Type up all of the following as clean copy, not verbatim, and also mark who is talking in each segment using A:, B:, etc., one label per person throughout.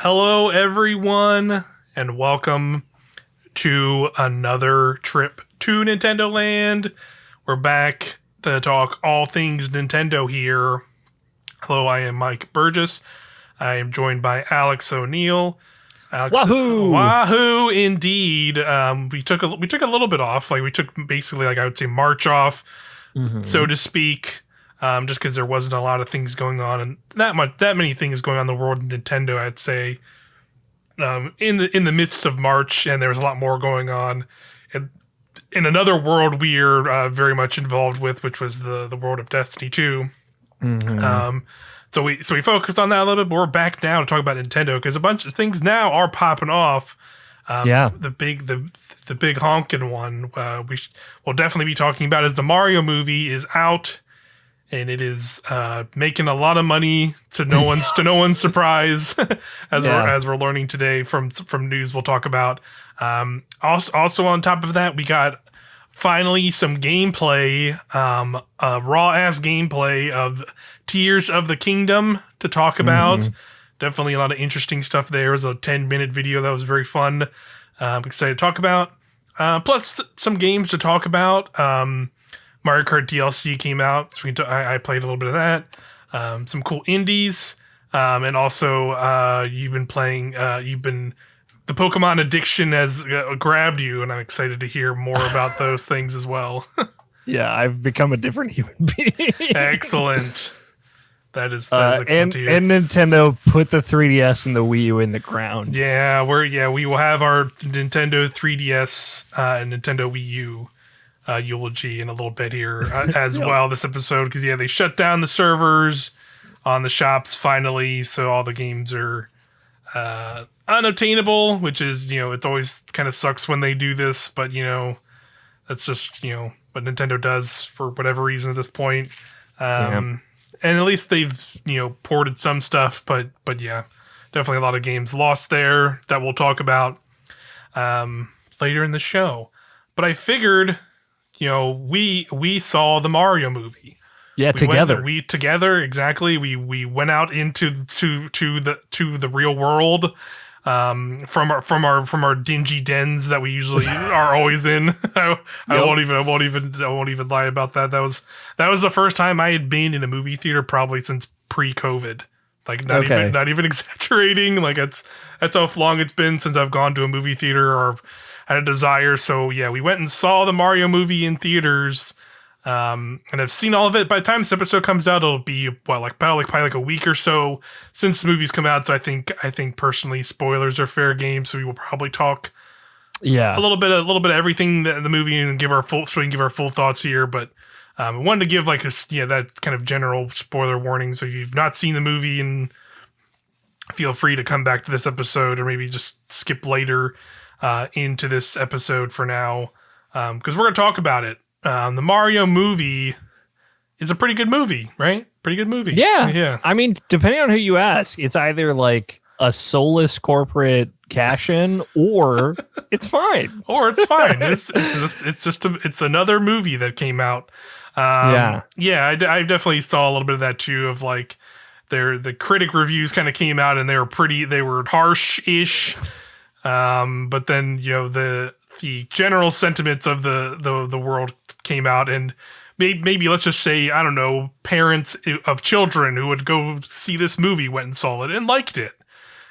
A: Hello, everyone, and welcome to another trip to Nintendoland. We're back to talk all things Nintendo here. Hello, I am Mike Burgess. I am joined by Alex O'Neill.
B: Wahoo!
A: Wahoo! Indeed. We took a little bit off. Like we took basically, I would say, March off, so to speak. Just because there wasn't a lot of things going on, and that many things going on in the world of Nintendo, I'd say. In the midst of March, and there was a lot more going on in another world we are very much involved with, which was the world of Destiny 2. So we focused on that a little bit, but we're back now to talk about Nintendo because a bunch of things now are popping off. The big honking one we'll definitely be talking about is the Mario movie is out. And it is making a lot of money to no one's surprise, as we're learning today from news we'll talk about. Also on top of that, we got finally some gameplay, raw ass gameplay of Tears of the Kingdom to talk about. Definitely a lot of interesting stuff there. It was a 10-minute video that was very fun. I'm excited to talk about. Plus some games to talk about. Mario Kart DLC came out, so I played a little bit of that. Some cool indies, and also you've been playing. The Pokemon addiction has grabbed you, and I'm excited to hear more about those things as well.
B: Yeah, I've become a different human being.
A: Excellent. That is excellent to hear.
B: And Nintendo put the 3DS and the Wii U in the ground.
A: Yeah, we will have our Nintendo 3DS and Nintendo Wii U. Eulogy in a little bit here as well this episode, because they shut down the servers on the shops finally, so all the games are unobtainable, which is it always kind of sucks when they do this, but that's just what Nintendo does for whatever reason at this point. And at least they've ported some stuff, but yeah, definitely a lot of games lost there that we'll talk about later in the show. But I figured we saw the Mario movie.
B: Yeah, together.
A: Exactly. We went out into the real world from our dingy dens that we usually are always in. I won't even lie about that. That was the first time I had been in a movie theater probably since pre-COVID. Like not even exaggerating. Like that's how long it's been since I've gone to a movie theater or had a desire. So yeah, we went and saw the Mario movie in theaters, and I've seen all of it. By the time this episode comes out, it'll be probably a week or so since the movie's come out. So I think personally, spoilers are fair game. So we will probably talk a little bit of everything in the movie and give our full thoughts here. But I wanted to give that kind of general spoiler warning. So if you've not seen the movie, and feel free to come back to this episode or maybe just skip later into this episode for now, because we're going to talk about it. The Mario movie is a pretty good movie, right? Pretty good movie.
B: Yeah. I mean, depending on who you ask, it's either like a soulless corporate cash-in, or it's fine.
A: It's another movie that came out. I definitely saw a little bit of that too. Of like, the critic reviews kind of came out and they were harsh-ish. But then the general sentiments of the world came out, and maybe let's just say, I don't know, parents of children who would go see this movie went and saw it and liked it,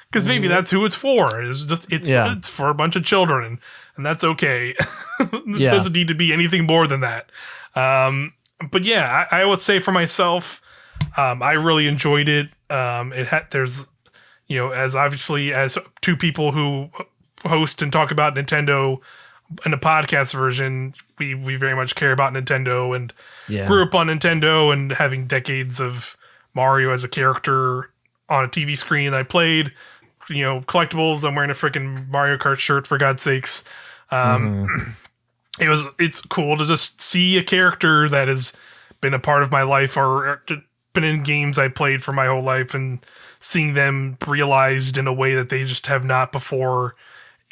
A: because maybe that's who it's for. It's for a bunch of children, and that's okay. It doesn't need to be anything more than that. But yeah, I would say for myself, I really enjoyed it. There's as two people who host and talk about Nintendo in a podcast version, we very much care about Nintendo and grew up on Nintendo and having decades of Mario as a character on a TV screen. I played, collectibles. I'm wearing a freaking Mario Kart shirt, for God's sakes. It's cool to just see a character that has been a part of my life or been in games I played for my whole life, and seeing them realized in a way that they just have not before,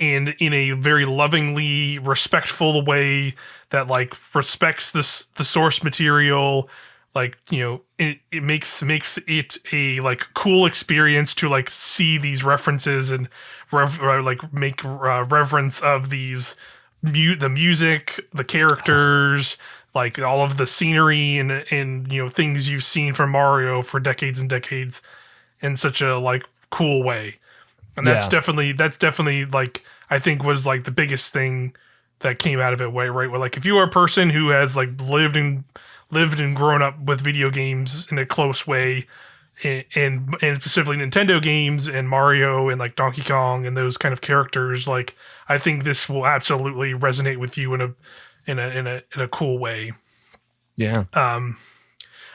A: and in a very lovingly respectful way that respects the source material, like, you know, it makes it a like cool experience to like see these references and like make reverence of these the music, the characters, like all of the scenery and you know things you've seen from Mario for decades and decades in such a like cool way. And that's definitely like I think was like the biggest thing that came out of it, right? Where like if you are a person who has like lived and grown up with video games in a close way, and specifically Nintendo games and Mario and like Donkey Kong and those kind of characters, like I think this will absolutely resonate with you in a cool way.
B: Yeah.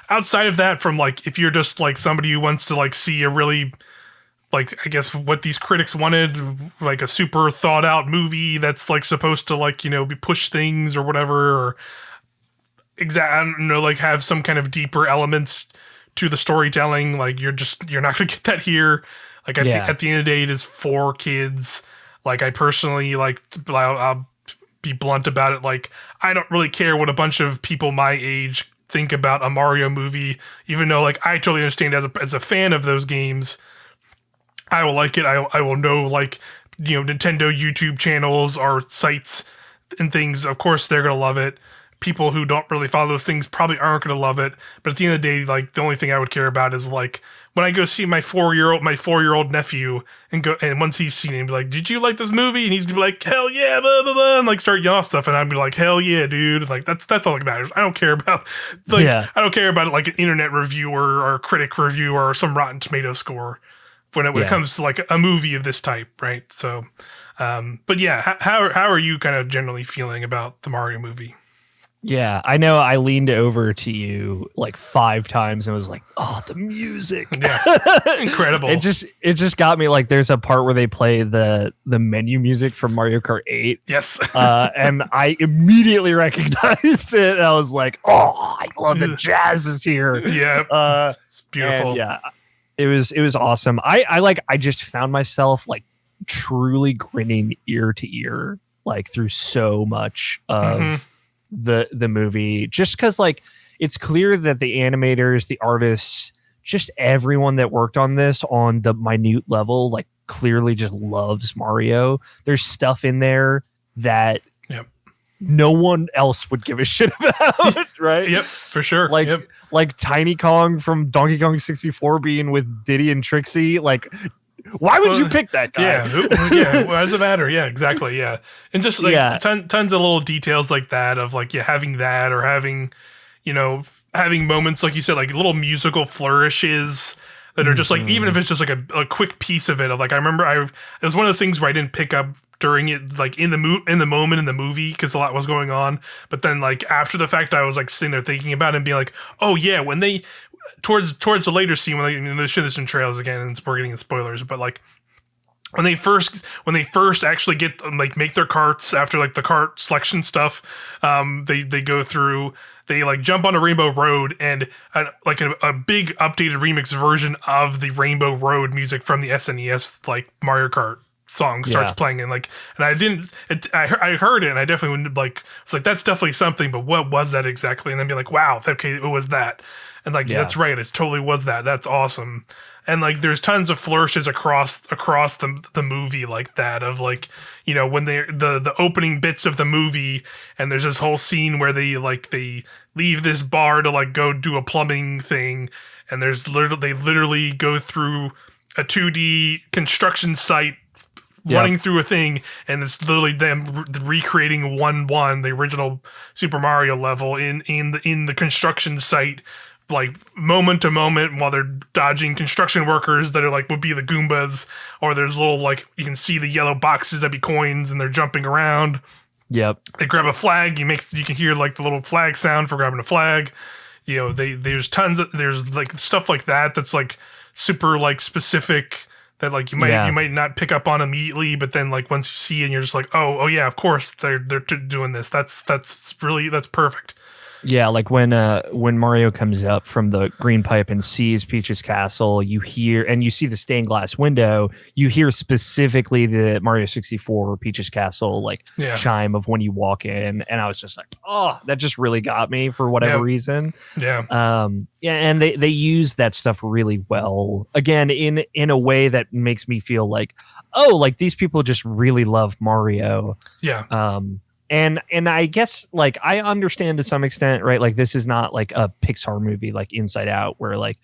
A: Outside of that, from like if you're just like somebody who wants to like see a really like I guess what these critics wanted, like a super thought out movie that's like supposed to like, you know, be push things or whatever, or I don't know, like have some kind of deeper elements to the storytelling. Like you're not gonna get that here. Like at the end of the day, it is for kids. Like I personally like I'll be blunt about it. Like I don't really care what a bunch of people my age think about a Mario movie, even though like I totally understand as a fan of those games. I will like it. I will know, like, you know, Nintendo YouTube channels or sites and things. Of course, they're going to love it. People who don't really follow those things probably aren't going to love it. But at the end of the day, like, the only thing I would care about is, like, when I go see my 4-year-old nephew and once he's seen it, and be like, did you like this movie? And he's going to be like, hell yeah, blah, blah, blah, and, like, start yelling off stuff. And I'd be like, hell yeah, dude. Like, that's all that matters. I don't care about, like, I don't care about, like, an internet reviewer or a critic review or some Rotten Tomato score. When it comes to like a movie of this type, right? So, but yeah, how are you kind of generally feeling about the Mario movie?
B: Yeah, I know I leaned over to you like 5 times and was like, "Oh, the music."
A: Yeah. Incredible.
B: It just got me. Like there's a part where they play the menu music from Mario Kart 8.
A: Yes.
B: And I immediately recognized it. And I was like, "Oh, I love the jazz is here."
A: Yeah. It's beautiful.
B: Yeah. It was awesome. I just found myself like truly grinning ear to ear, like through so much of the movie, just because like it's clear that the animators, the artists, just everyone that worked on this on the minute level, like clearly just loves Mario. There's stuff in there that no one else would give a shit about, right?
A: Yep, for sure.
B: Like Tiny Kong from Donkey Kong 64 being with Diddy and Trixie. Like, why would you pick that guy?
A: Yeah, why does it matter? Yeah, exactly. Yeah, and just like tons of little details like that of like having that or having, you know, having moments like you said, like little musical flourishes that are just like, even if it's just like a quick piece of it. Of like, I remember it was one of those things where I didn't pick up during it, like in the moment in the movie, because a lot was going on. But then like after the fact, I was like sitting there thinking about it and being like, oh yeah, when they towards the later scene when they show this in trailers again, and we're getting in spoilers, but like when they first actually get like make their carts after like the cart selection stuff, they go through. They like jump on a Rainbow Road and like a big updated remix version of the Rainbow Road music from the SNES like Mario Kart song starts playing, and like, and I heard it and I definitely wouldn't like, it's like that's definitely something, but what was that exactly? And then be like, wow, okay, it was that, and like that's right, it totally was that. That's awesome. And like there's tons of flourishes across the movie like that, of like, you know, when they're the opening bits of the movie, and there's this whole scene where they leave this bar to like go do a plumbing thing, and they literally go through a 2D construction site running through a thing, and it's literally them recreating the original Super Mario level in the construction site, like moment to moment, while they're dodging construction workers that are like would be the Goombas, or there's little like you can see the yellow boxes that be coins, and they're jumping around.
B: Yep.
A: They grab a flag. You can hear like the little flag sound for grabbing a flag. You know, there's like stuff like that that's like super like specific, that like you might not pick up on immediately, but then like once you see it, and you're just like, oh yeah, of course they're doing this. That's perfect.
B: Yeah, like when Mario comes up from the green pipe and sees Peach's castle, you hear and you see the stained glass window, you hear specifically the Mario 64 Peach's castle like
A: Yeah.
B: chime of when you walk in, and I was just like, oh, that just really got me for whatever reason.
A: Yeah.
B: Yeah, and they use that stuff really well. Again, in a way that makes me feel like, oh, like these people just really love Mario.
A: Yeah.
B: And I guess like I understand to some extent, right? Like this is not like a Pixar movie like Inside Out, where like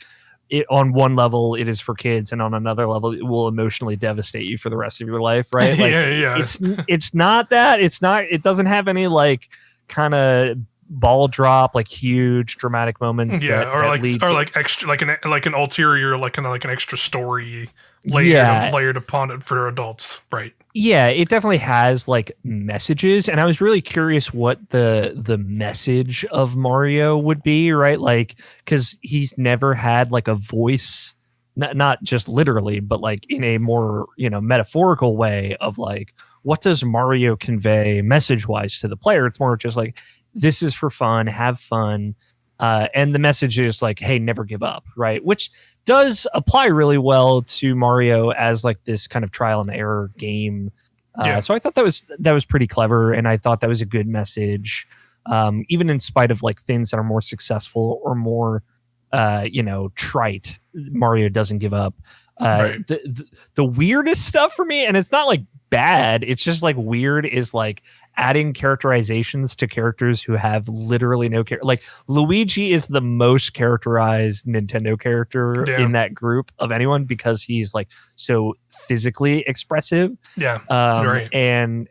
B: it on one level it is for kids, and on another level it will emotionally devastate you for the rest of your life, right? Like
A: yeah.
B: it's not that. It doesn't have any like kind of ball drop like huge dramatic moments.
A: Yeah,
B: that,
A: or
B: that
A: like
B: lead
A: or
B: to,
A: like extra like an ulterior like kind of like an extra story layered upon it for adults, right?
B: Yeah, it definitely has like messages, and I was really curious what the message of Mario would be, right? Like, because he's never had like a voice, not just literally, but like in a more metaphorical way of like, what does Mario convey message wise to the player? It's more just like, this is for fun, have fun. And the message is like, hey, never give up, right? Which does apply really well to Mario as like this kind of trial and error game. So I thought that was pretty clever, and I thought that was a good message, even in spite of like things that are more successful or more, trite. Mario doesn't give up.
A: Right.
B: The weirdest stuff for me, and it's not like bad, it's just like weird, is like adding characterizations to characters who have literally no character. Like Luigi is the most characterized Nintendo character in that group of anyone because he's like so physically expressive.
A: Yeah. Right.
B: And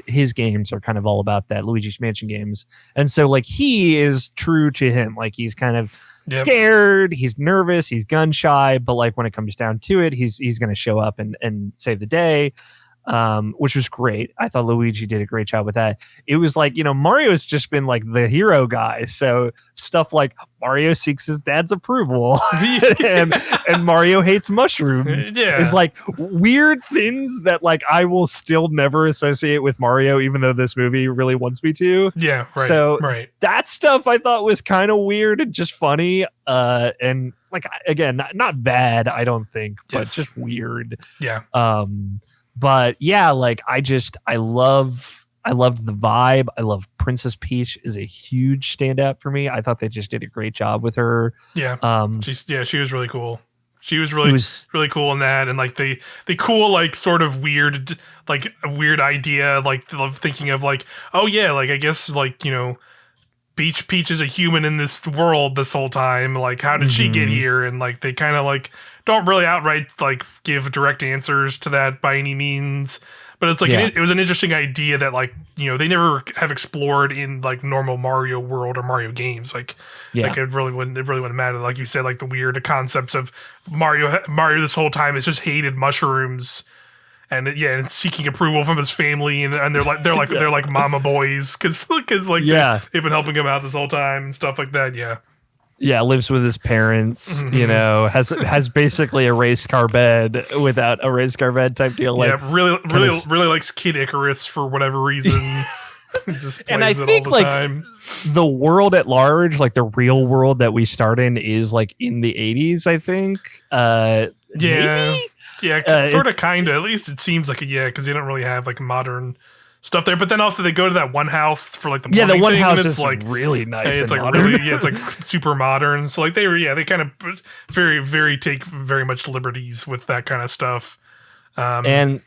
B: his games are kind of all about that, Luigi's Mansion games. And so like he is true to him. Like he's kind of scared, he's nervous, he's gun shy, but like when it comes down to it, he's going to show up and save the day. Which was great. I thought Luigi did a great job with that. It was like, Mario has just been like the hero guy. So stuff like Mario seeks his dad's approval and Mario hates mushrooms is like weird things that like I will still never associate with Mario, even though this movie really wants me to.
A: Yeah. Right.
B: So
A: that
B: stuff I thought was kind of weird and just funny. And like, again, not bad, I don't think, but just weird.
A: Yeah.
B: But yeah, like I loved the vibe. I love Princess Peach is a huge standout for me. I thought they just did a great job with her. Yeah.
A: She was really cool. She was really cool in that, and like the cool like sort of weird like a weird idea like thinking of like, oh yeah, like I guess like Peach is a human in this world this whole time. Like how did she get here? And like they kind of like don't really outright like give direct answers to that by any means, but it's like it was an interesting idea that like they never have explored in like normal Mario world or Mario games. Like it really wouldn't matter. Like you said, like the weird concepts of Mario this whole time has just hated mushrooms. And and seeking approval from his family, and they're like mama boys because like they've been helping him out this whole time and stuff like that.
B: Yeah, lives with his parents. Has basically a race car bed without a race car bed type deal. Like,
A: really likes Kid Icarus for whatever reason. Just plays
B: and I
A: it
B: think
A: all the
B: like
A: time.
B: The world at large, like the real world that we start in, is like in the 80s. I think. Maybe?
A: Yeah, sort of, kind of. At least it seems like because you don't really have like modern stuff there. But then also they go to that one house for like the
B: the one
A: thing,
B: house
A: and it's
B: is
A: like
B: really nice.
A: It's like
B: modern.
A: really it's like super modern. So like they kind of very take very much liberties with that kind of stuff.
B: And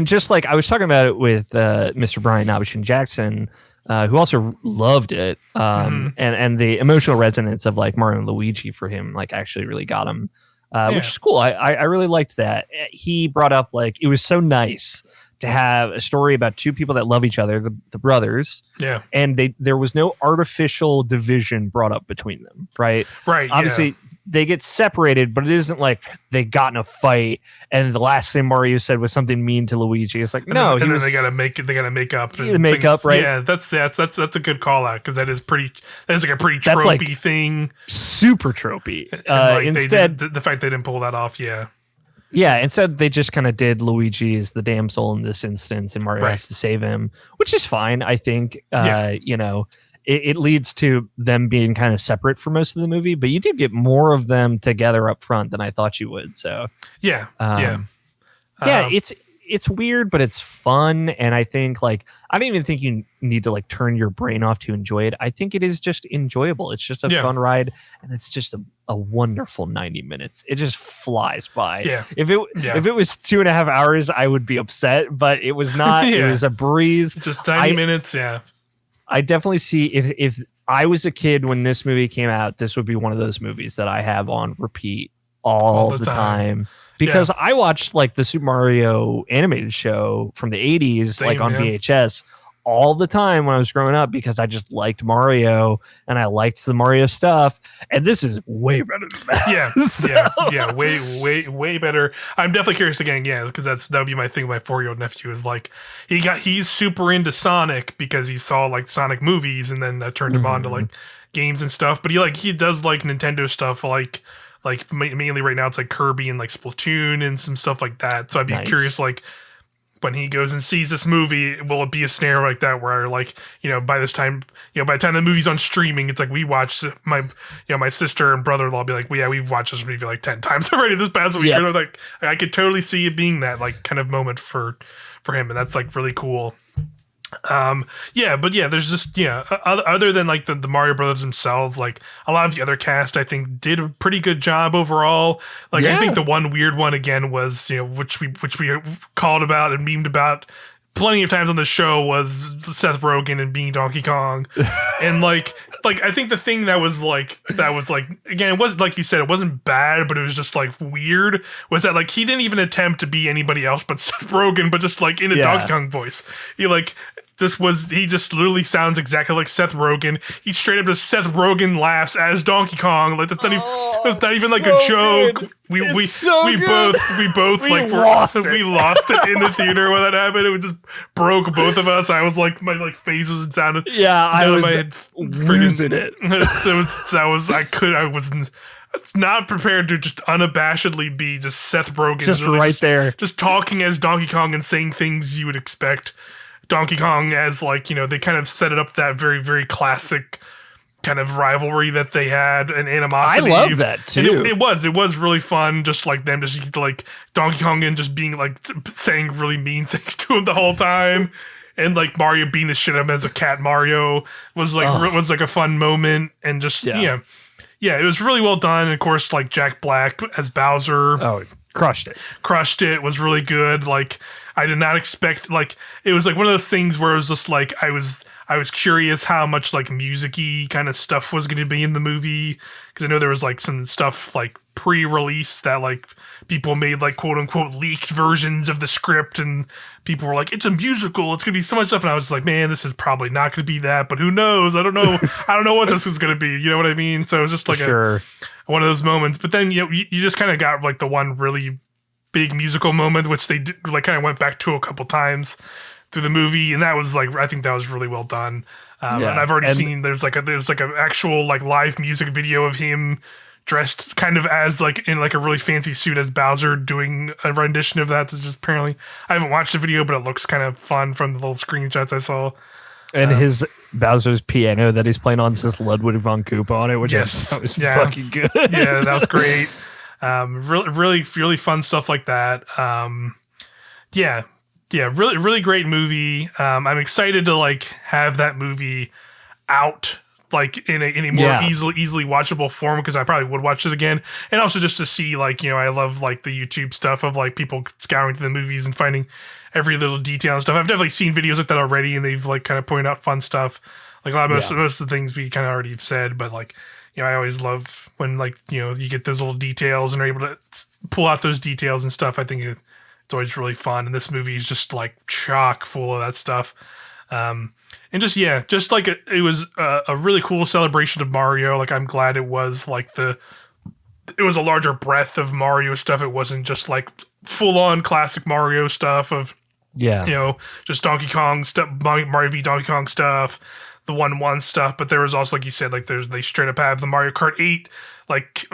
B: just like I was talking about it with Mr. Brian Nabishin Jackson, who also loved it, and the emotional resonance of like Mario and Luigi for him like actually really got him. Which is cool. I really liked that. He brought up like it was so nice to have a story about two people that love each other, the brothers. Yeah. And there was no artificial division brought up between them, right?
A: Right.
B: Obviously, they get separated, but it isn't like they got in a fight and the last thing Mario said was something mean to Luigi. It's like,
A: and then they gotta make up.
B: Make up, right?
A: Yeah, that's a good call out because that is like a pretty tropey
B: like
A: thing.
B: Super tropey.
A: Like
B: instead,
A: the fact they didn't pull that off,
B: Yeah, instead they just kind of did Luigi as the damsel in this instance, and Mario has to save him, which is fine, I think. it leads to them being kind of separate for most of the movie, but you do get more of them together up front than I thought you would. So
A: Yeah, yeah.
B: Yeah, it's weird, but it's fun. And I think like I don't even think you need to like turn your brain off to enjoy it. I think it is just enjoyable. It's just a fun ride, and it's just a wonderful 90 minutes. It just flies by.
A: Yeah.
B: If it was 2.5 hours, I would be upset, but it was not. It was a breeze.
A: It's just 90 minutes. Yeah.
B: I definitely see if I was a kid when this movie came out, this would be one of those movies that I have on repeat all the time. Because I watched like the Super Mario animated show from the 80s, like on VHS all the time when I was growing up, because I just liked Mario and I liked the Mario stuff. And this is way better than that.
A: Way better. I'm definitely curious again. Yeah. Because that would be my thing. My 4-year-old nephew is like, he's super into Sonic because he saw like Sonic movies, and then that turned him on to like games and stuff. But he does like Nintendo stuff, like mainly right now it's like Kirby and like Splatoon and some stuff like that. So I'd be curious, like when he goes and sees this movie, will it be a snare like that where like, by the time the movie's on streaming, it's like we watch my sister and brother-in-law be like, well, yeah, we've watched this movie like 10 times already this past week. Yep. Like I could totally see it being that like kind of moment for him, and that's like really cool. There's just other than like the Mario Brothers themselves, like a lot of the other cast I think did a pretty good job overall. Like I think the one weird one again was which we called about and memed about plenty of times on the show was Seth Rogen and being Donkey Kong. And like I think the thing that was like again, it wasn't like you said, it wasn't bad, but it was just like weird, was that like he didn't even attempt to be anybody else but Seth Rogen, but just like in a Donkey Kong voice. He just literally sounds exactly like Seth Rogen. He straight up just Seth Rogen laughs as Donkey Kong. Like that's not even like a joke.
B: Good.
A: We both lost it in the theater when that happened. It just broke both of us. I was like, my like faces sounded.
B: Yeah, I was losing it.
A: I was not prepared to just unabashedly be just Seth Rogen,
B: just really right there,
A: just talking as Donkey Kong and saying things you would expect Donkey Kong as, like, they kind of set it up that very, very classic kind of rivalry that they had, and animosity.
B: I love that too.
A: And it was really fun, just like them just like Donkey Kong and just being like saying really mean things to him the whole time. And like Mario beating the shit out of him as a cat Mario was like a fun moment, and just it was really well done. And of course, like Jack Black as Bowser,
B: crushed it,
A: was really good. Like I did not expect, like it was like one of those things where it was just like I was curious how much like music-y kind of stuff was going to be in the movie, because I know there was like some stuff like pre-release that like people made like quote unquote leaked versions of the script, and people were like, it's a musical, it's gonna be so much stuff, and I was like, man, this is probably not gonna be that, but who knows? I don't know what this is gonna be, you know what I mean? So it was just like one of those moments. But then you just kind of got like the one really big musical moment, which they did, like kind of went back to a couple times through the movie, and that was like, I think that was really well done. And I've already seen there's like an actual like live music video of him dressed kind of as like in like a really fancy suit as Bowser doing a rendition of that. That's just apparently, I haven't watched the video, but it looks kind of fun from the little screenshots I saw.
B: And his Bowser's piano that he's playing on says Ludwig von Koopa on it, which was fucking good.
A: Yeah, that was great. Really fun stuff like that. Really great movie. I'm excited to like have that movie out like in a more easily watchable form, because I probably would watch it again, and also just to see like, I love like the YouTube stuff of like people scouring through the movies and finding every little detail and stuff. I've definitely seen videos like that already, and they've like kind of pointed out fun stuff, like a lot of most of the things we kind of already have said, but like, I always love when like, you get those little details and are able to pull out those details and stuff. I think it's always really fun, and this movie is just like chock full of that stuff. And just like it was a really cool celebration of Mario. Like I'm glad it was like it was a larger breadth of Mario stuff. It wasn't just like full on classic Mario stuff of just Donkey Kong stuff, Mario v Donkey Kong stuff, the 1-1 stuff. But there was also, like you said, like they straight up have the Mario Kart 8 like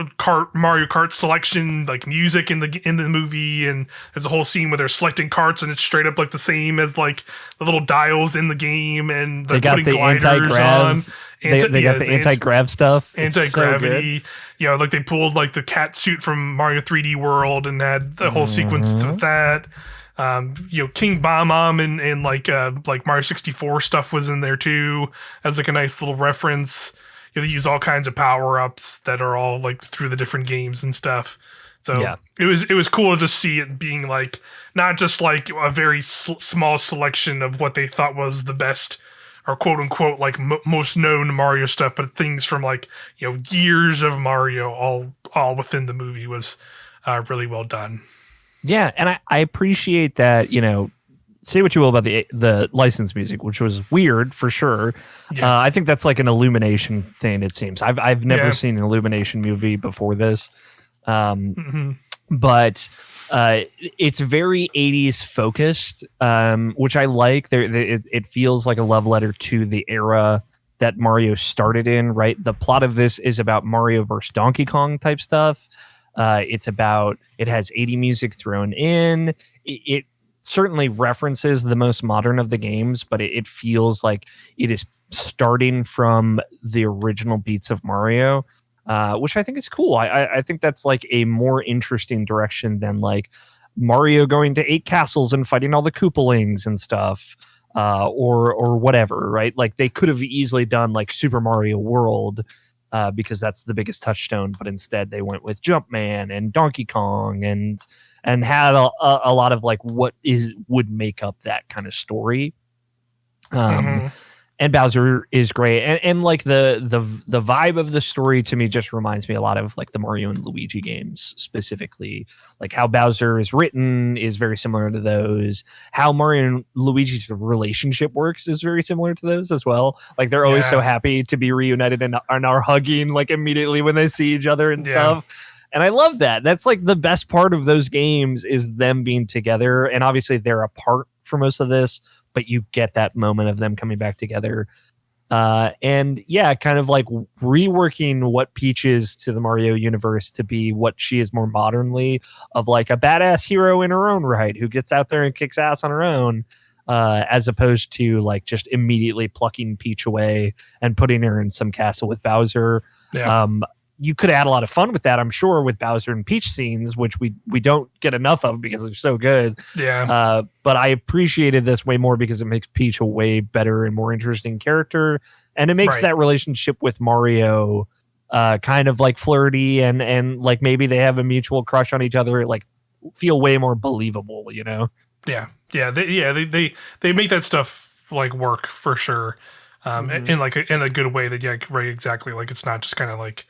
A: Mario Kart selection, like music in the movie, and there's a whole scene where they're selecting karts, and it's straight up like the same as like the little dials in the game, and they're putting gliders on.
B: They got the anti-grav stuff.
A: Anti-gravity. Like they pulled like the cat suit from Mario 3D World and had the whole sequence with that. King Bomb and like Mario 64 stuff was in there too as like a nice little reference. They use all kinds of power-ups that are all like through the different games and stuff. So it was cool to just see it being like not just like a very small selection of what they thought was the best or quote unquote like most known Mario stuff, but things from like years of Mario all within the movie was really well done.
B: Yeah, and I appreciate that. Say what you will about the licensed music, which was weird for sure. Yeah. I think that's like an Illumination thing. It seems I've never seen an Illumination movie before this. But it's very 80s focused, which I like. It feels like a love letter to the era that Mario started in, right? The plot of this is about Mario versus Donkey Kong type stuff. It has 80 music thrown in. It certainly references the most modern of the games, but it feels like it is starting from the original beats of Mario. Which I think is cool. I think that's like a more interesting direction than like Mario going to 8 castles and fighting all the Koopalings and stuff, or whatever, right? Like they could have easily done like Super Mario World, because that's the biggest touchstone, but instead they went with Jumpman and Donkey Kong and had a lot of like what would make up that kind of story. And Bowser is great, and like the vibe of the story to me just reminds me a lot of like the Mario and Luigi games, specifically like how Bowser is written is very similar to those. How Mario and Luigi's relationship works is very similar to those as well. Like they're always so happy to be reunited and are hugging like immediately when they see each other and stuff. And I love that. That's like the best part of those games is them being together, and obviously they're apart for most of this, but you get that moment of them coming back together. And kind of like reworking what Peach is to the Mario universe to be what she is more modernly, of like a badass hero in her own right who gets out there and kicks ass on her own, as opposed to like just immediately plucking Peach away and putting her in some castle with Bowser. You could add a lot of fun with that, I'm sure, with Bowser and Peach scenes, which we don't get enough of because they're so good. But I appreciated this way more because it makes Peach a way better and more interesting character, and it makes that relationship with Mario kind of like flirty and like maybe they have a mutual crush on each other, like feel way more believable.
A: They make that stuff like work for sure, in like in a good way. That exactly, like it's not just kind of like.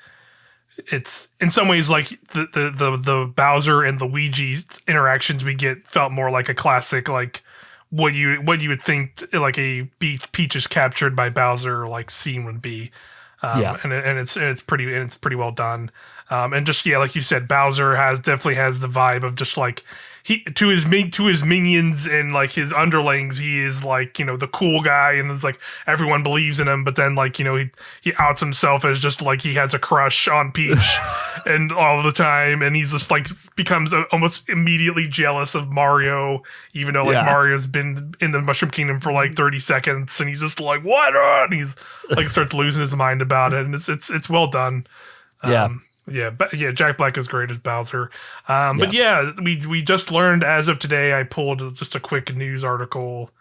A: It's in some ways like the Bowser and Luigi interactions we get felt more like a classic, like what you would think like a Peach is captured by Bowser like scene would be, and it's pretty well done, and just like you said, Bowser definitely has the vibe of just like he to his minions and like his underlings, he is like the cool guy, and it's like everyone believes in him, but then like he outs himself as just like he has a crush on Peach and all the time, and he's just like becomes almost immediately jealous of Mario, even though like Mario's been in the Mushroom Kingdom for like 30 seconds, and he's just like what, and he's like starts losing his mind about it, and it's well done. Jack Black is great as Bowser. But we just learned as of today. I pulled just a quick news article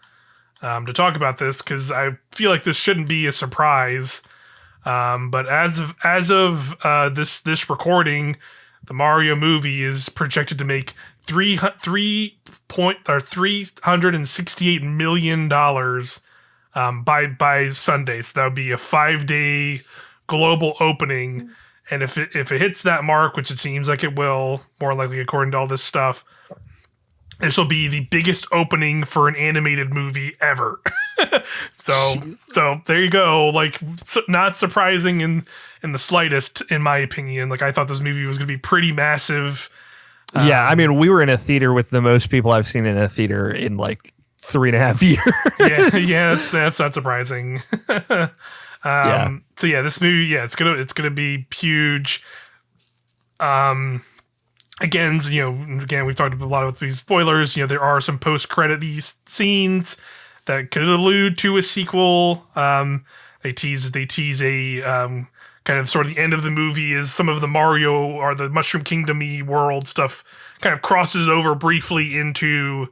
A: to talk about this because I feel like this shouldn't be a surprise. But as of this recording, the Mario movie is projected to make $368 million by Sunday. So that would be a 5-day global opening. And if it hits that mark, which it seems like it will, more likely according to all this stuff, this will be the biggest opening for an animated movie ever. so there you go. Like, not surprising in the slightest, in my opinion. Like, I thought this movie was going to be pretty massive.
B: I mean, we were in a theater with the most people I've seen in a theater in like 3.5 years.
A: That's not surprising. So this movie, it's gonna be huge. Again, we've talked a lot about these spoilers. There are some post-credit scenes that could allude to a sequel. They tease a kind of sort of the end of the movie is some of the Mario or the Mushroom Kingdom-y world stuff kind of crosses over briefly into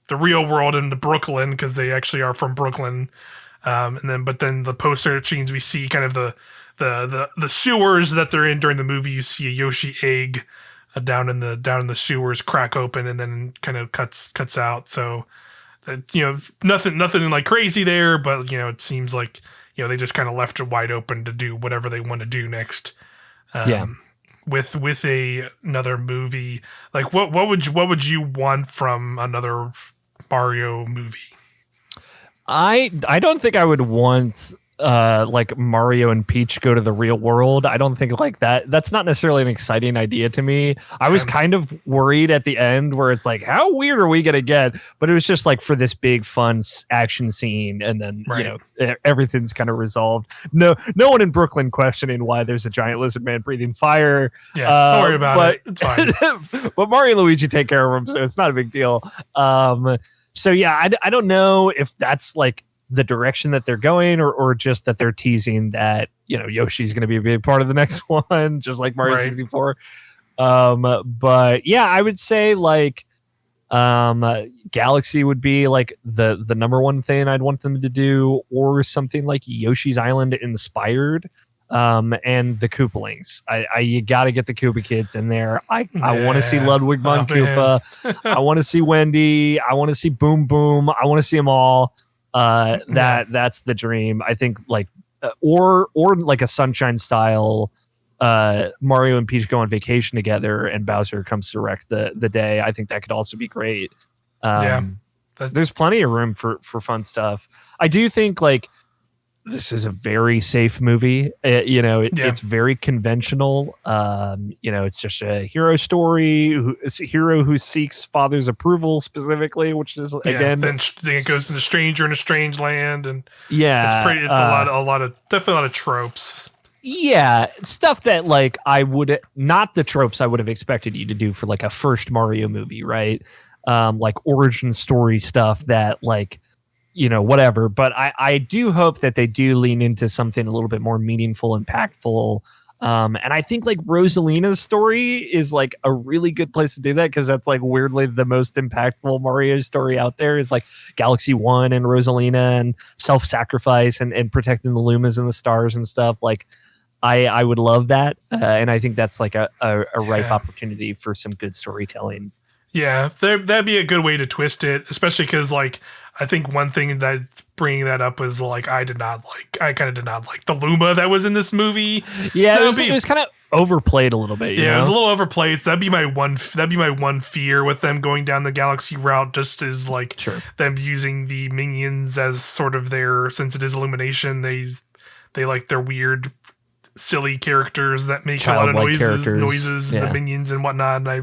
A: the real world into Brooklyn because they actually are from Brooklyn. But then the post-credit scenes we see kind of the sewers that they're in during the movie. You see a Yoshi egg down in the sewers crack open and then kind of cuts out. So nothing like crazy there, but it seems like they just kind of left it wide open to do whatever they want to do next.
B: Yeah.
A: With another movie, like what would you want from another Mario movie?
B: I don't think I would want like Mario and Peach go to the real world. I don't think like that's not necessarily an exciting idea to me. I was kind of worried at the end where it's like, how weird are we gonna get? But it was just like for this big fun action scene, and then everything's kind of resolved. No one in Brooklyn questioning why there's a giant lizard man breathing fire.
A: Yeah, don't worry about it. It's fine.
B: But Mario and Luigi take care of them, so it's not a big deal. So yeah, I don't know if that's like the direction that they're going, or just that they're teasing that Yoshi's going to be a big part of the next one, just like Mario 64. But yeah, I would say like Galaxy would be like the number one thing I'd want them to do, or something like Yoshi's Island inspired. And the Koopalings. You got to get the Koopa kids in there. I want to see Ludwig von Koopa. I want to see Wendy. I want to see Boom Boom. I want to see them all. That's the dream. I think like or like a Sunshine style Mario and Peach go on vacation together and Bowser comes to wreck the day. I think that could also be great. There's plenty of room for fun stuff. I do think like this is a very safe movie. It's very conventional. It's just a hero story. It's a hero who seeks father's approval specifically, which is again.
A: Then it goes into stranger in a strange land, and
B: yeah,
A: it's definitely a lot of tropes.
B: Yeah, stuff that like not the tropes I would have expected you to do for like a first Mario movie, right? Like origin story stuff that like. Whatever. But I do hope that they do lean into something a little bit more meaningful, impactful. And I think like Rosalina's story is like a really good place to do that, because that's like weirdly the most impactful Mario story out there is like Galaxy 1 and Rosalina and self-sacrifice and protecting the Lumas and the stars and stuff. Like I would love that. And I think that's like a ripe opportunity for some good storytelling.
A: Yeah, that'd be a good way to twist it, especially because like I think one thing that's bringing that up was like I kind of did not like the Luma that was in this movie.
B: Yeah, so it was kind of overplayed a little bit.
A: It was a little overplayed. So that'd be my one fear with them going down the Galaxy route, just is like them using the minions as sort of their, since it is Illumination, they like their weird, silly characters that make a lot of noises, the minions and whatnot, and I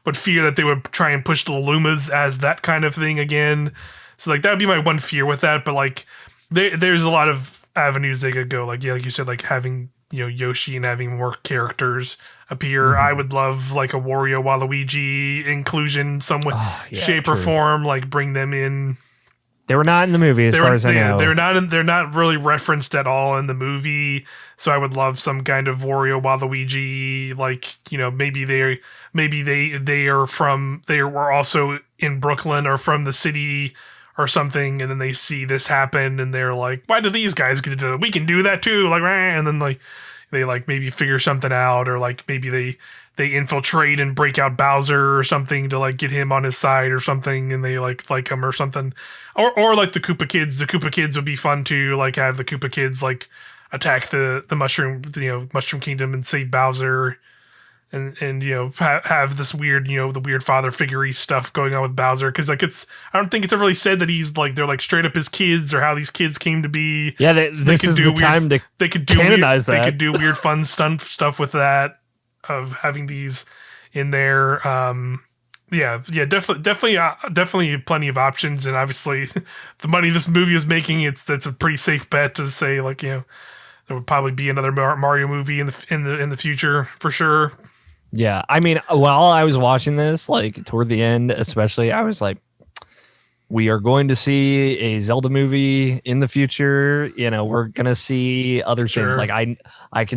A: would fear that they would try and push the Lumas as that kind of thing again. So like that would be my one fear with that. But like there's a lot of avenues they could go. Like like you said, like having Yoshi and having more characters appear. I would love like a Wario Waluigi inclusion some way, shape or form. Like bring them in.
B: They were not in the movie, as far as I know.
A: They're not really referenced at all in the movie. So I would love some kind of Wario Waluigi, like maybe they were also in Brooklyn or from the city or something, and then they see this happen and they're like, why do these guys get to do it? We can do that too, like, and then like they like maybe figure something out, or like maybe they infiltrate and break out Bowser or something to like get him on his side or something, and they like him or something, or like the Koopa Kids. The Koopa Kids would be fun to like have the Koopa Kids like attack the Mushroom Mushroom Kingdom and save Bowser, and have this weird the weird father figure-y stuff going on with Bowser, because like I don't think it's ever really said that he's like they're like straight up his kids or how these kids came to be.
B: Yeah, this is the time to canonize that.
A: They could do weird fun stuff with that, of having these in there. Definitely plenty of options, and obviously the money this movie is making, that's a pretty safe bet to say like there would probably be another Mario movie in the future for sure.
B: Yeah, I mean, while I was watching this, like toward the end especially, I was like, we are going to see a Zelda movie in the future. You know, we're gonna see other things.
A: Sure.
B: Like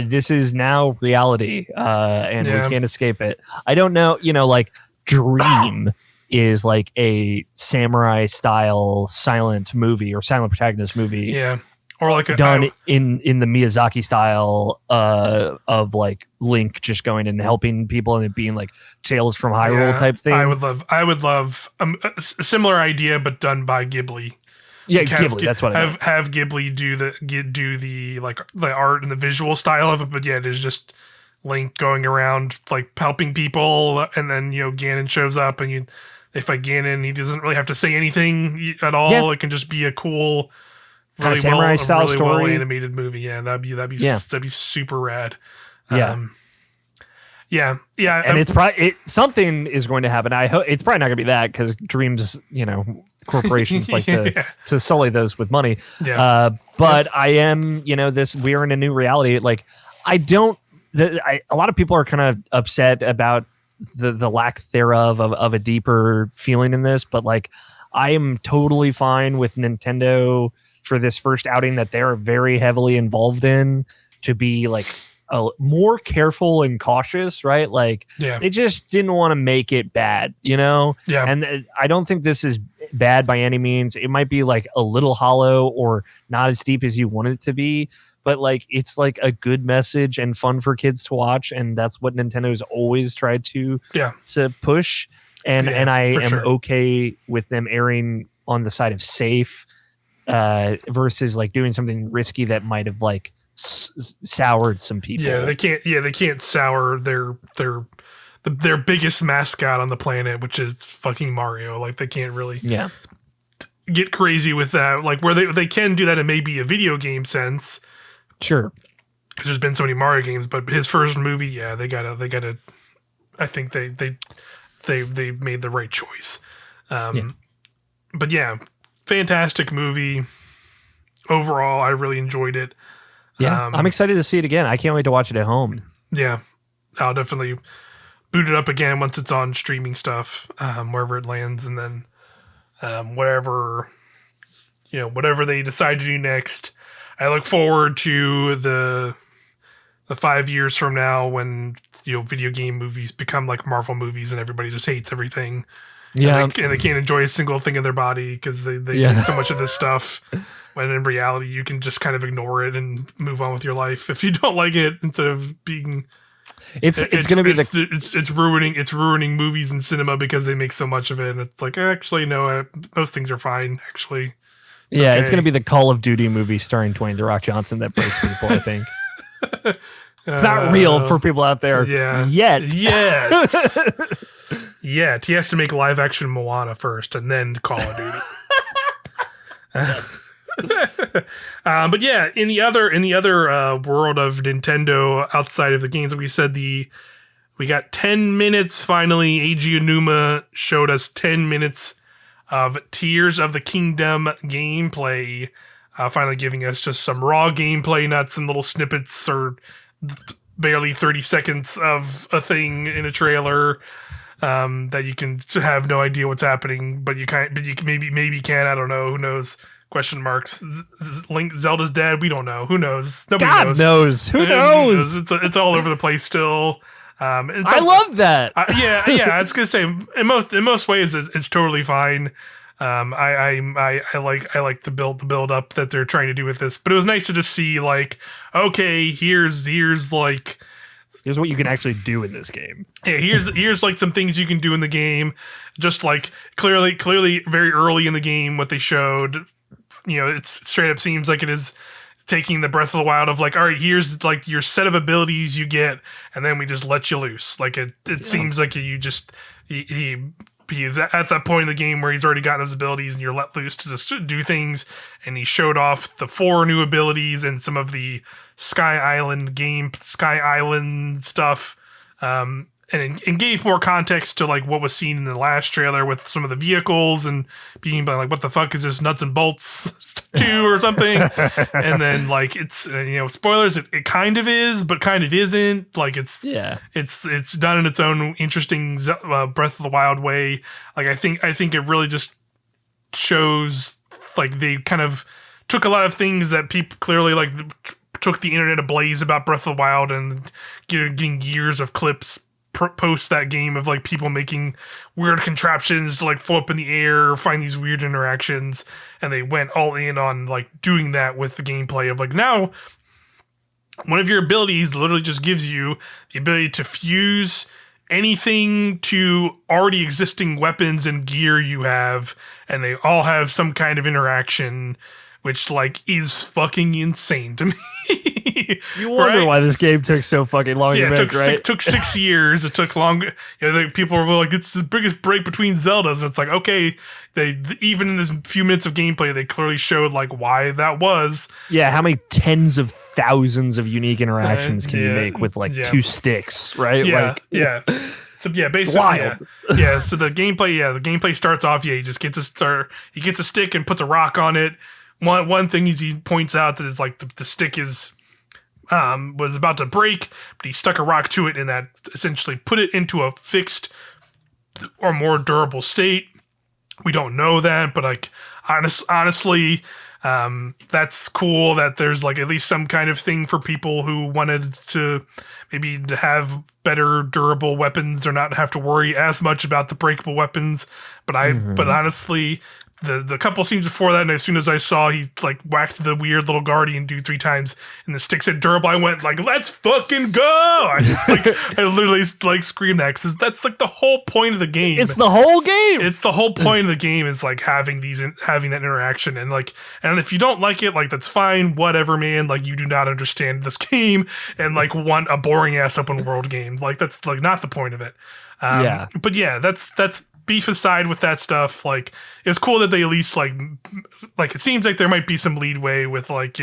B: this is now reality, and we
A: Yeah.
B: can't escape it. I don't know. You know, like Dream is like a samurai style silent movie or silent protagonist movie.
A: Yeah. Or like
B: done in the Miyazaki style of like Link just going and helping people and it being like Tales from Hyrule type thing.
A: I would love a similar idea, but done by Ghibli.
B: Yeah,
A: like
B: Ghibli. That's what I meant.
A: have Ghibli do the like the art and the visual style of it, but yeah, it is just Link going around like helping people, and then Ganon shows up and they fight Ganon. He doesn't really have to say anything at all. Yeah. It can just be a cool. Really
B: samurai style
A: really
B: story,
A: well animated movie. Yeah, that'd be super rad.
B: Yeah,
A: yeah,
B: and it's probably something is going to happen. I hope it's probably not going to be that because Dreams, corporations like to sully those with money.
A: Yeah,
B: but I am, we are in a new reality. Like a lot of people are kind of upset about the lack thereof of a deeper feeling in this, but like I am totally fine with Nintendo for this first outing that they're very heavily involved in to be like more careful and cautious, right? Like they just didn't want to make it bad,
A: Yeah.
B: And I don't think this is bad by any means. It might be like a little hollow or not as deep as you want it to be, but like it's like a good message and fun for kids to watch, and that's what Nintendo's always tried to push. And I am okay with them erring on the side of safe. Versus like doing something risky that might have like soured some people.
A: Yeah, they can't sour their biggest mascot on the planet, which is fucking Mario. Like they can't really get crazy with that. Like where they can do that in maybe a video game sense.
B: Sure.
A: Because there's been so many Mario games, but his first movie, they gotta. I think they made the right choice. But yeah. Fantastic movie. Overall, I really enjoyed it.
B: Yeah, I'm excited to see it again. I can't wait to watch it at home.
A: Yeah, I'll definitely boot it up again once it's on streaming stuff, wherever it lands, and then whatever they decide to do next. I look forward to the 5 years from now when video game movies become like Marvel movies and everybody just hates everything.
B: Yeah,
A: and they can't enjoy a single thing in their body because they make so much of this stuff. When in reality, you can just kind of ignore it and move on with your life if you don't like it. Instead of being,
B: it's going to be
A: it's ruining movies and cinema because they make so much of it. And it's like actually no, most things are fine. Actually, it's okay.
B: It's going to be the Call of Duty movie starring Dwayne The Rock Johnson that breaks people. I think. It's not real for people out there. Yet.
A: Yeah, he has to make live action Moana first and then Call of Duty. But yeah, in the other world of Nintendo outside of the games, we said we got 10 minutes finally. Eiji Aonuma showed us 10 minutes of Tears of the Kingdom gameplay, finally giving us just some raw gameplay, not some little snippets or barely 30 seconds of a thing in a trailer. That you can have no idea what's happening, but you maybe can. I don't know. Who knows? Question marks. Zelda's dead. We don't know. Who knows? Nobody knows.
B: Who knows?
A: It's all over the place still.
B: I love that.
A: I was gonna say in most ways it's totally fine. I like the build up that they're trying to do with this, but it was nice to just see like, okay, here's like.
B: Here's what you can actually do in this game.
A: Yeah, here's like some things you can do in the game. Just like clearly very early in the game, what they showed, it's straight up seems like it is taking the Breath of the Wild of like, all right, here's like your set of abilities you get, and then we just let you loose. Like it seems like you just he is at that point in the game where he's already gotten those abilities and you're let loose to just do things. And he showed off the 4 new abilities and some of the Sky Island stuff. And gave more context to like what was seen in the last trailer with some of the vehicles and being like, what the fuck is this nuts and bolts 2 or something? And then like it's spoilers, it kind of is, but kind of isn't. Like it's done in its own interesting Breath of the Wild way. Like I think it really just shows like they kind of took a lot of things that people clearly like took the internet ablaze about Breath of the Wild and getting years of clips post that game of like people making weird contraptions to like float up in the air or find these weird interactions, and they went all in on like doing that with the gameplay of like now one of your abilities literally just gives you the ability to fuse anything to already existing weapons and gear you have, and they all have some kind of interaction, which like is fucking insane to me.
B: You wonder why this game took so fucking long to make, right?
A: It took 6 years. It took long. People were like, it's the biggest break between Zeldas. And it's like, okay, even in this few minutes of gameplay, they clearly showed like why that was.
B: Yeah, how many tens of thousands of unique interactions can you make with like 2 sticks, right?
A: Yeah,
B: like,
A: yeah. So yeah, basically, yeah. So the gameplay starts off. Yeah, he just gets he gets a stick and puts a rock on it. One thing is he points out that is like the stick is was about to break, but he stuck a rock to it, and that essentially put it into a fixed or more durable state. We don't know that, but like honestly, that's cool that there's like at least some kind of thing for people who wanted to maybe to have better durable weapons or not have to worry as much about the breakable weapons. But honestly, the couple scenes before that, and as soon as I saw he like whacked the weird little guardian dude 3 times and the stick said durable, I went like, let's fucking go. I literally like screamed that because that's like the whole point of the game.
B: It's the whole game.
A: It's the whole point of the game is like having that interaction, and if you don't like it, like that's fine, whatever, man. Like you do not understand this game and like want a boring ass open world game. Like that's like not the point of it. But yeah, that's beef aside with that stuff. Like it's cool that they at least like it seems like there might be some leadway with like,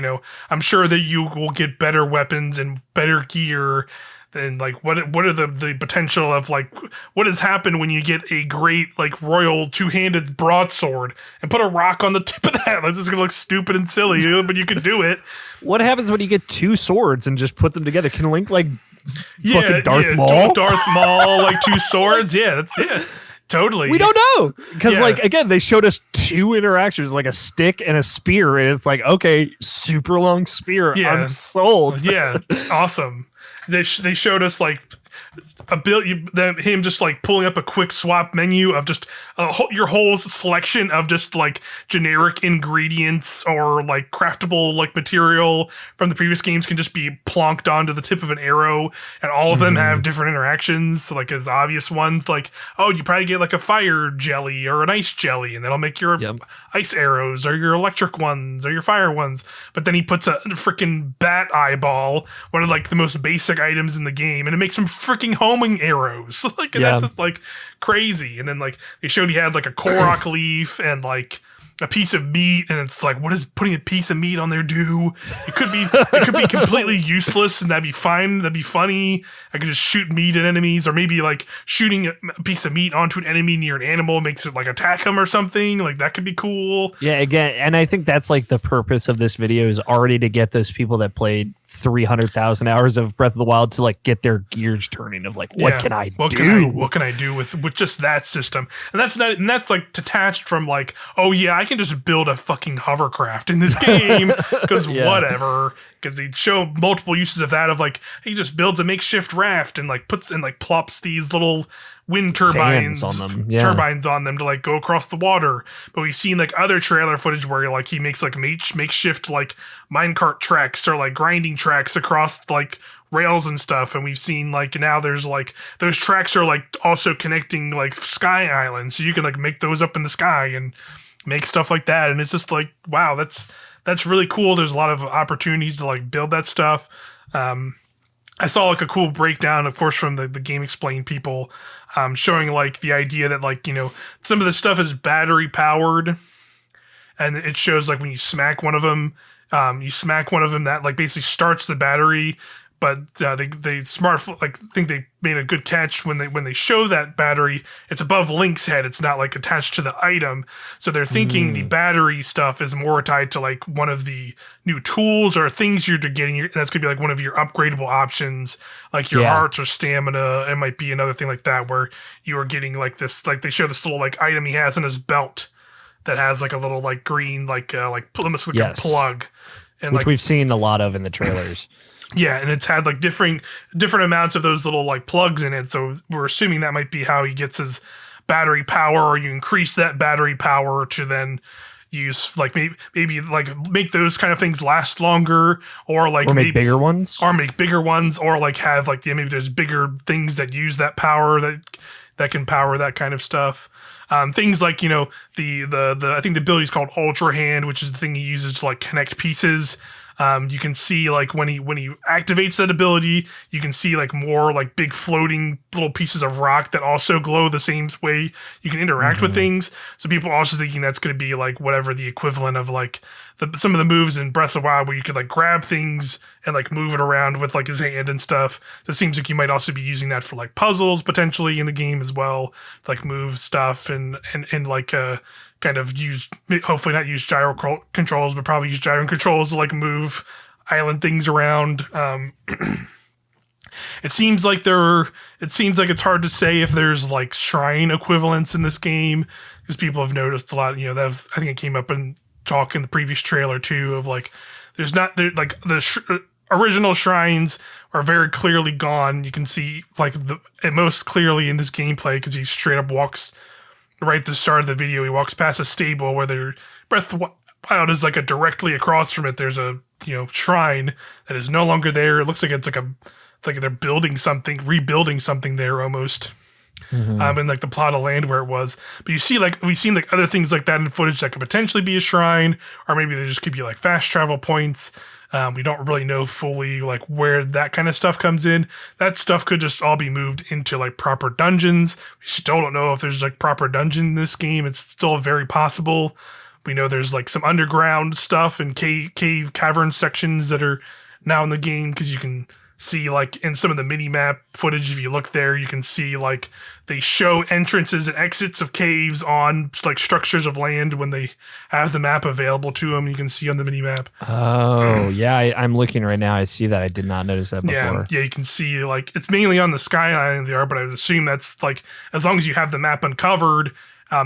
A: I'm sure that you will get better weapons and better gear. And like what are the potential of like what has happened when you get a great like royal 2-handed broadsword and put a rock on the tip of that? That's just gonna look stupid and silly, but you can do it.
B: What happens when you get 2 swords and just put them together? Can Link like fucking Darth Maul?
A: Darth Maul, like 2 swords. Totally.
B: We don't know. Because, like, again, they showed us 2 interactions, like a stick and a spear. And it's like, okay, super long spear. Yeah. I'm sold.
A: Yeah. Awesome. They showed us, like, him just, like, pulling up a quick swap menu of just your whole selection of just, like, generic ingredients or, like, craftable, like, material from the previous games can just be plonked onto the tip of an arrow, and all of them have different interactions. So, like, as obvious ones, like, oh, you probably get, like, a fire jelly or an ice jelly, and that'll make your ice arrows or your electric ones or your fire ones. But then he puts a freaking bat eyeball, one of, like, the most basic items in the game, and it makes him freaking homing arrows. Like, and that's just, like, crazy. And then, like, they showed he had like a Korok leaf and like a piece of meat, and it's like, what does putting a piece of meat on there do? It could be completely useless, and that'd be fine. That'd be funny. I could just shoot meat at enemies, or maybe like shooting a piece of meat onto an enemy near an animal makes it like attack them or something. Like that could be cool.
B: Yeah, again, and I think that's like the purpose of this video is already to get those people that played 300,000 hours of Breath of the Wild to like get their gears turning of like, what can I do?
A: What can I do with just that system? And that's like detached from like, oh yeah, I can just build a fucking hovercraft in this game because whatever. Because they show multiple uses of that, of like he just builds a makeshift raft and like puts and like plops these little wind turbines on them to like go across the water. But we've seen like other trailer footage where like he makes like makeshift like minecart tracks or like grinding tracks across like rails and stuff. And we've seen like now there's like those tracks are like also connecting like sky islands, so you can like make those up in the sky and make stuff like that. And it's just like, wow, that's really cool. There's a lot of opportunities to like build that stuff. I saw like a cool breakdown, of course, from the Game Explain people, showing like the idea that like, some of the stuff is battery powered, and it shows like when you smack one of them, that like basically starts the battery. But they think they made a good catch when they show that battery. It's above Link's head. It's not like attached to the item. So they're thinking the battery stuff is more tied to like one of the new tools or things you're getting. That's gonna be like one of your upgradable options, like your hearts or stamina. It might be another thing like that where you are getting like this. Like they show this little like item he has in his belt that has like a little like green like almost like a
B: Yes.
A: plug, and
B: Which
A: like
B: we've seen a lot of in the trailers.
A: yeah, and it's had like different amounts of those little like plugs in it. So we're assuming that might be how he gets his battery power, or you increase that battery power to then use like maybe like make those kind of things last longer, or like
B: Or make
A: maybe
B: bigger ones.
A: or make bigger ones, or like have like maybe there's bigger things that use that power that can power that kind of stuff. Things like the I think the ability is called Ultra Hand, which is the thing he uses to like connect pieces. You can see like when he activates that ability, you can see like more like big floating little pieces of rock that also glow the same way you can interact with things. So people are also thinking that's going to be like whatever the equivalent of like some of the moves in Breath of the Wild where you could like grab things and like move it around with like his hand and stuff. So it seems like you might also be using that for like puzzles potentially in the game as well, like move stuff and like kind of use, hopefully not use gyro controls, but probably use gyro controls to like move island things around. It seems like it's hard to say if there's like shrine equivalents in this game, because people have noticed a lot. That was, I think it came up in talk in the previous trailer too, of like there's not there like the original shrines are very clearly gone. You can see like most clearly in this gameplay because he straight up walks right at the start of the video. He walks past a stable where their Breath of the Wild is like directly across from it. There's a shrine that is no longer there. It looks like it's like they're building something, rebuilding something there almost. In like the plot of land where it was. But you see like we've seen like other things like that in footage that could potentially be a shrine, or maybe they just could be like fast travel points. We don't really know fully like where that kind of stuff comes in. That stuff could just all be moved into like proper dungeons. We still don't know if there's like proper dungeon in this game. It's still very possible. We know there's like some underground stuff and cave cavern sections that are now in the game, because you can see like in some of the mini map footage, if you look there, you can see like they show entrances and exits of caves on like structures of land when they have the map available to them. You can see on the mini map.
B: Oh yeah, I'm looking right now. I see that. I did not notice that before.
A: Yeah, you can see like it's mainly on the skyline they are, but I would assume that's like as long as you have the map uncovered.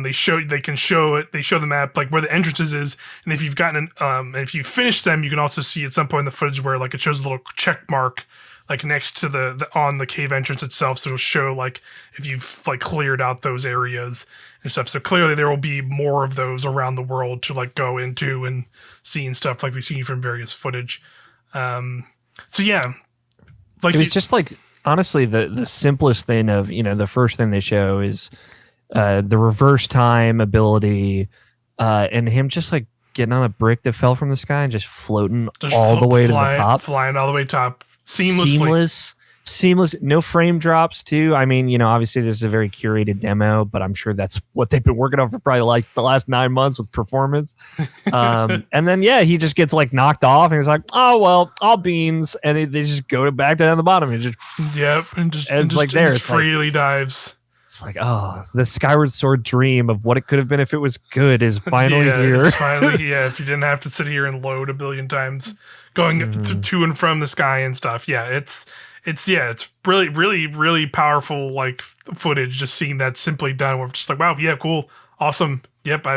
A: They show the map like where the entrances is, and if you've gotten if you finish them, you can also see at some point in the footage where like it shows a little check mark like next to the on the cave entrance itself, so it'll show like if you've like cleared out those areas and stuff. So clearly there will be more of those around the world to like go into and see and stuff like we've seen from various footage. So yeah, like
B: it was just like honestly the simplest thing of the first thing they show is the reverse time ability, and him just like getting on a brick that fell from the sky and just floating all the way to the top,
A: flying all the way top, seamless,
B: no frame drops too. I mean, obviously this is a very curated demo, but I'm sure that's what they've been working on for probably like the last 9 months with performance. And then he just gets like knocked off, and he's like, oh well, all beans, and they just go back down the bottom and just
A: and just freely dives.
B: It's like, oh, the Skyward Sword dream of what it could have been if it was good is finally here.
A: If you didn't have to sit here and load a billion times going to and from the sky and stuff. Yeah, it's really, really, really powerful like footage, just seeing that simply done. We're just like, wow, yeah, cool, awesome. Yep,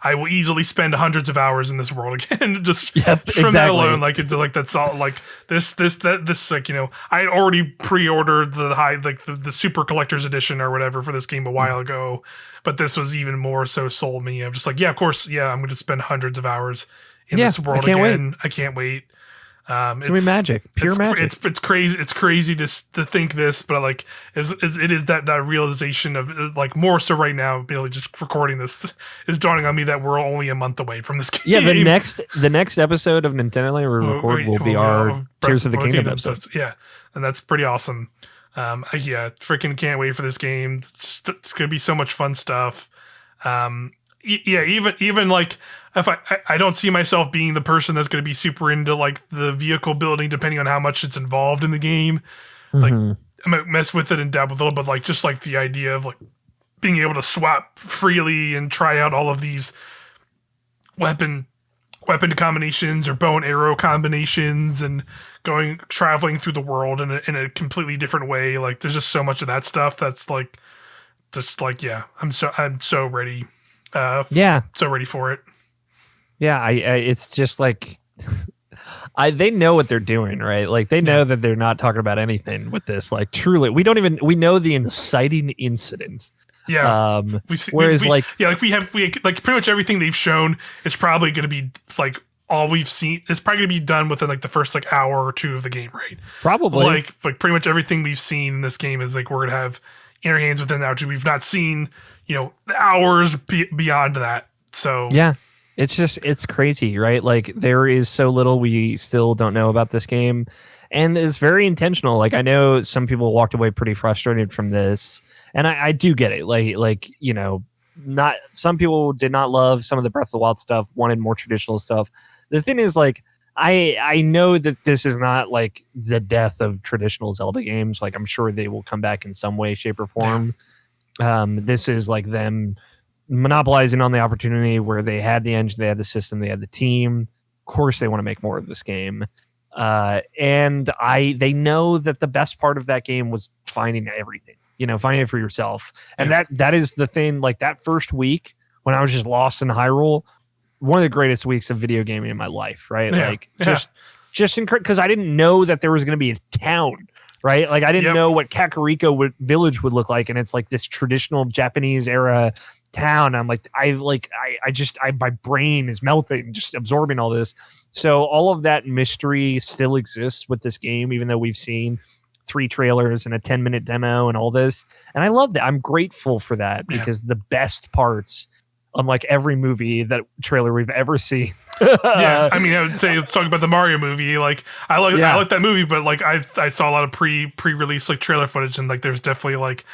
A: I will easily spend hundreds of hours in this world again. Just from that alone, like it's like that's all like this like I already pre-ordered the super collector's edition or whatever for this game a while ago, but this was even more so sold me. I'm just like, yeah, of course, yeah, I'm going to spend hundreds of hours in this world again. I can't wait.
B: It's gonna be magic, pure magic.
A: It's crazy. It's crazy to think this, but like it is that realization of like more so right now. Just recording this is dawning on me that we're only a month away from this game.
B: Yeah, the next episode of Nintendoland we record will be our Tears of the Kingdom episode.
A: Yeah, and that's pretty awesome. Freaking can't wait for this game. It's gonna be so much fun stuff. Even like if I don't see myself being the person that's going to be super into like the vehicle building, depending on how much it's involved in the game. Like I might mess with it and dabble a little, but like just like the idea of like being able to swap freely and try out all of these weapon combinations or bow and arrow combinations and traveling through the world in a completely different way. Like there's just so much of that stuff that's like just like, yeah, I'm so ready.
B: Yeah.
A: So ready for it.
B: Yeah. I it's just like, they know what they're doing, right? Like they know that they're not talking about anything with this. Like truly, we know the inciting incident.
A: Yeah.
B: Whereas like
A: like pretty much everything they've shown is probably going to be like all we've seen. It's probably going to be done within like the first like hour or two of the game, right?
B: probably
A: Like pretty much everything we've seen in this game is like we're going to have in our hands within that. We've not seen, hours beyond that. So
B: yeah. It's crazy, right? Like there is so little we still don't know about this game, and it's very intentional. Like I know some people walked away pretty frustrated from this, and I do get it. Not some people did not love some of the Breath of the Wild stuff, wanted more traditional stuff. The thing is, like I know that this is not like the death of traditional Zelda games. Like I'm sure they will come back in some way, shape, or form. This is like them monopolizing on the opportunity where they had the engine, they had the system, they had the team. Of course, they want to make more of this game, and they know that the best part of that game was finding everything. Finding it for yourself, and that is the thing. Like that first week when I was just lost in Hyrule, one of the greatest weeks of video gaming in my life. Right, just because I didn't know that there was going to be a town. Right, like I didn't know what Kakariko village would look like, and it's like this traditional Japanese era town. I'm like, my brain is melting, just absorbing all this. So all of that mystery still exists with this game, even though we've seen 3 trailers and a 10-minute demo and all this. And I love that. I'm grateful for that because the best parts, unlike every movie that trailer we've ever seen.
A: I mean, I would say let's talk about the Mario movie. Like I like that movie, but like I saw a lot of pre-release like trailer footage, and like there's definitely like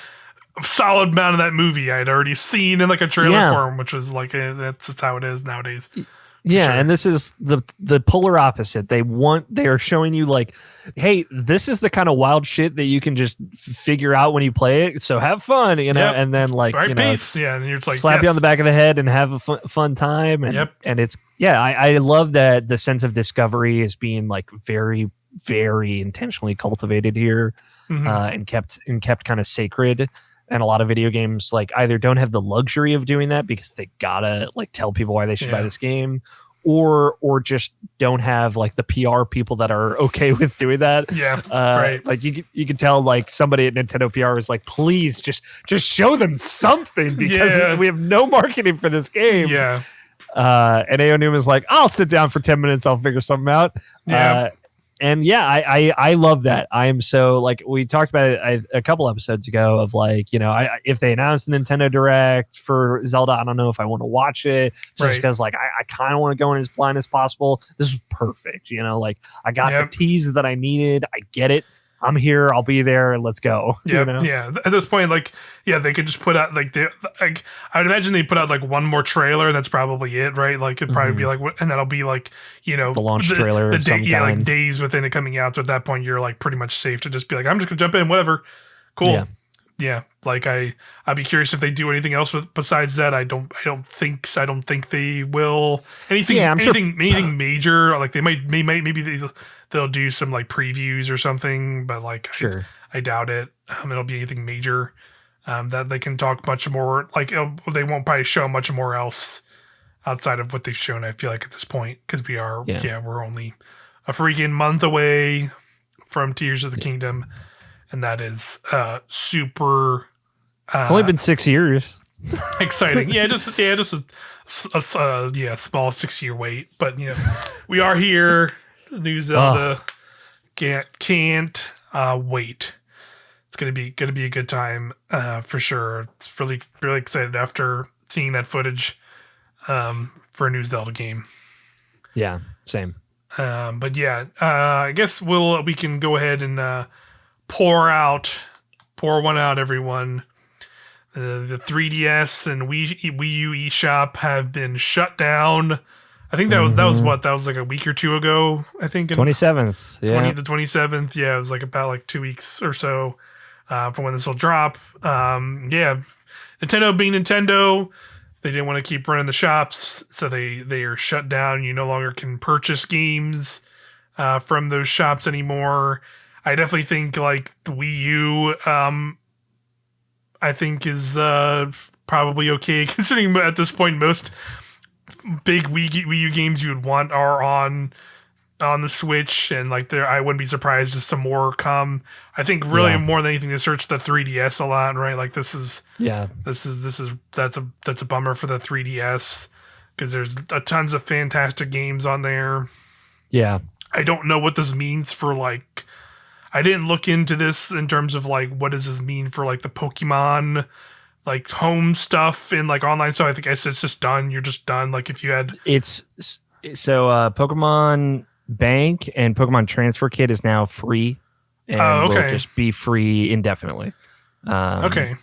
A: a solid amount of that movie I had already seen in like a trailer form, which was like that's just how it is nowadays.
B: Yeah, sure. And this is the polar opposite. They are showing you like, hey, this is the kind of wild shit that you can just figure out when you play it. So have fun, and then like
A: pace, and you're just like
B: slap you on the back of the head and have a fun time. And and it's I love that the sense of discovery is being like very, very intentionally cultivated here, and kept kind of sacred. And a lot of video games like either don't have the luxury of doing that because they gotta like tell people why they should buy this game, or just don't have like the PR people that are okay with doing that. Right. Like you can tell like somebody at Nintendo PR is like, please just show them something because we have no marketing for this game.
A: Yeah.
B: And A.O. Newman's like, I'll sit down for 10 minutes, I'll figure something out. And I love that. I am so like we talked about it a couple episodes ago of like, if they announced a Nintendo Direct for Zelda, I don't know if I want to watch it just because like I kind of want to go in as blind as possible. This was perfect. Like I got the tease that I needed. I get it. I'm here. I'll be there. Let's go.
A: Yeah. At this point, like, they could just put out like I would imagine they put out like one more trailer. And that's probably it, right? Like it'd probably be like, and that'll be like,
B: the launch trailer.
A: Like days within it coming out. So at that point, you're like pretty much safe to just be like, I'm just gonna jump in, whatever. Cool. Yeah. Like I'd be curious if they do anything else besides that. I don't think they will anything major. Like they maybe they'll do some like previews or something, but like I doubt it. It'll be anything major that they can talk much more. Like they won't probably show much more else outside of what they've shown. I feel like at this point because we're only a freaking month away from Tears of the Kingdom, and that is super.
B: It's only been 6 years.
A: Exciting, just a small 6-year wait, but we are here. New Zelda can't wait. It's gonna be a good time for sure. It's really really excited after seeing that footage for a new Zelda game.
B: Yeah, same.
A: But I guess we can go ahead and pour one out, everyone. The 3DS and Wii U eShop have been shut down. I think that was like a week or two ago. I think
B: 27th,
A: the 27th. Yeah, it was like about like 2 weeks or so from when this will drop. Nintendo being Nintendo, they didn't want to keep running the shops, so they are shut down. You no longer can purchase games from those shops anymore. I definitely think like the Wii U, I think is probably okay, considering at this point most big Wii U games you would want are on the Switch, and like there, I wouldn't be surprised if some more come. I think really more than anything, this hurts the 3DS a lot, right? Like that's a bummer for the 3DS because there's tons of fantastic games on there.
B: Yeah,
A: I don't know what this means for like. I didn't look into this in terms of like what does this mean for like the Pokemon like home stuff and like online stuff. I think it's just done. You're just done. Like if you had
B: Pokemon Bank and Pokemon Transfer Kit is now free and will just be free indefinitely.
A: Okay.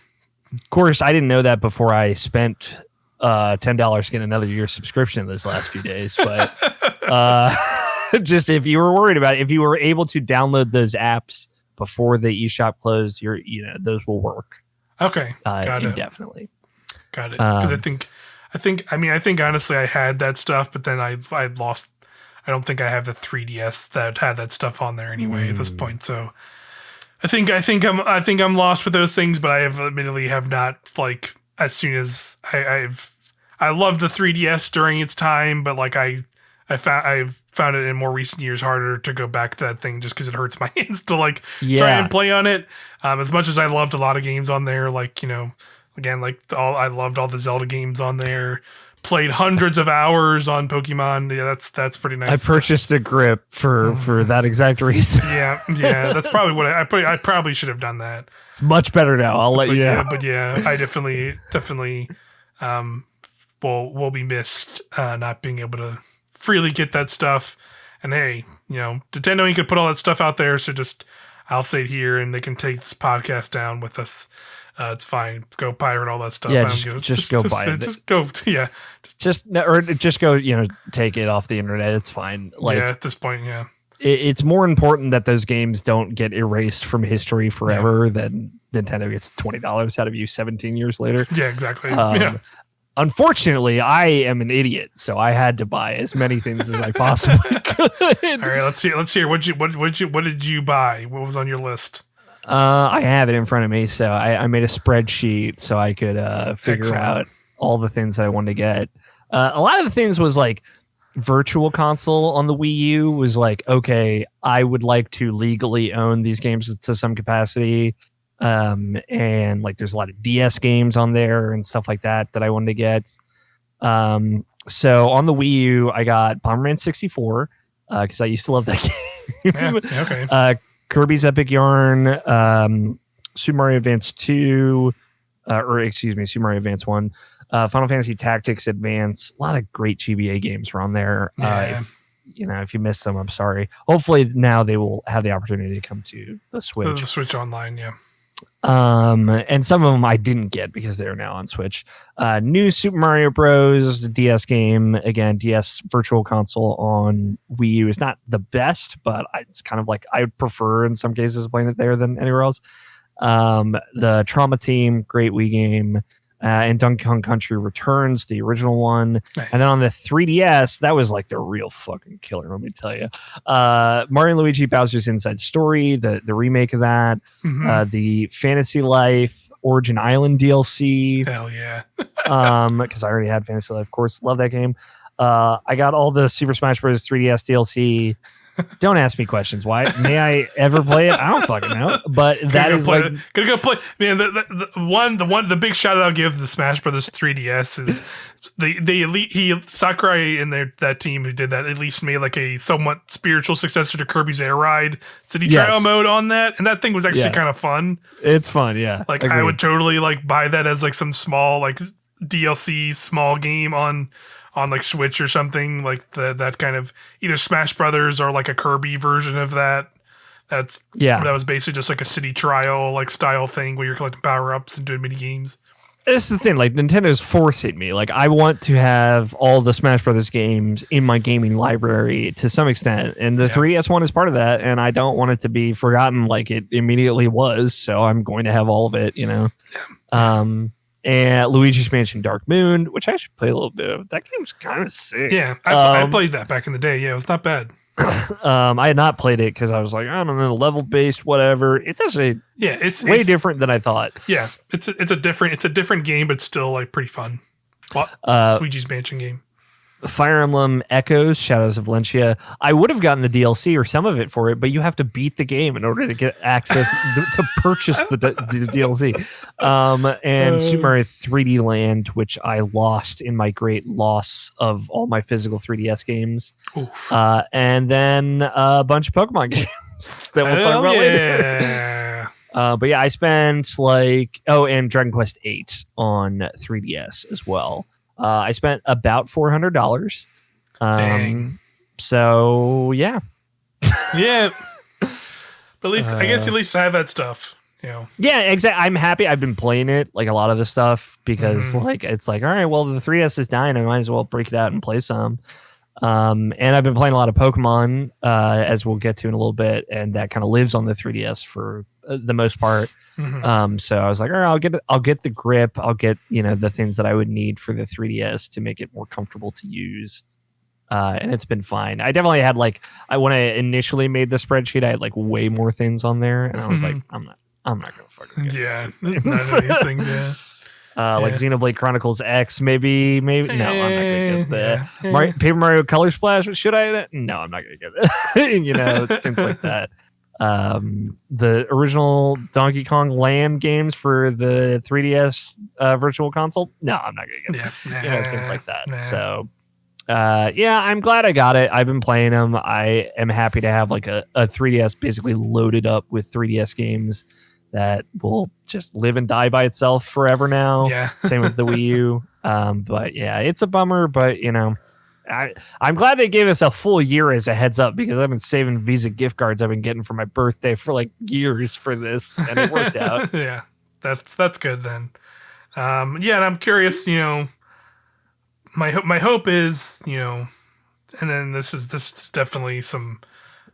B: Of course, I didn't know that before I spent $10 to get another year's subscription those last few days. But just if you were worried about it, if you were able to download those apps before the eShop closed, those will work.
A: Okay, got
B: indefinitely.
A: Got it. Because I think honestly I had that stuff, but then I lost. I don't think I have the 3DS that had that stuff on there anyway at this point. So I think I'm lost with those things, but I admittedly have not like as soon as I loved the 3DS during its time, but like I've found it in more recent years harder to go back to that thing just because it hurts my hands to like try and play on it. As much as I loved a lot of games on there, like again like I loved all the Zelda games on there. Played hundreds of hours on Pokemon. Yeah, that's pretty nice.
B: I purchased a grip for that exact reason.
A: Yeah, that's probably what I probably should have done that.
B: It's much better now. I'll let you know.
A: But yeah, I definitely will be missed not being able to freely get that stuff. And hey, Nintendo, you could put all that stuff out there. So I'll say it here, and they can take this podcast down with us. It's fine. Go pirate all that stuff.
B: Yeah, just go buy it.
A: Just go. Yeah,
B: just go. Take it off the internet. It's fine. Like
A: at this point, yeah,
B: it's more important that those games don't get erased from history forever than Nintendo gets $20 out of you 17 years later.
A: Yeah, exactly.
B: Unfortunately, I am an idiot, so I had to buy as many things as I possibly could.
A: All right, let's hear. What did you buy? What was on your list?
B: I have it in front of me, so I made a spreadsheet so I could figure out all the things that I wanted to get. A lot of the things was like Virtual Console on the Wii U was like, okay, I would like to legally own these games to some capacity. And like there's a lot of DS games on there and stuff like that I wanted to get. So on the Wii U, I got Bomberman 64 because I used to love that game.
A: Yeah, okay.
B: Kirby's Epic Yarn, Super Mario Advance 2, Super Mario Advance 1, Final Fantasy Tactics Advance. A lot of great GBA games are on there.
A: Yeah.
B: If you missed them, I'm sorry. Hopefully now they will have the opportunity to come to the Switch.
A: The Switch Online, yeah.
B: And some of them I didn't get because they're now on Switch. New Super Mario Bros. DS game, again, DS Virtual Console on Wii U is not the best, but it's kind of like I prefer in some cases playing it there than anywhere else. The Trauma Team, great Wii game, and Donkey Kong Country Returns, the original one.
A: Nice.
B: And then on the 3DS, that was like the real fucking killer, let me tell you. Mario and Luigi Bowser's Inside Story, the remake of that, the Fantasy Life Origin Island DLC.
A: Hell yeah.
B: Because I already had Fantasy Life, of course. Love that game. I got all the Super Smash Bros. 3DS DLC. Don't ask me questions. Why? May I ever play it? I don't fucking know. But that is like
A: gonna go play. Man, the big shout out I'll give the Smash Brothers 3DS is Sakurai and that team who did that at least made like a somewhat spiritual successor to Kirby's Air Ride City Trial mode on that, and that thing was actually kind of fun.
B: It's fun, yeah.
A: Like agreed. I would totally like buy that as like some small like DLC small game on like Switch or something, like that kind of either Smash Brothers or like a Kirby version of that. That was basically just like a city trial like style thing where you're collecting power ups and doing mini games.
B: That's the thing. Like Nintendo's forcing me. Like I want to have all the Smash Brothers games in my gaming library to some extent, and the 3DS one is part of that. And I don't want it to be forgotten like it immediately was. So I'm going to have all of it. And Luigi's Mansion Dark Moon, which I should play a little bit of. That game's kind of sick.
A: Yeah, I played that back in the day. Yeah, it was not bad.
B: I had not played it because I was like, I don't know, level based, whatever. It's actually
A: it's
B: way different than I thought.
A: Yeah, it's a different game, but still like pretty fun. Luigi's Mansion game.
B: Fire Emblem Echoes, Shadows of Valencia. I would have gotten the DLC or some of it for it, but you have to beat the game in order to get access to purchase the DLC. And Super Mario 3D Land, which I lost in my great loss of all my physical 3DS games. And then a bunch of Pokemon games that we'll talk about later. But yeah, I spent and Dragon Quest 8 on 3DS as well. I spent about $400. So yeah.
A: Yeah. But at least I guess at least I have that stuff. You know.
B: Yeah, exactly. I'm happy. I've been playing it, like a lot of the stuff, because it's like, all right, well, the 3DS is dying. I might as well break it out and play some. And I've been playing a lot of Pokemon, as we'll get to in a little bit, and that kind of lives on the 3DS for the most part. So I was like, all right, I'll get the grip. I'll get, the things that I would need for the 3DS to make it more comfortable to use. And it's been fine. I definitely had when I initially made the spreadsheet, I had way more things on there, and I was like, I'm not gonna fucking get
A: none of these things.
B: Like Xenoblade Chronicles X, maybe. No, I'm not gonna get that. Paper Mario Color Splash, should I? No, I'm not gonna get it. Things like that. The original Donkey Kong Land games for the 3DS Virtual Console. No, I'm not gonna get it. Things like that. So, I'm glad I got it. I've been playing them. I am happy to have a 3DS basically loaded up with 3DS games that will just live and die by itself forever now.
A: Yeah.
B: Same with the Wii U. But yeah, it's a bummer, but I'm glad they gave us a full year as a heads up, because I've been saving Visa gift cards I've been getting for my birthday for years for this, and it worked out.
A: Yeah, that's good then. And I'm curious, my hope is, and then this is definitely some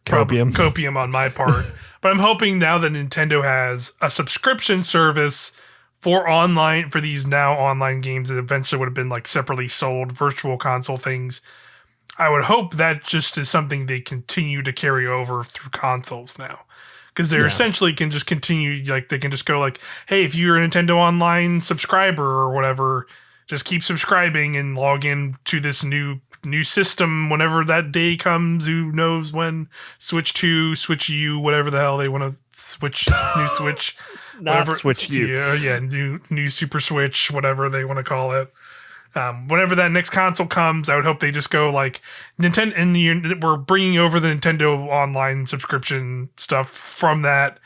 A: copium on my part, but I'm hoping now that Nintendo has a subscription service for these now online games that eventually would have been separately sold virtual console things. I would hope that just is something they continue to carry over through consoles now, because they essentially can just continue, they can just go hey, if you're a Nintendo Online subscriber or whatever, just keep subscribing and log in to this new system whenever that day comes. Who knows when? Switch 2, Switch U, whatever the hell they want to switch, new Switch.
B: Not Switch U.
A: Yeah, new Super Switch, whatever they want to call it. Whenever that next console comes, I would hope they just go Nintendo, we're bringing over the Nintendo Online subscription stuff from that.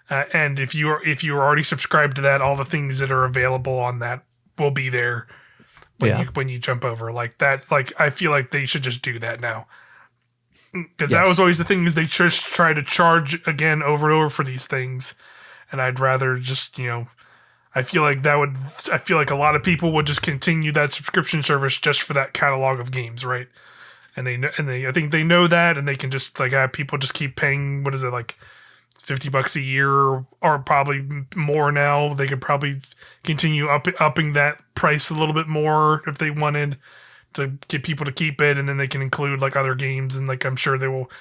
A: And if you're already subscribed to that, all the things that are available on that will be there when you jump over that. I feel like they should just do that now, because that was always the thing, is they just try to charge again over and over for these things. And I'd rather just, I feel like a lot of people would just continue that subscription service just for that catalog of games, right? And I think they know that, and they can just have people just keep paying, what is it, $50 a year or probably more now. They could probably continue upping that price a little bit more if they wanted to get people to keep it, and then they can include other games, and I'm sure they will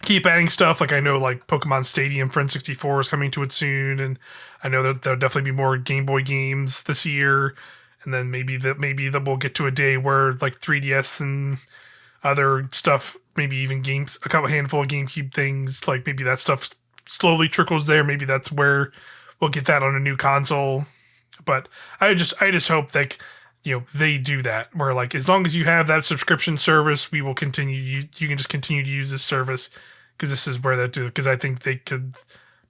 A: keep adding stuff. I know Pokemon Stadium for N64 is coming to it soon, and I know that there'll definitely be more Game Boy games this year, and then maybe that we'll get to a day where 3DS and other stuff, maybe even a handful of GameCube things, maybe that stuff slowly trickles there. Maybe that's where we'll get that on a new console. But I just hope that they do that, where as long as you have that subscription service, we will continue. You can just continue to use this service, because this is where that do. Because I think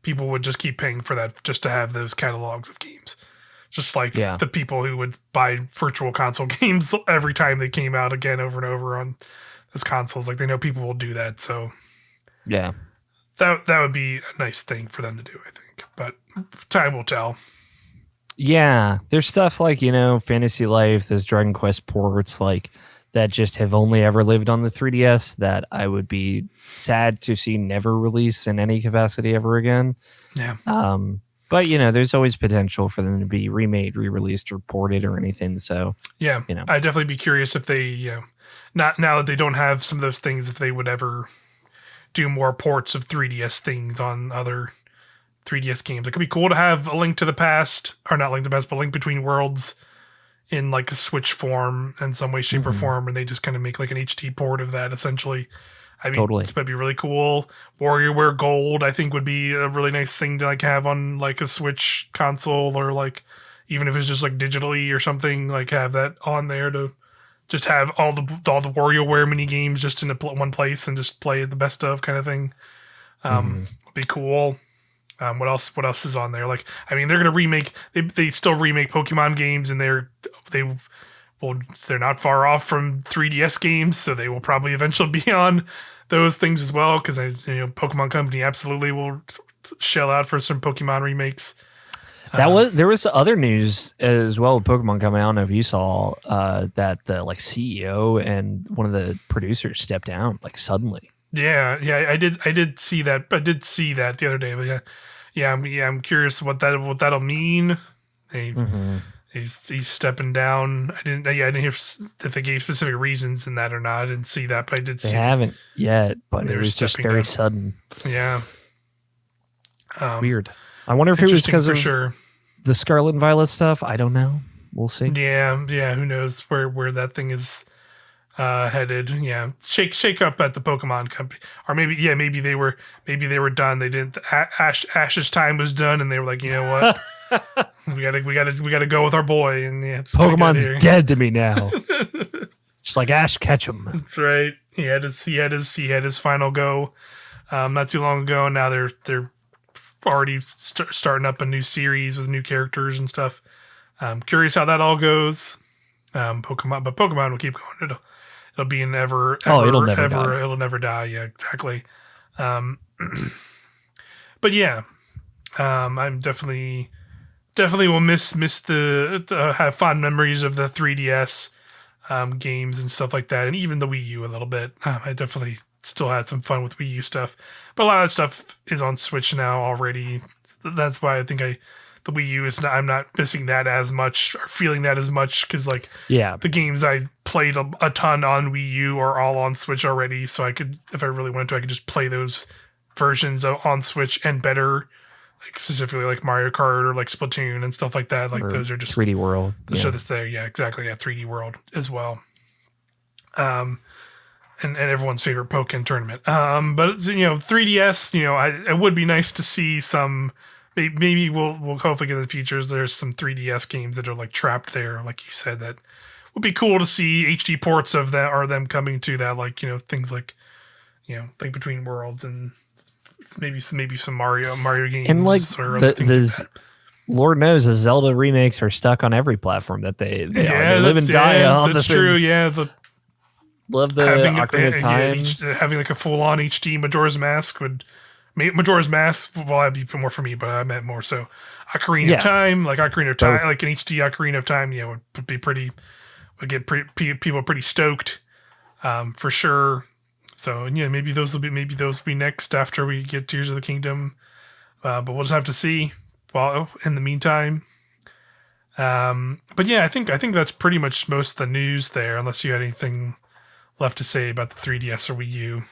A: people would just keep paying for that just to have those catalogs of games, just the people who would buy virtual console games every time they came out again over and over on those consoles. They know people will do that, so
B: yeah,
A: that would be a nice thing for them to do, I think. But time will tell.
B: Yeah, there's stuff Fantasy Life, there's Dragon Quest ports that just have only ever lived on the 3DS that I would be sad to see never release in any capacity ever again.
A: Yeah.
B: But there's always potential for them to be remade, re-released, or ported or anything. So
A: Yeah, I'd definitely be curious if they, not now that they don't have some of those things, if they would ever do more ports of 3DS things on other 3DS games. It could be cool to have a Link to the Past, or not Link to the Past, but Link Between Worlds in like a Switch form in some way, shape, or form, and they just kind of make like an HD port of that essentially. I mean,
B: Totally.
A: this might be really cool. WarioWare Gold, I think, would be a really nice thing to like have on like a Switch console, or like even if it's just like digitally or something, like have that on there to just have all the WarioWare mini games just in one place and just play the best of kind of thing. Would be cool. What else? What else is on there? Like, I mean, they're gonna remake. They still remake Pokemon games, and they're not far off from 3DS games, so they will probably eventually be on those things as well. Because Pokemon Company absolutely will shell out for some Pokemon remakes.
B: There was other news as well with Pokemon coming out. I don't know if you saw that the CEO and one of the producers stepped down like suddenly.
A: Yeah, I did see that. I did see that the other day, but I'm curious what that'll mean. He's stepping down. I didn't hear if they gave specific reasons in that or not. I didn't see that, but I did see.
B: They haven't yet, but it was just very sudden.
A: Yeah.
B: Weird. I wonder if it was because of
A: sure.
B: the Scarlet and Violet stuff. I don't know. We'll see.
A: Yeah. Who knows where that thing is headed? Yeah. Shake up at the Pokemon Company, or maybe they were done. They didn't. Ash's time was done, and they were like, you know what? we gotta go with our boy, and
B: Pokemon's dead to me now. Just like Ash Ketchum.
A: That's right. He had his final go, not too long ago. And now they're already starting up a new series with new characters and stuff. Curious how that all goes. Pokemon will keep going. It'll be an ever
B: it'll never die.
A: It'll never die. Yeah, exactly. But yeah, I'm definitely will miss the have fond memories of the 3DS games and stuff like that, and even the Wii U a little bit. I definitely still had some fun with Wii U stuff, but a lot of that stuff is on Switch now already. That's why I think the Wii U I'm not missing that as much or feeling that as much, because the games I played a ton on Wii U are all on Switch already, so I could, if I really wanted to, I could just play those versions on Switch and better, like specifically like Mario Kart or like Splatoon and stuff like that. Like, those are just
B: 3D World.
A: So that's there. Yeah, exactly. Yeah, 3D World as well. And everyone's favorite Pokken tournament. But 3DS, it would be nice to see some. Maybe we'll hopefully get in the future. There's some 3DS games that are like trapped there, like you said, that would be cool to see HD ports of that, or them coming to that, like things like Link Between Worlds and maybe some Mario games,
B: and like
A: or other things like that.
B: Lord knows the Zelda remakes are stuck on every platform that they live and die on. That's
A: true. Yeah,
B: love the Ocarina of Time.
A: Having like a full on HD Majora's Mask would. Majora's Mask, well, that'd be more for me, but I meant more so Ocarina of Time, like Ocarina of Time, both. Like an HD Ocarina of Time, would be pretty, would get people pretty stoked, for sure. So maybe those will be next after we get Tears of the Kingdom, but we'll just have to see. Well, in the meantime, but yeah, I think that's pretty much most of the news there, unless you had anything left to say about the 3DS or Wii U.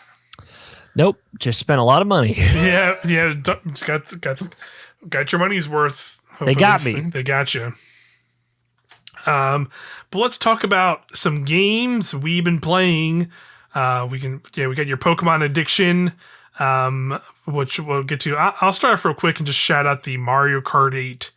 B: Nope, just spent a lot of money.
A: yeah, got your money's worth.
B: They got me.
A: They got you. But let's talk about some games we've been playing. We got your Pokemon addiction, which we'll get to. I'll start off real quick and just shout out the Mario Kart 8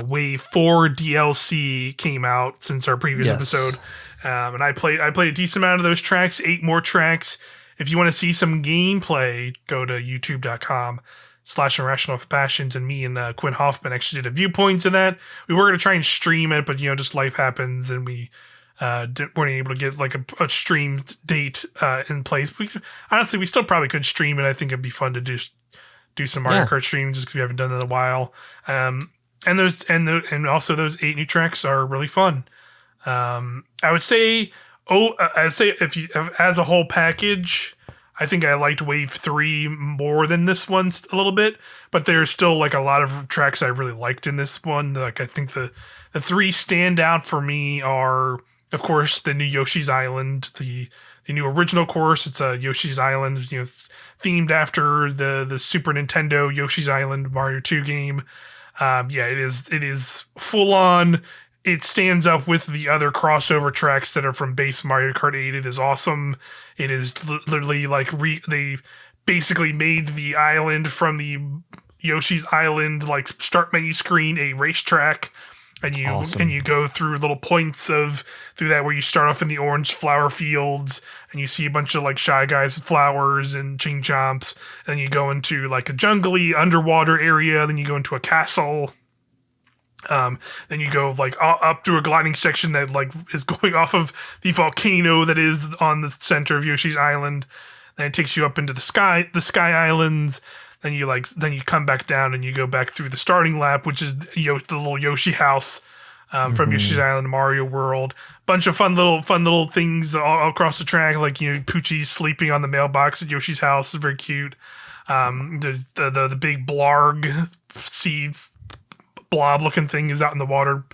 A: Wave 4 DLC came out since our previous episode, and I played a decent amount of those tracks. 8 more tracks. If you want to see some gameplay, go to youtube.com/irrational passions, and me and Quinn Hoffman actually did a viewpoints of that. We were going to try and stream it, but just life happens, and we weren't able to get like a streamed date in place. Honestly, we still probably could stream it. I think it'd be fun to do some Mario Kart stream, just because we haven't done that in a while. And also those 8 new tracks are really fun. I would say if you as a whole package, I think I liked Wave 3 more than this one a little bit, but there's still like a lot of tracks I really liked in this one. Like I think the three stand out for me are, of course, the new Yoshi's Island, the new original course. It's a Yoshi's Island, it's themed after the Super Nintendo Yoshi's Island Mario 2 game. Yeah, it is full on. It stands up with the other crossover tracks that are from base Mario Kart 8. It is awesome. It is literally like they basically made the island from the Yoshi's Island like start menu screen a racetrack, and you go through little points of through that where you start off in the orange flower fields and you see a bunch of like Shy Guys with flowers and ching chomps, and then you go into like a jungly underwater area, then you go into a castle. Then you go like up through a gliding section that like is going off of the volcano that is on the center of Yoshi's Island. Then it takes you up into the sky islands. Then you come back down and you go back through the starting lap, which is the little Yoshi house from Yoshi's Island Mario World. Bunch of fun little things all across the track, like Poochie's sleeping on the mailbox at Yoshi's house is very cute. There's the big blarg sea blob looking thing is out in the water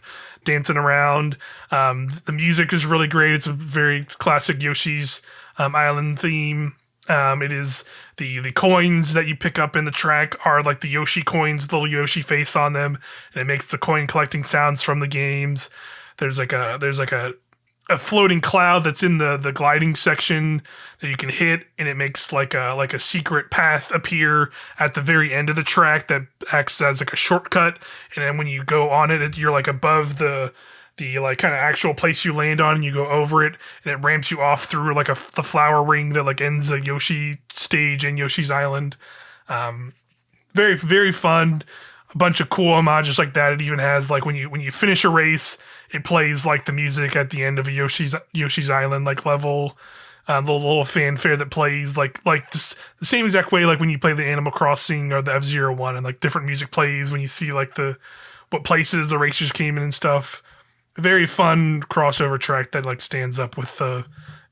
A: dancing around. The music is really great. It's a very classic Yoshi's Island theme. It is the coins that you pick up in the track are like the Yoshi coins, little Yoshi face on them, and it makes the coin collecting sounds from the games. There's like a floating cloud that's in the gliding section that you can hit, and it makes like a secret path appear at the very end of the track that acts as like a shortcut. And then when you go on it, you're like above the like kind of actual place you land on, and you go over it, and it ramps you off through like the flower ring that like ends a Yoshi stage in Yoshi's Island. Very, very fun. A bunch of cool homages like that. It even has like when you finish a race, it plays like the music at the end of a Yoshi's Island like level. Little fanfare that plays like the same exact way like when you play the Animal Crossing or the F-Zero one, and like different music plays when you see like what places the racers came in and stuff. A very fun crossover track that like stands up with the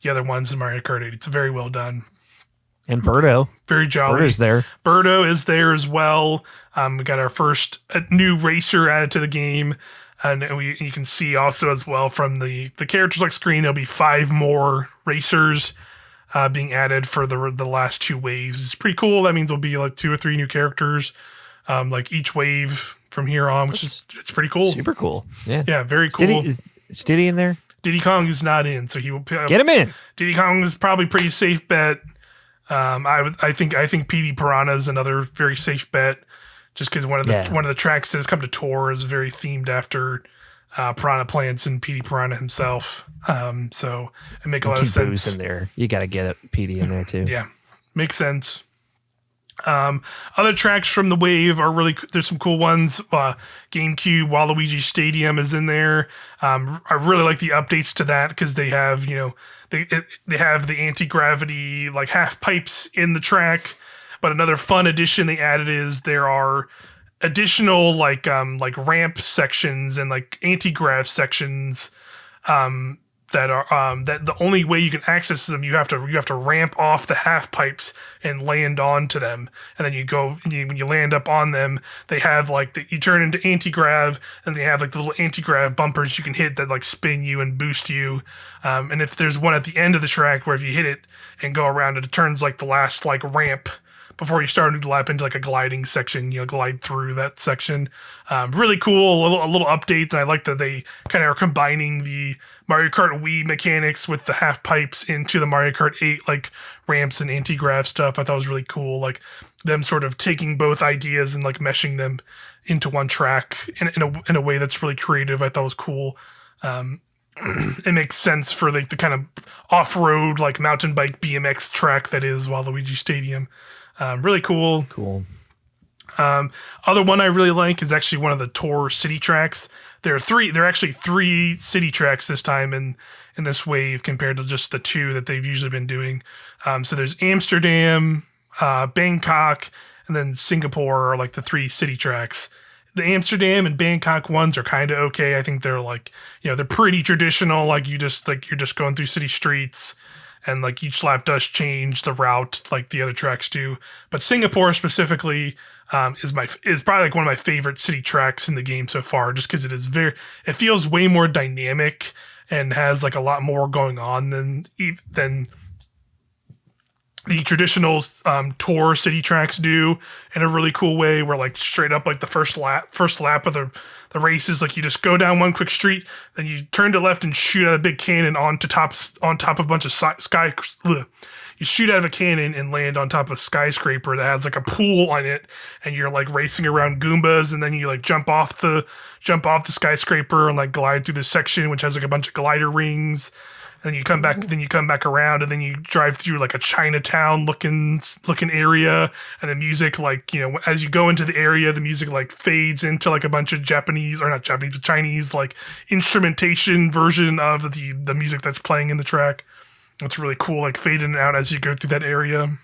A: other ones in Mario Kart 8. It's very well done.
B: And Birdo.
A: Very jolly.
B: Birdo's there.
A: Birdo is there as well. We got our first new racer added to the game. And you can see also as well from the characters like screen, there'll be 5 more racers being added for the last 2 waves. It's pretty cool. That means there'll be like 2 or 3 new characters like each wave from here on, which it's pretty cool.
B: Super cool. Yeah.
A: Yeah, very cool.
B: Is Diddy in there?
A: Diddy Kong is not in, so he will
B: get him in.
A: Diddy Kong is probably pretty safe bet. I think PD Piranha is another very safe bet, just because one of the tracks that has come to tour is very themed after Piranha Plants and PD Piranha himself. So it makes a lot of sense.
B: In there, you got to get PD in there too.
A: Yeah, makes sense. Other tracks from the wave are there's some cool ones. GameCube Waluigi Stadium is in there. I really like the updates to that because they have, they have the anti-gravity like half pipes in the track. But another fun addition they added is there are additional like ramp sections and like anti-grav sections that are that the only way you can access them, you have to ramp off the half pipes and land onto them, and then when you land up on them, they have like you turn into anti-grav, and they have like the little anti-grav bumpers you can hit that like spin you and boost you, and if there's one at the end of the track where if you hit it and go around it, it turns like the last like ramp before you start to lap into like a gliding section, glide through that section. Really cool, a little update, and I like that they kind of are combining the Mario Kart Wii mechanics with the half pipes into the Mario Kart 8 like ramps and anti-grav stuff. I thought it was really cool, like them sort of taking both ideas and like meshing them into one track in a way that's really creative. I thought was cool. It makes sense for like the kind of off-road like mountain bike BMX track that is Waluigi Stadium. Really cool.
B: Cool.
A: Other one I really like is actually one of the tour city tracks. There are actually 3 city tracks this time in this wave compared to just the 2 that they've usually been doing. So there's Amsterdam, Bangkok, and then Singapore are like the 3 city tracks. The Amsterdam and Bangkok ones are kind of okay. I think they're like, they're pretty traditional. Like you're just going through city streets and like each lap does change the route like the other tracks do. But Singapore specifically is probably like one of my favorite city tracks in the game so far, just because it feels way more dynamic and has like a lot more going on than the traditional tour city tracks do, in a really cool way, where like straight up like the first lap of the race is like you just go down one quick street, then you turn to left and shoot out a big cannon on top of a bunch of sky. You shoot out of a cannon and land on top of a skyscraper that has like a pool on it, and you're like racing around Goombas, and then you like jump off the skyscraper and like glide through this section which has like a bunch of glider rings. And then you come back around, and then you drive through like a Chinatown looking area, and the music, like, you know, as you go into the area, the music like fades into like a bunch of Chinese like instrumentation version of the music that's playing in the track. It's really cool, like fading out as you go through that area.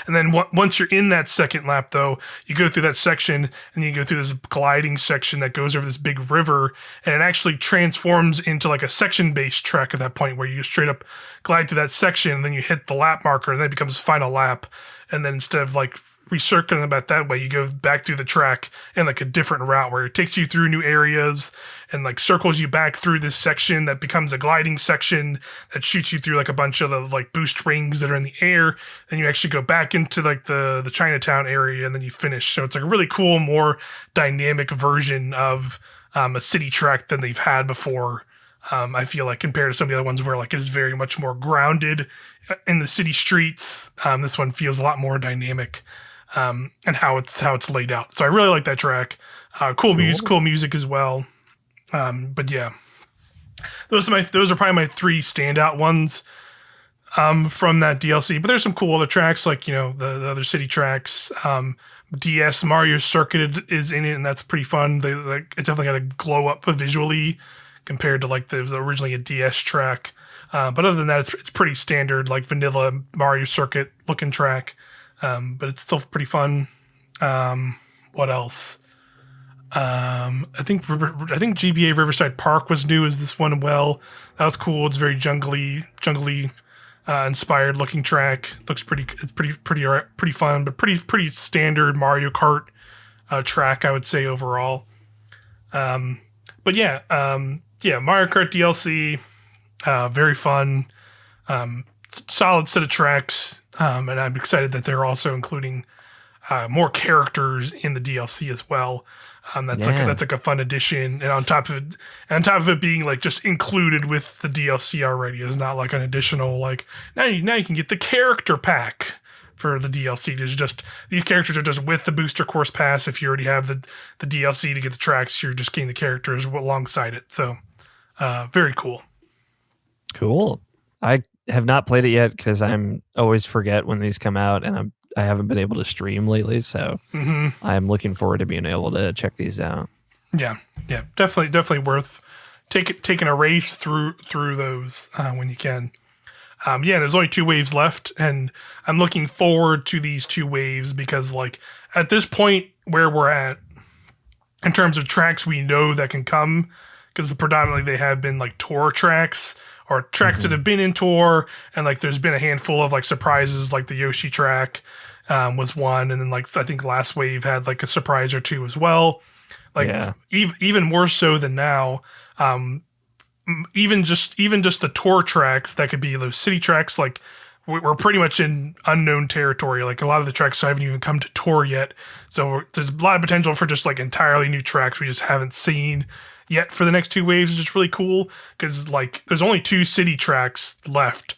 A: And then once you're in that second lap, though, you go through that section, and you go through this gliding section that goes over this big river, and it actually transforms into like a section-based track at that point, where you straight up glide through that section, and then you hit the lap marker, and then it becomes final lap. And then instead of like recircling about that way, you go back through the track in like a different route, where it takes you through new areas and like circles you back through this section that becomes a gliding section that shoots you through like a bunch of the like boost rings that are in the air. Then you actually go back into like the Chinatown area, and then you finish. So it's like a really cool, more dynamic version of a city track than they've had before. I feel like, compared to some of the other ones where like it is very much more grounded in the city streets. This one feels a lot more dynamic. And how it's laid out. So I really like that track. Cool music as well. But yeah, those are probably my three standout ones from that DLC. But there's some cool other tracks, like, you know, the other city tracks. DS Mario Circuit is in it, and that's pretty fun. It's definitely got a glow up visually compared to like there was originally a DS track. But other than that, it's pretty standard, like vanilla Mario Circuit looking track. But it's still pretty fun. What else? I think GBA Riverside Park was new as this one. Well, that was cool. It's very jungly inspired looking track. It's pretty fun, but pretty standard Mario Kart track, I would say, overall. But yeah, Mario Kart DLC, very fun. Solid set of tracks. And I'm excited that they're also including more characters in the DLC as well. That's like a fun addition, and on top of it being like just included with the DLC already, is not like an additional like now you can get the character pack for the DLC. There's just these characters are just with the booster course pass. If you already have the DLC to get the tracks, you're just getting the characters alongside it. So very cool.
B: Cool. I have not played it yet because I'm always forget when these come out, and I haven't been able to stream lately, so I'm looking forward to being able to check these out.
A: Yeah, definitely worth taking a race through those when you can. There's only 2 waves left, and I'm looking forward to these 2 waves because, like, at this point where we're at in terms of tracks we know that can come, because predominantly they have been like tour tracks or tracks that have been in tour, and like there's been a handful of like surprises, like the Yoshi track was one, and then like I think last wave had like a surprise or 2 as well. Like even more so than now, even just the tour tracks that could be those city tracks, like we're pretty much in unknown territory. Like a lot of the tracks haven't even come to tour yet, so there's a lot of potential for just like entirely new tracks we just haven't seen yet for the next 2 waves, which is really cool because like there's only 2 city tracks left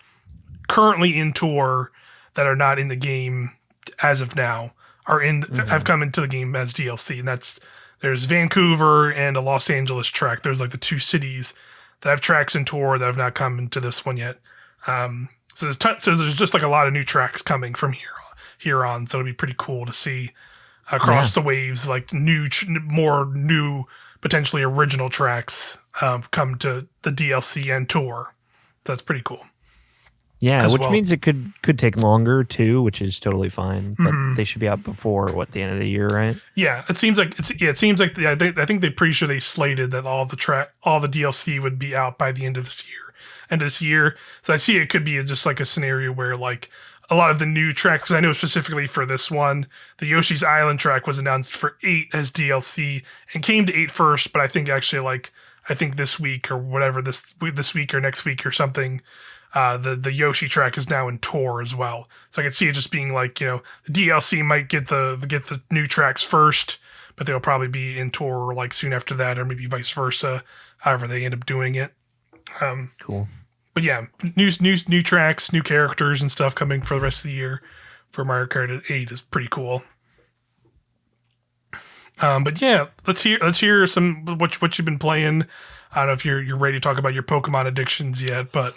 A: currently in tour that are not in the game as of now, have come into the game as DLC, and there's Vancouver and a Los Angeles track. There's like the 2 cities that have tracks in tour that have not come into this one yet. So there's just like a lot of new tracks coming from here on. So it'll be pretty cool to see across the waves, like more new, potentially original tracks come to the DLC and tour. That's pretty cool.
B: Yeah, which means it could take longer too, which is totally fine. But they should be out before the end of the year, right?
A: Yeah, it seems like I think they're pretty sure they slated that all the DLC would be out by the end of this year, end of this year. So I see it could be just like a scenario where like a lot of the new tracks, because I know specifically for this one, the Yoshi's Island track was announced for 8 as DLC and came to 8 first, but I think actually like, I think this week or whatever, this week or next week or something, the Yoshi track is now in Tour as well. So I could see it just being like, the DLC might get the new tracks first, but they'll probably be in Tour like soon after that, or maybe vice versa, however they end up doing it.
B: Cool.
A: But yeah, new tracks, new characters and stuff coming for the rest of the year for Mario Kart 8 is pretty cool. But yeah, let's hear some what you've been playing. I don't know if you're ready to talk about your Pokemon addictions yet, but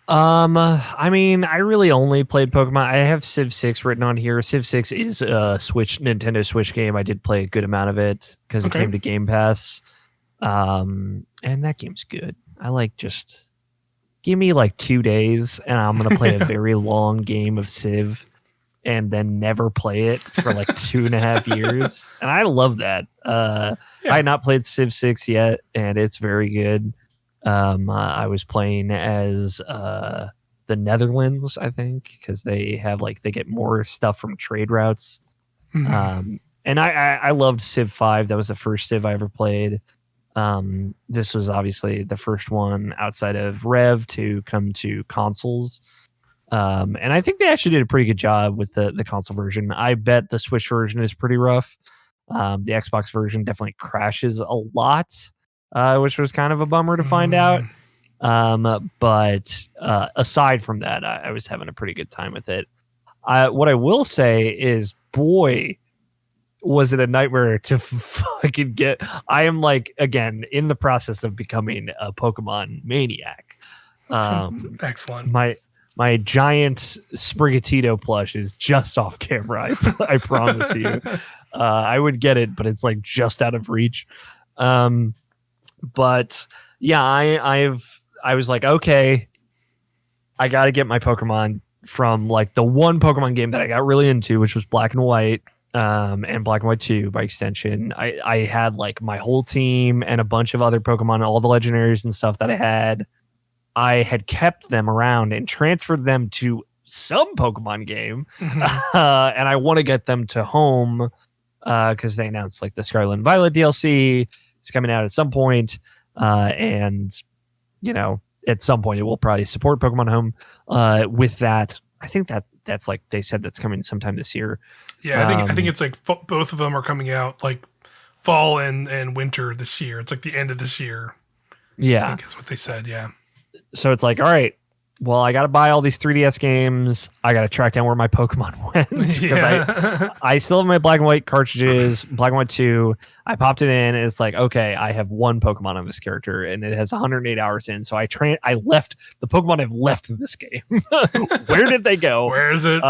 B: I mean, I really only played Pokemon. I have Civ 6 written on here. Civ 6 is a Nintendo Switch game. I did play a good amount of it because it came to Game Pass. And that game's good. I like just give me like 2 days and I'm going to play a very long game of Civ and then never play it for like 2.5 years. And I love that. I had not played Civ 6 yet and it's very good. I was playing as the Netherlands, I think, because they get more stuff from trade routes. And I loved Civ 5. That was the first Civ I ever played. This was obviously the first one outside of Rev to come to consoles. And I think they actually did a pretty good job with the console version. I bet the Switch version is pretty rough. The Xbox version definitely crashes a lot, which was kind of a bummer to find out. But aside from that, I was having a pretty good time with it. What I will say is, boy, was it a nightmare to fucking get. I am like, again, in the process of becoming a Pokemon maniac.
A: Excellent.
B: My giant Sprigatito plush is just off camera. I promise you. I would get it, but it's like just out of reach. But yeah, I was like, okay, I got to get my Pokemon from like the one Pokemon game that I got really into, which was Black and White. And Black and White 2 by extension. I had like my whole team and a bunch of other Pokemon, all the legendaries and stuff that I had kept them around and transferred them to some Pokemon game. And I want to get them to home because they announced like the Scarlet and Violet DLC is coming out at some point. And at some point it will probably support Pokemon Home with that. I think that's like they said that's coming sometime this year.
A: Yeah, I think it's like both of them are coming out like fall and winter this year. It's like the end of this year.
B: Yeah,
A: I think is what they said. Yeah.
B: So it's like, all right, well, I got to buy all these 3DS games. I got to track down where my Pokemon went because I still have my Black and White cartridges, Black and White 2. I popped it in, and it's like, okay, I have one Pokemon on this character, and it has 108 hours in. So I left the Pokemon I've left in this game. Where did they go?
A: Where is it?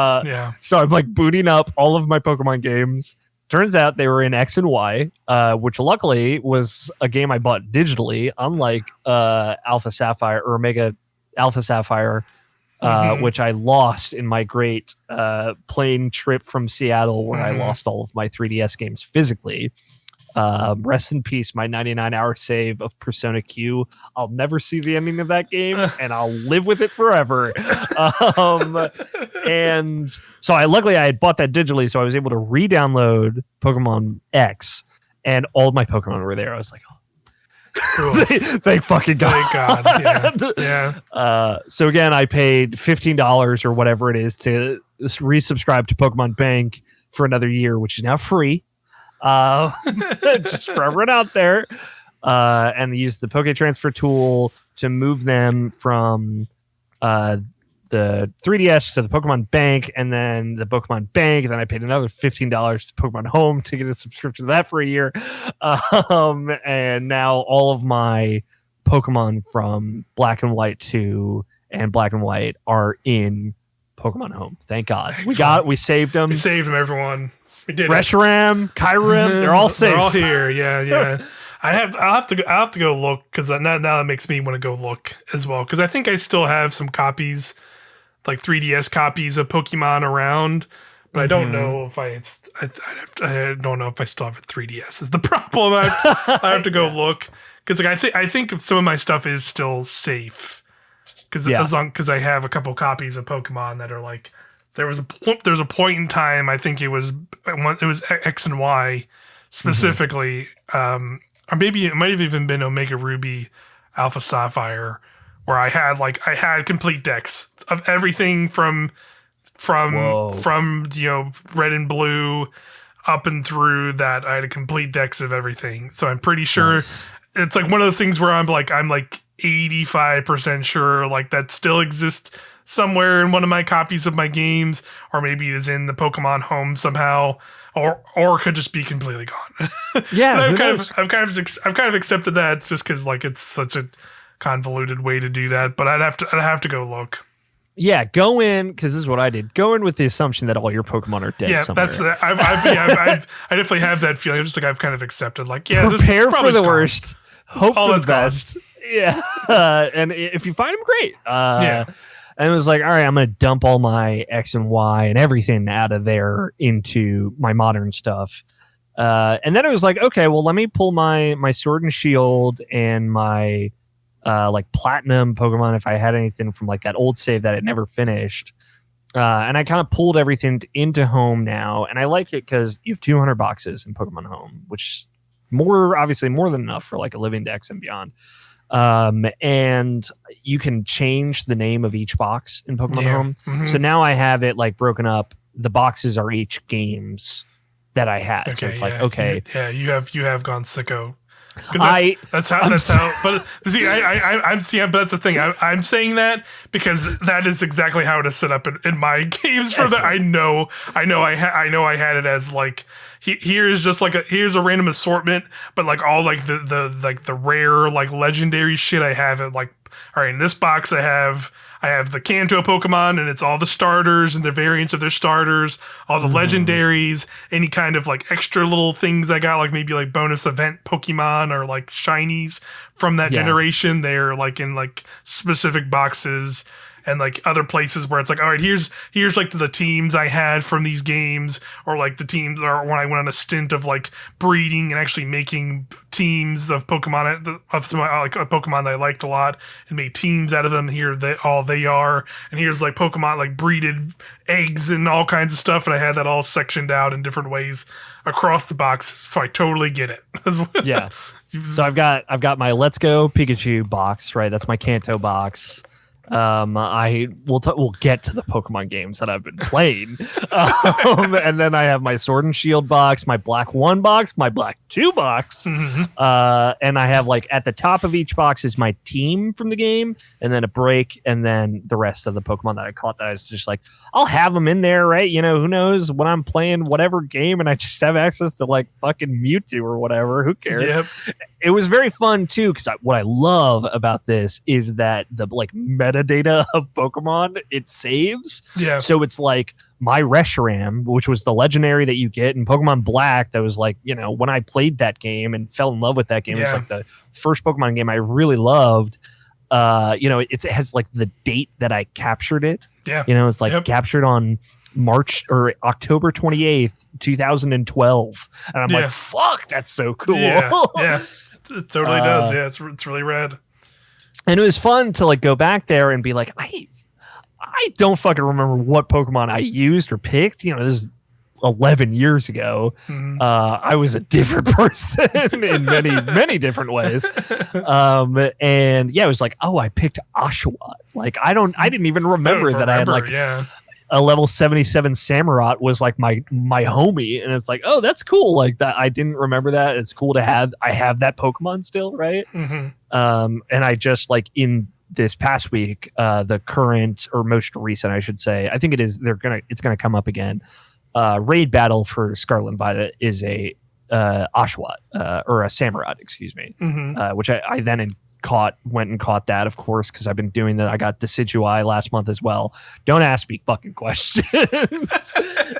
B: So I'm like booting up all of my Pokemon games. Turns out they were in X and Y, which luckily was a game I bought digitally, unlike Alpha Sapphire or Omega Alpha Sapphire, which I lost in my great plane trip from Seattle where I lost all of my 3DS games physically. Rest in peace, my 99-hour save of Persona Q. I'll never see the ending of that game, and I'll live with it forever. And so luckily I had bought that digitally, so I was able to re-download Pokemon X, and all of my Pokemon were there. I was like, oh, thank fucking God.
A: Thank God. Yeah.
B: So again, I paid $15 or whatever it is to resubscribe to Pokemon Bank for another year, which is now free. Just for everyone out there, and use the Poke Transfer tool to move them from the 3DS to the Pokemon Bank, and then the Pokemon Bank, and then I paid another $15 to Pokemon Home to get a subscription to that for a year. And now all of my Pokemon from Black and White 2 and Black and White are in Pokemon Home. Thank God.
A: Excellent.
B: We saved them.
A: We saved them, everyone. We did.
B: Reshiram, Kyurem, they're all safe.
A: They're all here. Yeah. I'll have to go look because now that makes me want to go look as well because I think I still have some copies, like 3DS copies of Pokemon around, but I don't know if I don't know if I still have a 3DS. Is the problem? I have to go look because like I think some of my stuff is still safe. because I have a couple copies of Pokemon that are like there's a point in time, I think it was X and Y specifically, or maybe it might have even been Omega Ruby, Alpha Sapphire, where I had complete decks of everything from
B: Whoa.
A: red and blue up and through that. I had a complete decks of everything, so I'm pretty sure it's like one of those things where I'm like 85% sure like that still exists somewhere in one of my copies of my games, or maybe it is in the Pokemon home somehow, or it could just be completely gone.
B: Yeah,
A: I've kind of accepted that just because like it's such a convoluted way to do that, but I'd have to go look.
B: Yeah, go in, because this is what I did. Go in with the assumption that all your Pokemon are dead.
A: Yeah,
B: somewhere.
A: I definitely have that feeling. Just like I've kind of accepted, like, yeah,
B: prepare for the worst, hope for the best.
A: Gone.
B: Yeah, and if you find them, great.
A: Yeah,
B: and it was like, all right, I'm gonna dump all my X and Y and everything out of there into my modern stuff. And then it was like, okay, well, let me pull my Sword and Shield and my like platinum Pokemon if I had anything from like that old save that I never finished. And I kind of pulled everything into home now, and I like it because you have 200 boxes in Pokemon Home, which obviously more than enough for like a living dex and beyond. And you can change the name of each box in Pokemon Home. Mm-hmm. So now I have it like broken up. The boxes are each games that I had. Okay, so it's like, okay.
A: Yeah, you have gone sicko. That's how. But see, but that's the thing. I'm saying that because that is exactly how it is set up in my games. For that, I know I had it as like here's a random assortment, but like all like the rare like legendary shit I have it like. All right, in this box I have the Kanto Pokemon, and it's all the starters and the variants of their starters, all the legendaries, any kind of like extra little things I got, like maybe like bonus event Pokemon or like shinies from that generation. They're like in like specific boxes. And like other places where it's like, all right, here's like the teams I had from these games, or like the teams, or when I went on a stint of like breeding and actually making teams of Pokemon of some like a Pokemon that I liked a lot and made teams out of them. Here they are, and here's like Pokemon like breeded eggs and all kinds of stuff, and I had that all sectioned out in different ways across the box. So I totally get it.
B: Yeah. So I've got my Let's Go Pikachu box, right? That's my Kanto box. We'll get to the Pokemon games that I've been playing, and then I have my Sword and Shield box, my Black 1 box, my Black 2 box, and I have like at the top of each box is my team from the game, and then a break, and then the rest of the Pokemon that I caught. That I was just like, I'll have them in there, right? You know, who knows when I'm playing whatever game, and I just have access to like fucking Mewtwo or whatever. Who cares?
A: Yep.
B: It was very fun too, because what I love about this is that the like metadata of Pokemon it saves.
A: Yeah.
B: So it's like my Reshiram, which was the legendary that you get in Pokemon Black. That was like, you know, when I played that game and fell in love with that game, it was like the first Pokemon game I really loved. You know, it has like the date that I captured it.
A: Yeah.
B: You know, it's like captured on March or October 28th, 2012. And I'm like, fuck, that's so cool.
A: Yeah. It totally does. Yeah, it's really rad.
B: And it was fun to like go back there and be like, I don't fucking remember what Pokemon I used or picked. You know, this is 11 years ago. I was a different person in many different ways. And yeah, it was like, oh, I picked Oshawott. Like I didn't even remember that I had like a level 77 Samurott was like my homie, and it's like, oh, that's cool. Like that, I didn't remember that. It's cool to have. I have that Pokemon still, right? And I just like in this past week, the current or most recent, I should say, I think it is. It's gonna come up again. Raid battle for Scarlet and Violet is a Oshawott or a Samurott, excuse me, which I then went and caught that, of course, because I've been doing that. I got Decidueye last month as well. Don't ask me fucking questions.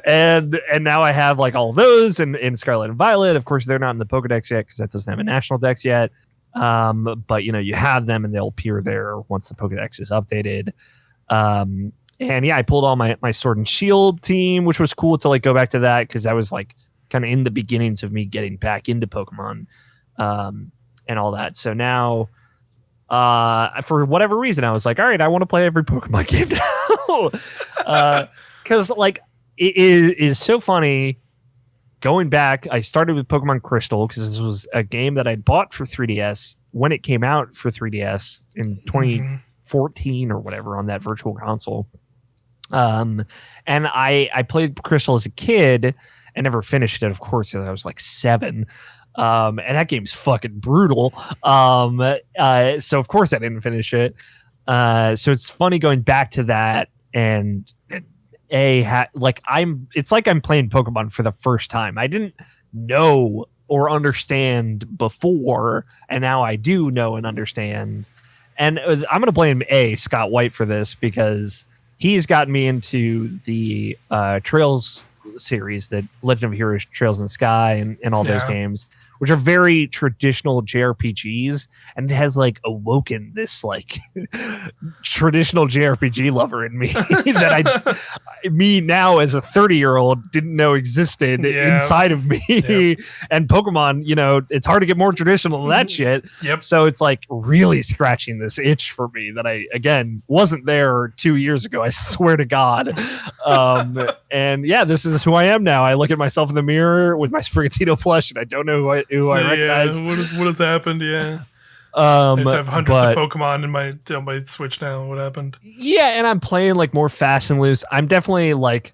B: and now I have like all those in Scarlet and Violet. Of course, they're not in the Pokedex yet because that doesn't have a national dex yet. But you know, you have them and they'll appear there once the Pokedex is updated. And yeah, I pulled all my Sword and Shield team, which was cool to like go back to that because that was like kind of in the beginnings of me getting back into Pokemon and all that. So now For whatever reason, I was like, all right, I want to play every Pokemon game now. Because like it is so funny. Going back, I started with Pokemon Crystal because this was a game that I bought for 3DS when it came out for 3DS in 2014 or whatever on that virtual console. And I played Crystal as a kid and never finished it, of course, as I was like 7. And that game's fucking brutal. So of course I didn't finish it. So it's funny going back to that and it's like I'm playing Pokemon for the first time. I didn't know or understand before, and now I do know and understand. And I'm going to blame Scott White for this because he's gotten me into the Trails series, the Legend of Heroes Trails in the Sky and all those games, which are very traditional JRPGs, and it has like awoken this like traditional JRPG lover in me that me now as a 30-year-old didn't know existed inside of me. And Pokemon, it's hard to get more traditional than that shit. So it's like really scratching this itch for me that I again wasn't there 2 years ago, I swear to God. And yeah, this is who I am now. I look at myself in the mirror with my Sprigatito plush and I don't know who I recognize.
A: What has happened? I just have hundreds of Pokemon in my Switch now. What happened?
B: Yeah, and I'm playing like more fast and loose. I'm definitely like,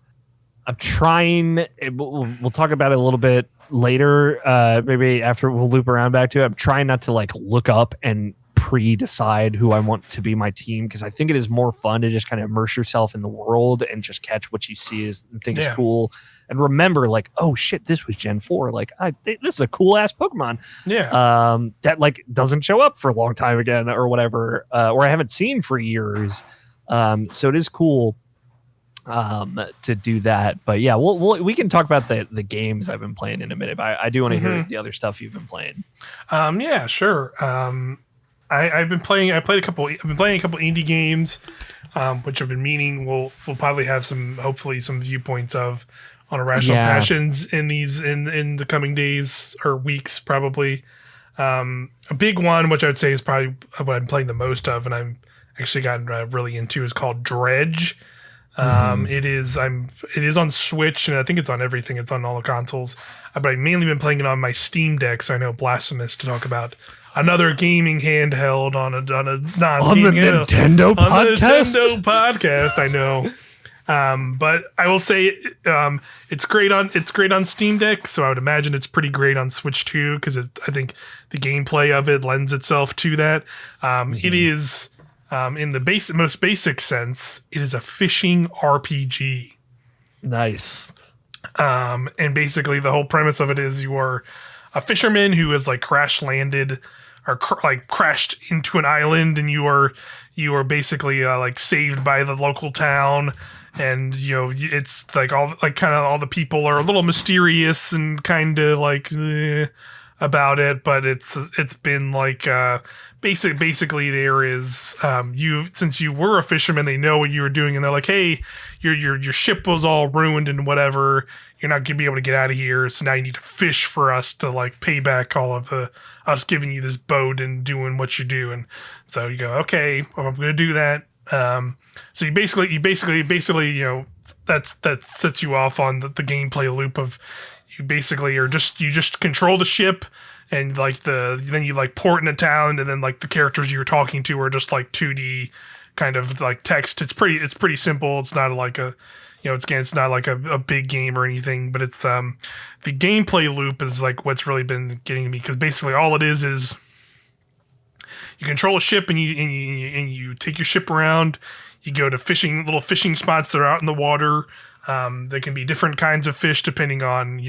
B: I'm trying. We'll talk about it a little bit later. Maybe after we'll loop around back to it. I'm trying not to like look up and pre-decide who I want to be my team, because I think it is more fun to just kind of immerse yourself in the world and just catch what you see and think is cool, and remember like, oh shit, this was Gen 4, like this is a cool ass Pokemon that like doesn't show up for a long time again or whatever, or I haven't seen for years. So it is cool to do that. But yeah, we can talk about the games I've been playing in a minute. But I do want to hear the other stuff you've been playing.
A: Yeah, sure. I've been playing a couple indie games, which I've been meaning we'll probably have hopefully some viewpoints of on Irrational Passions in the coming days or weeks, probably. A big one, which I would say is probably what I'm playing the most of, and I'm actually gotten really into, is called Dredge. It is on Switch, and I think it's on everything. It's on all the consoles, but I've mainly been playing it on my Steam Deck, so I know blasphemous to talk about another gaming handheld on the Nintendo podcast. I know, but I will say it's great on Steam Deck, so I would imagine it's pretty great on Switch too, because I think the gameplay of it lends itself to that. It is in the most basic sense, it is a fishing RPG.
B: Nice.
A: And basically the whole premise of it is you are a fisherman who has like crash landed or crashed into an island, and you are basically like saved by the local town, and it's like all the people are a little mysterious and kind of like about it, but it's been like basically there is since you were a fisherman, they know what you were doing, and they're like, hey, your ship was all ruined and whatever, you're not gonna be able to get out of here, so now you need to fish for us to like pay back all of us giving you this boat and doing what you do. And so you go, okay, well, I'm gonna do that. So you basically that sets you off on the gameplay loop of you basically you just control the ship, and like then you like port in a town, and then like the characters you're talking to are just like 2D kind of like text. It's pretty simple. It's not like it's not like a big game or anything, but it's the gameplay loop is like what's really been getting me, because basically all it is you control a ship, and you take your ship around. You go to little fishing spots that are out in the water. There can be different kinds of fish depending on,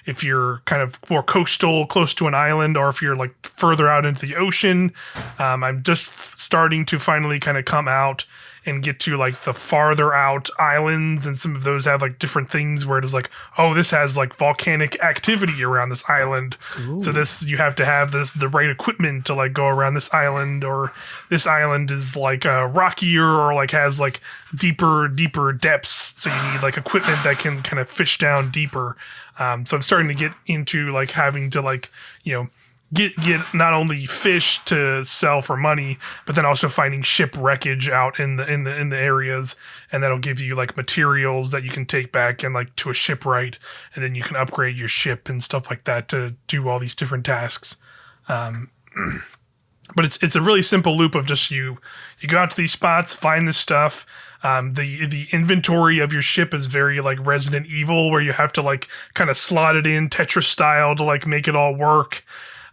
A: if you're kind of more coastal, close to an island, or if you're like further out into the ocean. I'm just starting to finally kind of come out and get to like the farther out islands, and some of those have like different things where it is like, oh, this has like volcanic activity around this island. Ooh. So you have to have the right equipment to like go around this island, or this island is like rockier, or like has like deeper depths, so you need like equipment that can kind of fish down deeper. So I'm starting to get into like having to like get not only fish to sell for money, but then also finding ship wreckage out in the areas, and that'll give you like materials that you can take back and like to a shipwright, and then you can upgrade your ship and stuff like that to do all these different tasks. But it's a really simple loop of just you go out to these spots, find this stuff. The inventory of your ship is very like Resident Evil, where you have to like kind of slot it in Tetris style to like make it all work,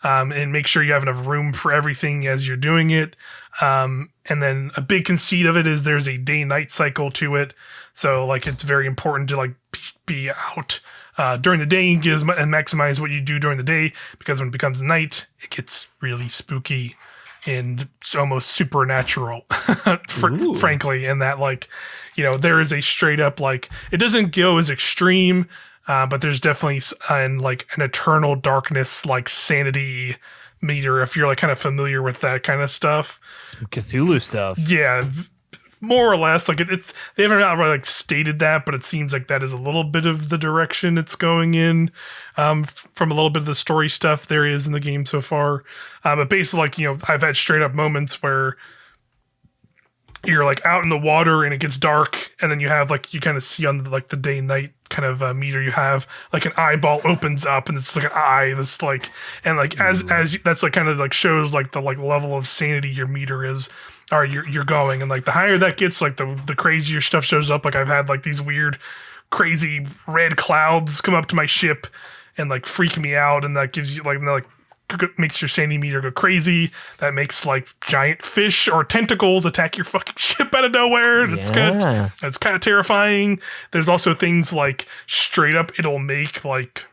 A: and make sure you have enough room for everything as you're doing it. And then a big conceit of it is there's a day-night cycle to it, so like it's very important to like be out during the day and maximize what you do during the day, because when it becomes night, it gets really spooky and it's almost supernatural, frankly, in that like, there is a straight up like, it doesn't go as extreme, but there's definitely like an eternal darkness, like sanity meter, if you're like kind of familiar with that kind of stuff.
B: Some Cthulhu stuff.
A: Yeah, more or less. Like they haven't really like stated that, but it seems like that is a little bit of the direction it's going in, from a little bit of the story stuff there is in the game so far. But basically, like, I've had straight up moments where you're like out in the water and it gets dark, and then you have like, you kind of see on the, like the day night kind of meter, you have like an eyeball opens up and it's like an eye that's like, and like as that's like kind of like shows like the like level of sanity your meter is, or you're going, and like the higher that gets, like the crazier stuff shows up. Like I've had like these weird crazy red clouds come up to my ship and like freak me out, and that gives you like, and like makes your sanity meter go crazy. That makes like giant fish or tentacles attack your fucking ship out of nowhere. And it's kind of terrifying. There's also things like straight up it'll make like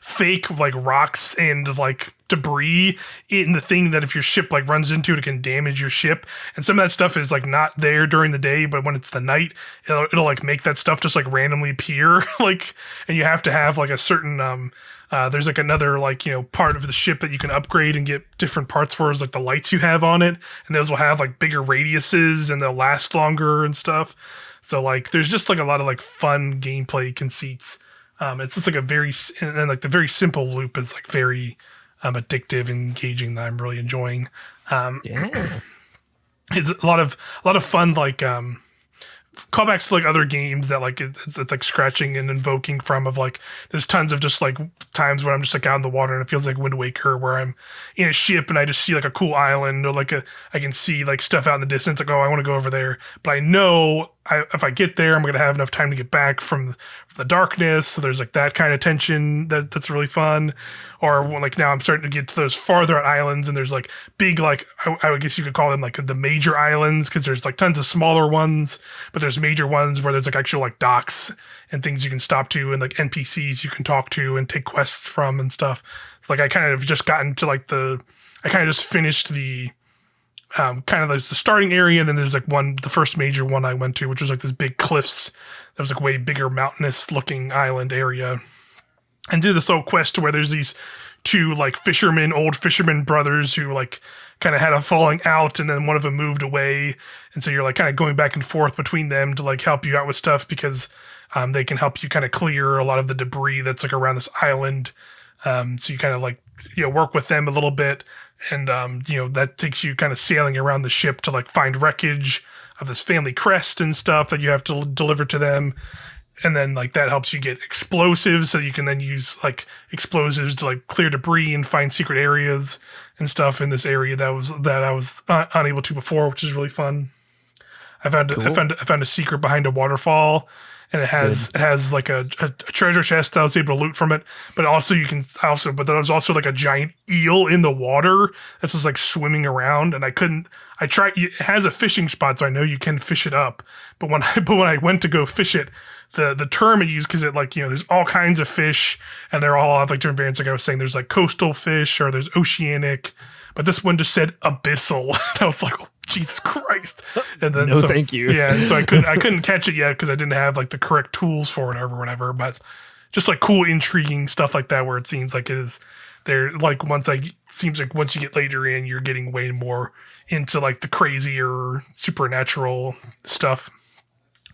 A: fake like rocks and like debris in the thing that if your ship like runs into it can damage your ship, and some of that stuff is like not there during the day, but when it's the night, it'll like make that stuff just like randomly appear. Like, and you have to have like a certain there's like another like, part of the ship that you can upgrade and get different parts for, is like the lights you have on it, and those will have like bigger radiuses and they'll last longer and stuff. So like there's just like a lot of like fun gameplay conceits. It's just like and like the very simple loop is like very addictive and engaging that I'm really enjoying. It's a lot of fun, like callbacks to like other games that like it's like scratching and invoking from, of like there's tons of just like times when I'm just like out in the water and it feels like Wind Waker, where I'm in a ship and I just see like a cool island, or like I can see like stuff out in the distance, like, oh, I want to go over there, but I know if I get there I'm gonna have enough time to get back from the darkness. So there's like that kind of tension that's really fun. Or when, like, now I'm starting to get to those farther out islands, and there's like big, like I would guess you could call them like the major islands, because there's like tons of smaller ones, but there's major ones where there's like actual like docks and things you can stop to, and like NPCs you can talk to and take quests from and stuff. It's like I kind of just gotten to like I kind of just finished the kind of there's the starting area, and then there's like the first major one I went to, which was like this big cliffs that was like way bigger mountainous looking island area, and do this whole quest to where there's these two like old fisherman brothers who like kind of had a falling out, and then one of them moved away, and so you're like kind of going back and forth between them to like help you out with stuff, because they can help you kind of clear a lot of the debris that's like around this island. So you kind of like, work with them a little bit, and that takes you kind of sailing around the ship to like find wreckage of this family crest and stuff that you have to deliver to them. And then like that helps you get explosives, so you can then use like explosives to like clear debris and find secret areas and stuff in this area that I was unable to before, which is really fun. I found a secret behind a waterfall, and it has like a treasure chest that I was able to loot from it. But also but there was also like a giant eel in the water that's just like swimming around, and I tried. It has a fishing spot, so I know you can fish it up. But when I went to go fish it, the term it used, because it like, there's all kinds of fish, and they're all have like different variants. Like I was saying, there's like coastal fish, or there's oceanic, but this one just said abyssal. And I was like, oh, Jesus Christ. And then
B: thank you.
A: Yeah, and so I couldn't catch it yet because I didn't have like the correct tools for it or whatever. But just like cool, intriguing stuff like that, where it seems like it is there. Like once you get later in, you're getting way more into like the crazier supernatural stuff.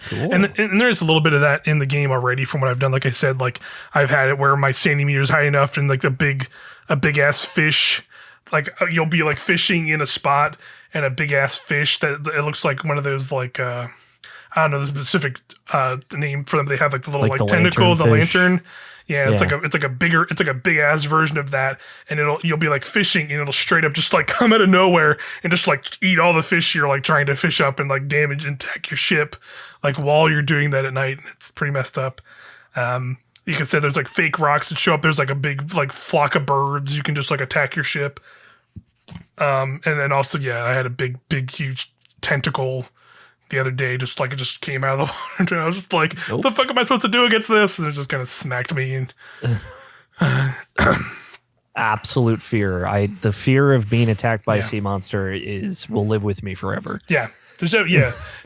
B: Cool.
A: And there's a little bit of that in the game already from what I've done. Like I said, like I've had it where my sandy meter is high enough and like a big ass fish, like you'll be like fishing in a spot and a big ass fish that it looks like one of those like I don't know the specific name for them. They have like the little like
B: the
A: tentacle, the lantern. Yeah, it's
B: Yeah.
A: like a big ass version of that, and you'll be like fishing, and it'll straight up just like come out of nowhere and just like eat all the fish you're like trying to fish up and like damage and attack your ship, like while you're doing that at night. It's pretty messed up. You can say there's like fake rocks that show up. There's like a big like flock of birds. You can just like attack your ship. And then also, yeah, I had a big huge tentacle the other day, just like it just came out of the water, and I was just like,
B: Nope.
A: "What the fuck am I supposed to do against this?" And it just kind of smacked me. And
B: Absolute fear. The fear of being attacked by
A: Yeah.
B: a sea monster will live with me forever.
A: yeah,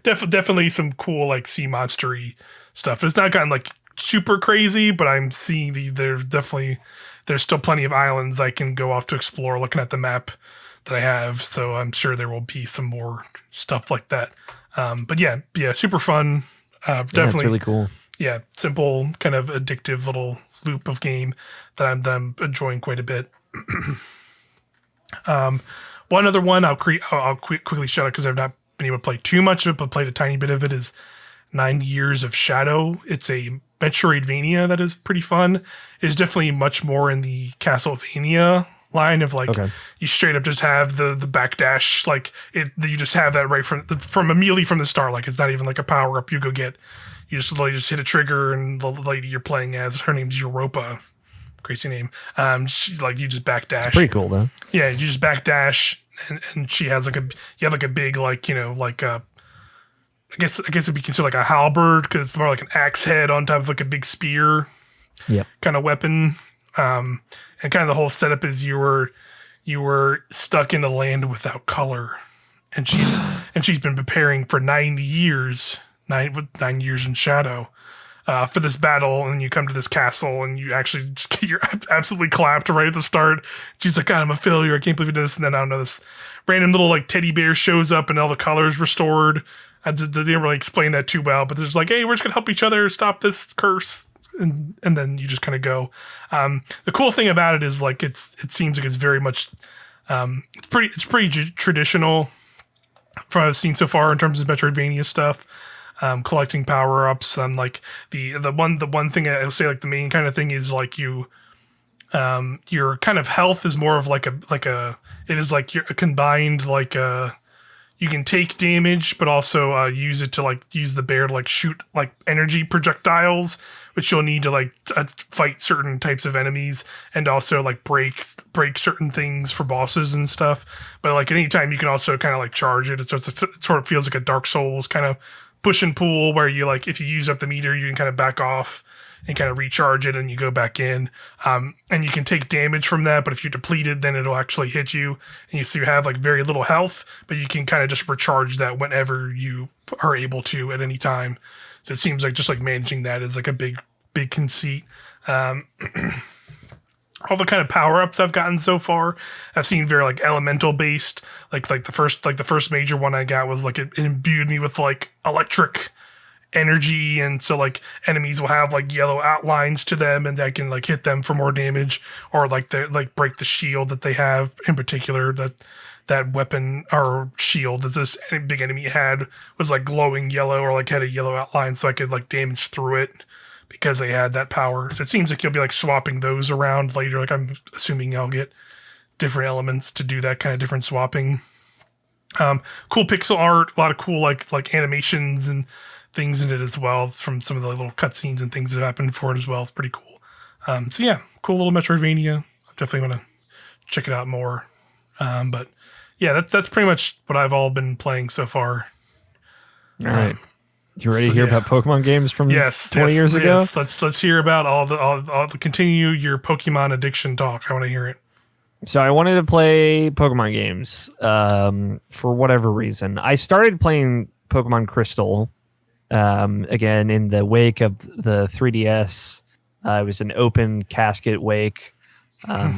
A: definitely some cool like sea monstery stuff. It's not gotten like super crazy, but I'm seeing there's still plenty of islands I can go off to explore. Looking at the map that I have, so I'm sure there will be some more stuff like that. But yeah, super fun. Definitely,
B: Yeah, it's really cool.
A: yeah, simple, kind of addictive little loop of game that I'm enjoying quite a bit. One other one I'll quickly shout out because I've not been able to play too much of it, but played a tiny bit of it, is 9 Years of Shadow. It's a Metroidvania that is pretty fun. It's definitely much more in the Castlevania line of like you straight up just have the backdash, like you just have that right from immediately from the start. Like it's not even like a power up you go get. You just hit a trigger, and the lady you're playing as, her name's Europa. Crazy name. She, like you just backdash.
B: It's pretty cool though.
A: Yeah, you just backdash, and she has like you have like a big like like I guess it'd be considered like a halberd because it's more like an axe head on top of like a big spear.
B: Yep.
A: Kind of weapon. And kind of the whole setup is you were stuck in a land without color, and she's been preparing for 9 years, 9 years in shadow, for this battle. And you come to this castle, and you actually just get your absolutely clapped right at the start. She's like, "God, I'm a failure. I can't believe this." And then I don't know, this random little like teddy bear shows up, and all the colors restored. They didn't really explain that too well, but there's like, "Hey, we're just gonna help each other stop this curse." And then you just kind of go. The cool thing about it is like it seems like it's very much it's pretty traditional from what I've seen so far in terms of Metroidvania stuff. Collecting power ups. Like the one thing I would say, like the main kind of thing is like your kind of health is more of like a it is like you're a combined like you can take damage, but also use it to like use the bear to like shoot like energy projectiles, which you'll need to like fight certain types of enemies, and also like break certain things for bosses and stuff. But like at any time you can also kind of like charge it. So it sort of feels like a Dark Souls kind of push and pull, where you like if you use up the meter, you can kind of back off and kind of recharge it, and you go back in. And you can take damage from that, but if you're depleted, then it'll actually hit you. And you have like very little health, but you can kind of just recharge that whenever you are able to at any time. So it seems like just like managing that is like a big conceit. All the kind of power-ups I've gotten so far, I've seen very like elemental based. Like the first major one I got was like it imbued me with like electric energy, and so like enemies will have like yellow outlines to them, and I can like hit them for more damage, or like break the shield that they have in particular. That weapon or shield that this big enemy had was like glowing yellow, or like had a yellow outline, so I could like damage through it because they had that power. So it seems like you'll be like swapping those around later. Like I'm assuming I'll get different elements to do that kind of different swapping. Cool pixel art, a lot of cool like animations and things in it as well, from some of the little cutscenes and things that happen for it as well. It's pretty cool. So yeah, cool little Metroidvania. I definitely want to check it out more. But yeah, that's pretty much what I've all been playing so far.
B: All right. You ready to hear about Pokemon games from 20 years ago?
A: Yes. Let's hear about all the continue your Pokemon addiction talk. I want to hear it.
B: So I wanted to play Pokemon games for whatever reason. I started playing Pokemon Crystal again in the wake of the 3DS. It was an open casket wake.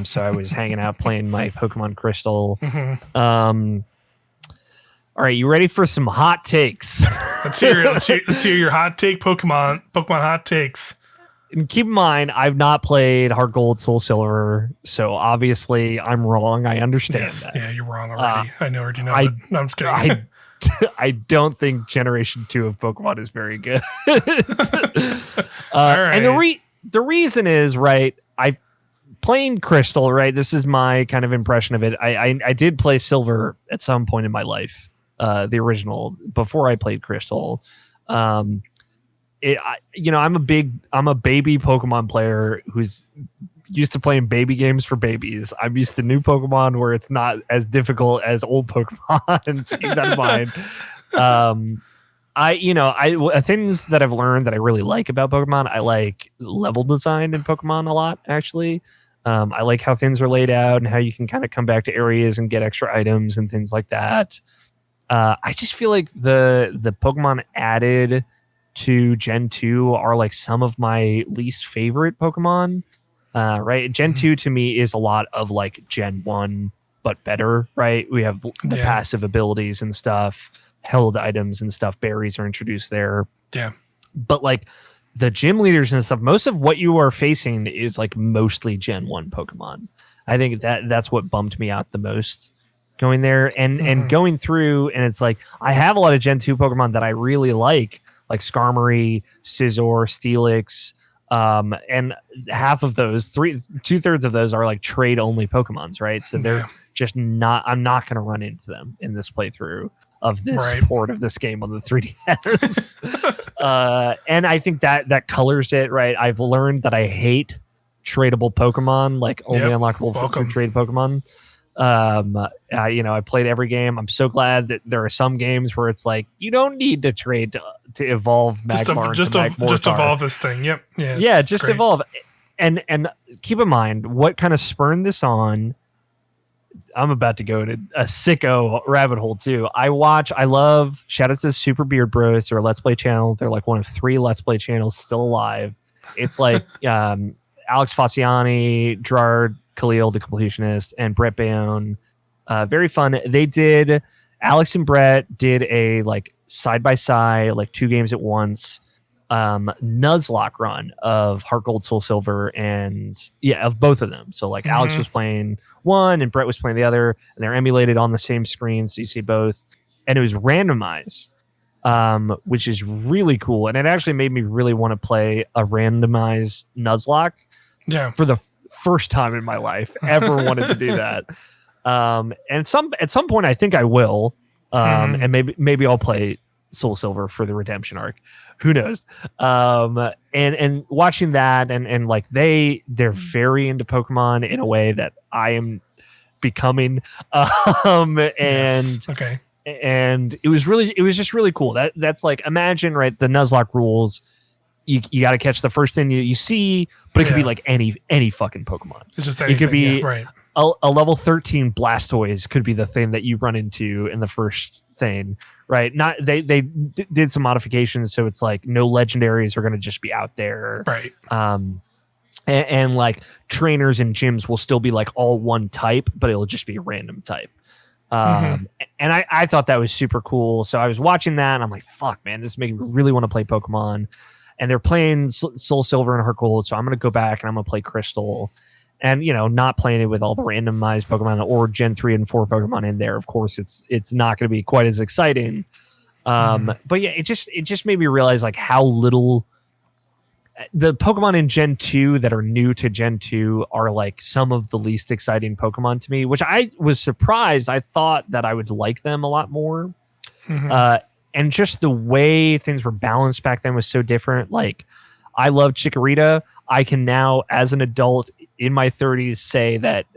B: So I was hanging out playing my Pokemon Crystal. All right, you ready for some hot takes?
A: Let's hear your hot take, Pokemon hot takes.
B: And keep in mind, I've not played Heart Gold, Soul Silver, so obviously I'm wrong. I understand that.
A: Yeah, you're wrong already. I already know
B: I,
A: it. No, I'm just kidding.
B: I don't think Generation 2 of Pokemon is very good.
A: All right.
B: And the reason is, right, I've played Crystal, right? This is my kind of impression of it. I did play Silver at some point in my life, the original, before I played Crystal. I'm a baby Pokemon player who's used to playing baby games for babies. I'm used to new Pokemon where it's not as difficult as old Pokemon. So keep that in mind. Things that I've learned that I really like about Pokemon, I like level design in Pokemon a lot, actually. I like how things are laid out and how you can kind of come back to areas and get extra items and things like that. I just feel like the Pokemon added to Gen 2 are like some of my least favorite Pokemon. Right? Gen 2 to me is a lot of like Gen 1, but better, right? We have the passive abilities and stuff, held items and stuff. Berries are introduced there.
A: Yeah.
B: But like the gym leaders and stuff, most of what you are facing is like mostly Gen 1 Pokemon. I think that's what bumped me out the most going there and going through. And it's like, I have a lot of Gen 2 Pokemon that I really like Skarmory, Scizor, Steelix, and half of those, 2/3 of those are like trade only Pokemons, right? So they're just not, I'm not going to run into them in this playthrough of this port of this game on the 3DS. And I think that colors it, right? I've learned that I hate tradable Pokemon, like only unlockable for trade Pokemon. I played every game. I'm so glad that there are some games where it's like you don't need to trade to evolve Magmar just
A: evolve this thing.
B: Just great. Evolve. And keep in mind what kind of spurned this on. I'm about to go to a sicko rabbit hole too. I love shout out to Super Beard Bros. They're a Let's Play channel. They're like one of 3 Let's Play channels still alive. It's like Alex Fossiani, Gerard Khalil, the completionist, and Brett Bayonne. Very fun. Alex and Brett did a like side by side, like 2 games at once, Nuzlocke run of Heart Gold, Soul Silver, and of both of them. So like Alex was playing one and Brett was playing the other, and they're emulated on the same screen, so you see both. And it was randomized, which is really cool. And it actually made me really want to play a randomized Nuzlocke.
A: Yeah.
B: For the first time in my life ever wanted to do that. And at some point I think I will. And maybe I'll play Soul Silver for the redemption arc. Who knows? And watching that and like they're very into Pokemon in a way that I am becoming. And it was just really cool. That's like, imagine, right, the Nuzlocke rules. You got to catch the first thing you see, but it could be like any fucking Pokemon.
A: It's just anything,
B: it could be a level 13 Blastoise could be the thing that you run into in the first thing, right? Not they did some modifications, so it's like no legendaries are going to just be out there,
A: right?
B: And like trainers and gyms will still be like all one type, but it'll just be a random type. And I thought that was super cool. So I was watching that and I'm like, fuck, man, this is making me really want to play Pokemon. And they're playing Soul Silver and Heart Gold, so I'm going to go back and I'm going to play Crystal. And, not playing it with all the randomized Pokemon or Gen 3 and 4 Pokemon in there. Of course, it's not going to be quite as exciting. But yeah, it just made me realize like how little the Pokemon in Gen 2 that are new to Gen 2 are like some of the least exciting Pokemon to me, which I was surprised. I thought that I would like them a lot more. And just the way things were balanced back then was so different. Like, I love Chikorita. I can now, as an adult in my 30s, say that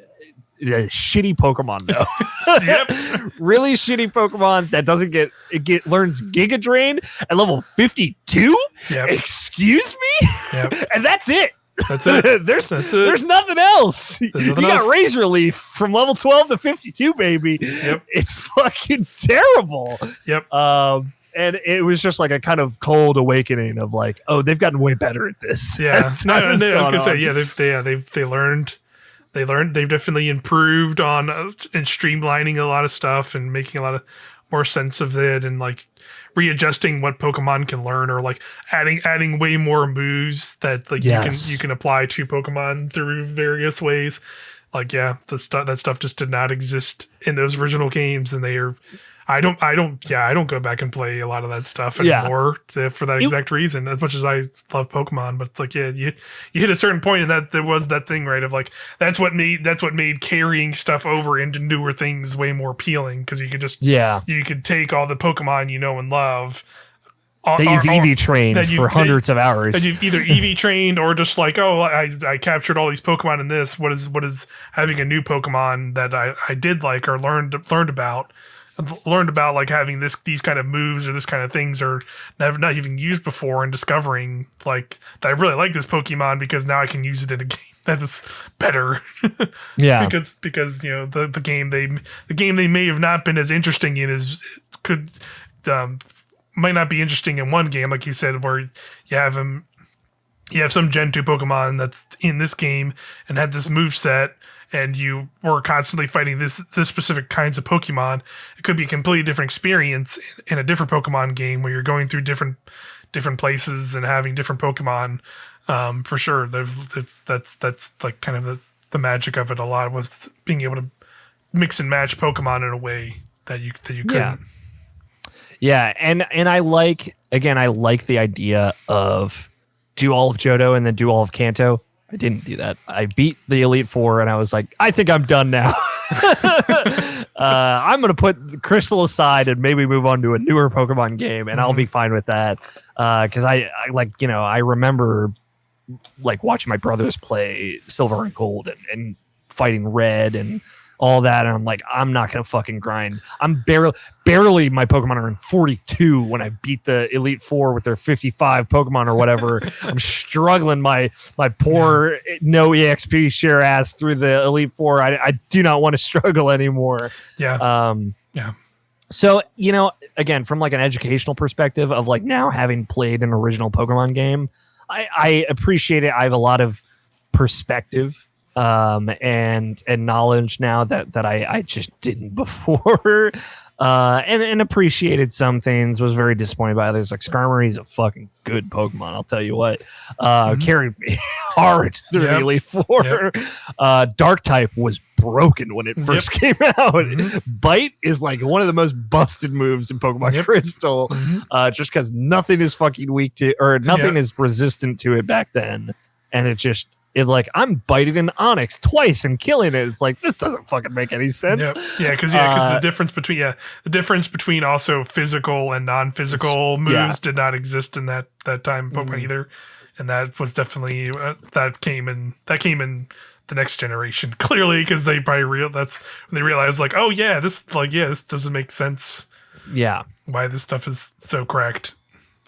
B: a shitty Pokemon, though. Really shitty Pokemon that doesn't learns Giga Drain at level 52. Excuse me. And that's it.
A: That's it.
B: There's nothing else. You got Razor Leaf from level 12 to 52, baby. It's fucking terrible. And it was just like a kind of cold awakening of like, oh, they've gotten way better at this.
A: They've learned. They've definitely improved on and streamlining a lot of stuff and making a lot of more sense of it, and like readjusting what Pokemon can learn, or like adding way more moves that like you can apply to Pokemon through various ways. Like that stuff just did not exist in those original games, and they are. I don't go back and play a lot of that stuff anymore for that exact reason. As much as I love Pokemon, but it's like you hit a certain point, and that there was that thing, right, of like that's what made carrying stuff over into newer things way more appealing, because you could just you could take all the Pokemon you know and love
B: that you've EV trained for hundreds of hours.
A: That you've either EV trained or just like, oh, I captured all these Pokemon in this. What is having a new Pokemon that I did like or learned about like having these kind of moves or this kind of things, or have not even used before, and discovering like that I really like this Pokemon because now I can use it in a game that is better. because you know the game they may have not been as interesting in as could might not be interesting in one game, like you said, where you have some Gen 2 Pokemon that's in this game and had this move set, and you were constantly fighting this specific kinds of Pokemon. It could be a completely different experience in a different Pokemon game where you're going through different places and having different Pokemon. For sure, that's like kind of the magic of it. A lot was being able to mix and match Pokemon in a way that you couldn't.
B: Yeah, and I like the idea of do all of Johto and then do all of Kanto. I didn't do that. I beat the Elite Four, and I was like, I think I'm done now. I'm going to put Crystal aside and maybe move on to a newer Pokemon game, and I'll be fine with that. Because I remember like watching my brothers play Silver and Gold and fighting Red and all that, and I'm like, I'm not gonna fucking grind. I'm barely my Pokemon are in 42 when I beat the Elite Four with their 55 Pokemon or whatever. I'm struggling my poor no EXP share ass through the Elite Four. I do not want to struggle anymore. So, you know, again, from like an educational perspective of like now having played an original Pokemon game, I appreciate it. I have a lot of perspective and knowledge now that I just didn't before, and appreciated some things, was very disappointed by others. Like Skarmory is a fucking good Pokemon, I'll tell you what. Carried me hard through the Elite Four. Dark type was broken when it first came out. Bite is like one of the most busted moves in Pokemon Crystal, just because nothing is fucking weak to, or nothing is resistant to it back then, and it like I'm biting an Onyx twice and killing it. It's like, this doesn't fucking make any sense.
A: Because the difference between also physical and non-physical moves did not exist in that time Pokemon either, and that was definitely that came in the next generation clearly, because they probably that's when they realized like, oh yeah, this doesn't make sense. Why this stuff is so cracked.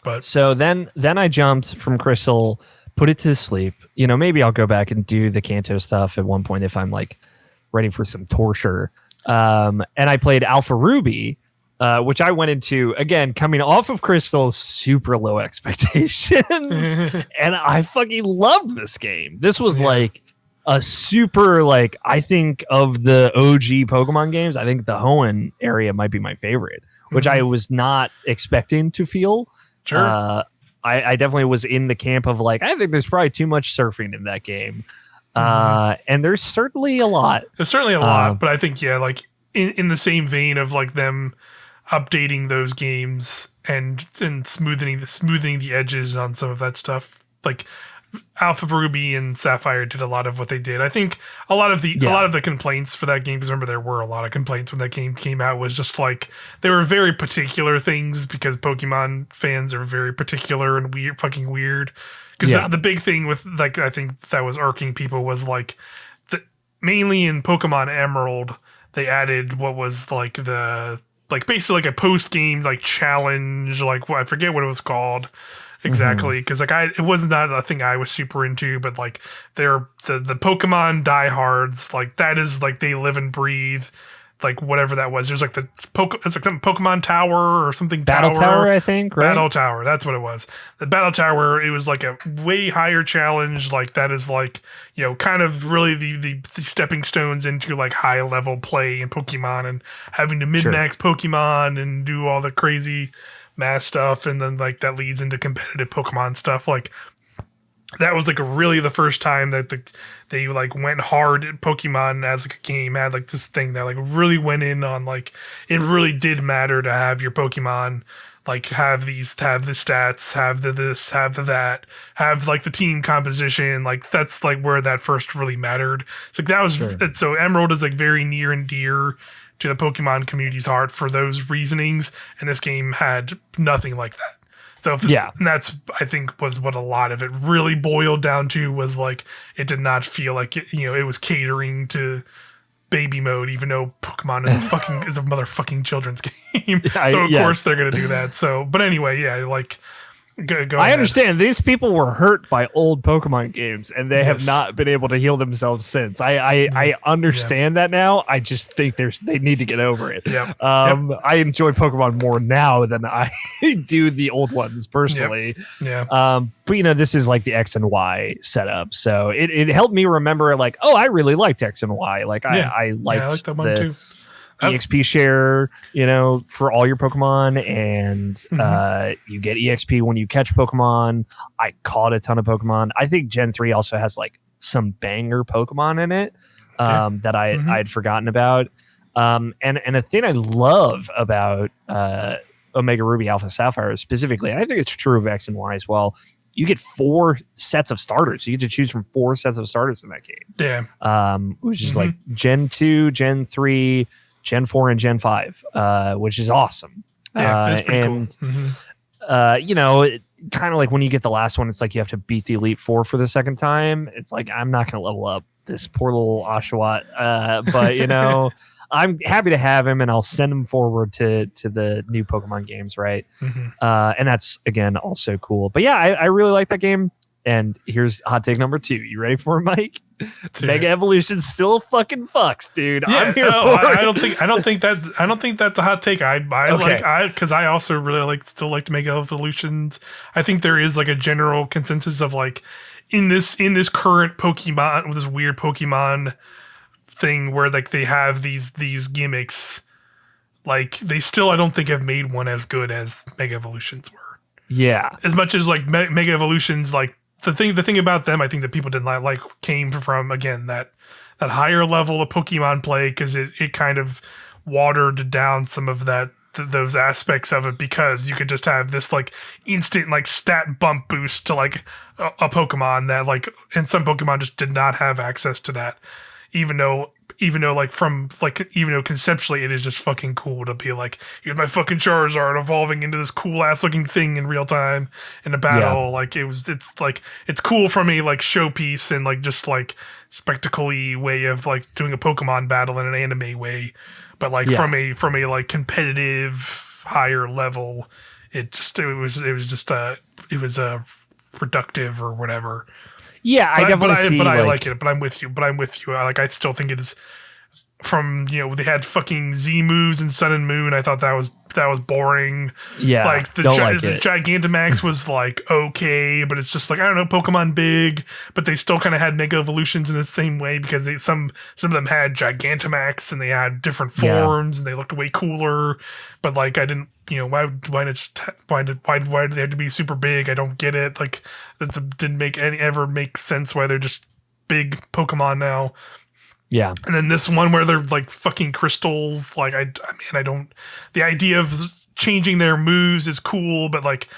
A: But
B: so then I jumped from Crystal, put it to sleep. You know, maybe I'll go back and do the Kanto stuff at one point if I'm like ready for some torture. And I played Alpha Ruby, which I went into, again, coming off of Crystal, super low expectations. And I fucking loved this game. This was like a super, like, I think of the OG Pokemon games, I think the Hoenn area might be my favorite, which I was not expecting to feel. I definitely was in the camp of like, I think there's probably too much surfing in that game. And there's certainly a lot.
A: There's certainly a lot, but I think, like in the same vein of like them updating those games and smoothing the edges on some of that stuff, like Alpha Ruby and Sapphire did a lot of what they did. I think a lot of the complaints for that game, because remember there were a lot of complaints when that game came out, was just like they were very particular things, because Pokemon fans are very particular and fucking weird. Because the big thing with, like, I think that was irking people was like mainly in Pokemon Emerald they added what was like basically like a post game like challenge, like I forget what it was called exactly, because like it was not a thing I was super into, but like they're the Pokemon diehards, like that is like they live and breathe like whatever that was. There's like it's like some Pokemon Tower or something.
B: Battle Tower, I think. Right?
A: Battle Tower. That's what it was. The Battle Tower. It was like a way higher challenge. Like that is like, kind of really the stepping stones into like high level play in Pokemon and having to min max Pokemon and do all the crazy math stuff, and then like that leads into competitive Pokemon stuff. Like that was like really the first time that they like went hard at Pokemon as like a game, had like this thing that like really went in on like it really did matter to have your Pokemon like have the stats, have the this, have the that, have like the team composition. Like that's like where that first really mattered. So like, that was so Emerald is like very near and dear to the Pokemon community's heart for those reasonings, and this game had nothing like that. So and that's I think was what a lot of it really boiled down to, was like it did not feel like it was catering to baby mode, even though Pokemon is a motherfucking children's game. So of course they're gonna do that. So, but anyway, like. Go
B: I understand these people were hurt by old Pokemon games, and they have not been able to heal themselves since. I understand that now. I just think they need to get over it. I enjoy Pokemon more now than I do the old ones personally. But this is like the X and Y setup, so it helped me remember like, oh, I really liked X and Y. Like I liked that one too. EXP share, for all your Pokemon, and you get EXP when you catch Pokemon. I caught a ton of Pokemon. I think Gen 3 also has like some banger Pokemon in it that I'd forgotten about. And a thing I love about Omega Ruby Alpha Sapphire specifically, and I think it's true of X and Y as well, you get 4 sets of starters. You get to choose from 4 sets of starters in that game. Which is like Gen 2, Gen 3, Gen 4 and Gen 5, which is awesome.
A: That's pretty
B: cool. Kind of like when you get the last one, it's like you have to beat the Elite Four for the second time. It's like, I'm not going to level up this poor little Oshawott. But, I'm happy to have him, and I'll send him forward to the new Pokemon games, right? And that's, again, also cool. But yeah, I really like that game. And here's hot take number 2. You ready for it, Mike? Mega Evolution still fucking fucks, dude.
A: Yeah,
B: I'm here for it.
A: I don't think that's a hot take. Because I also really still like Mega Evolutions. I think there is like a general consensus of like in this current Pokemon, with this weird Pokemon thing where like they have these gimmicks, like they still I don't think have made one as good as Mega Evolutions were. Yeah, as much as like Mega Evolutions, like the thing about them, I think that people didn't like came from, again, that higher level of Pokemon play, because it kind of watered down some of those aspects of it, because you could just have this like instant like stat bump boost to like a Pokemon that like, and some Pokemon just did not have access to that, even though conceptually it is just fucking cool to be like, here's my fucking Charizard evolving into this cool ass looking thing in real time in a battle. Like it's cool from a like showpiece and like just like spectacle-y way of like doing a Pokemon battle in an anime way, but like from a like competitive higher level, it was productive or whatever.
B: Yeah, I definitely
A: I like it. But I'm with you. Like, I still think it is from, they had fucking Z moves in Sun and Moon. I thought that was boring. Yeah, like the Gigantamax was like okay, but it's just like, I don't know, Pokemon big, but they still kind of had Mega Evolutions in the same way, because some of them had Gigantamax and they had different forms and they looked way cooler. But like, I didn't. Why did they have to be super big? I don't get it. Like, that didn't ever make sense why they're just big Pokemon now. Yeah. And then this one where they're like fucking crystals. Like, I don't. The idea of changing their moves is cool, but like,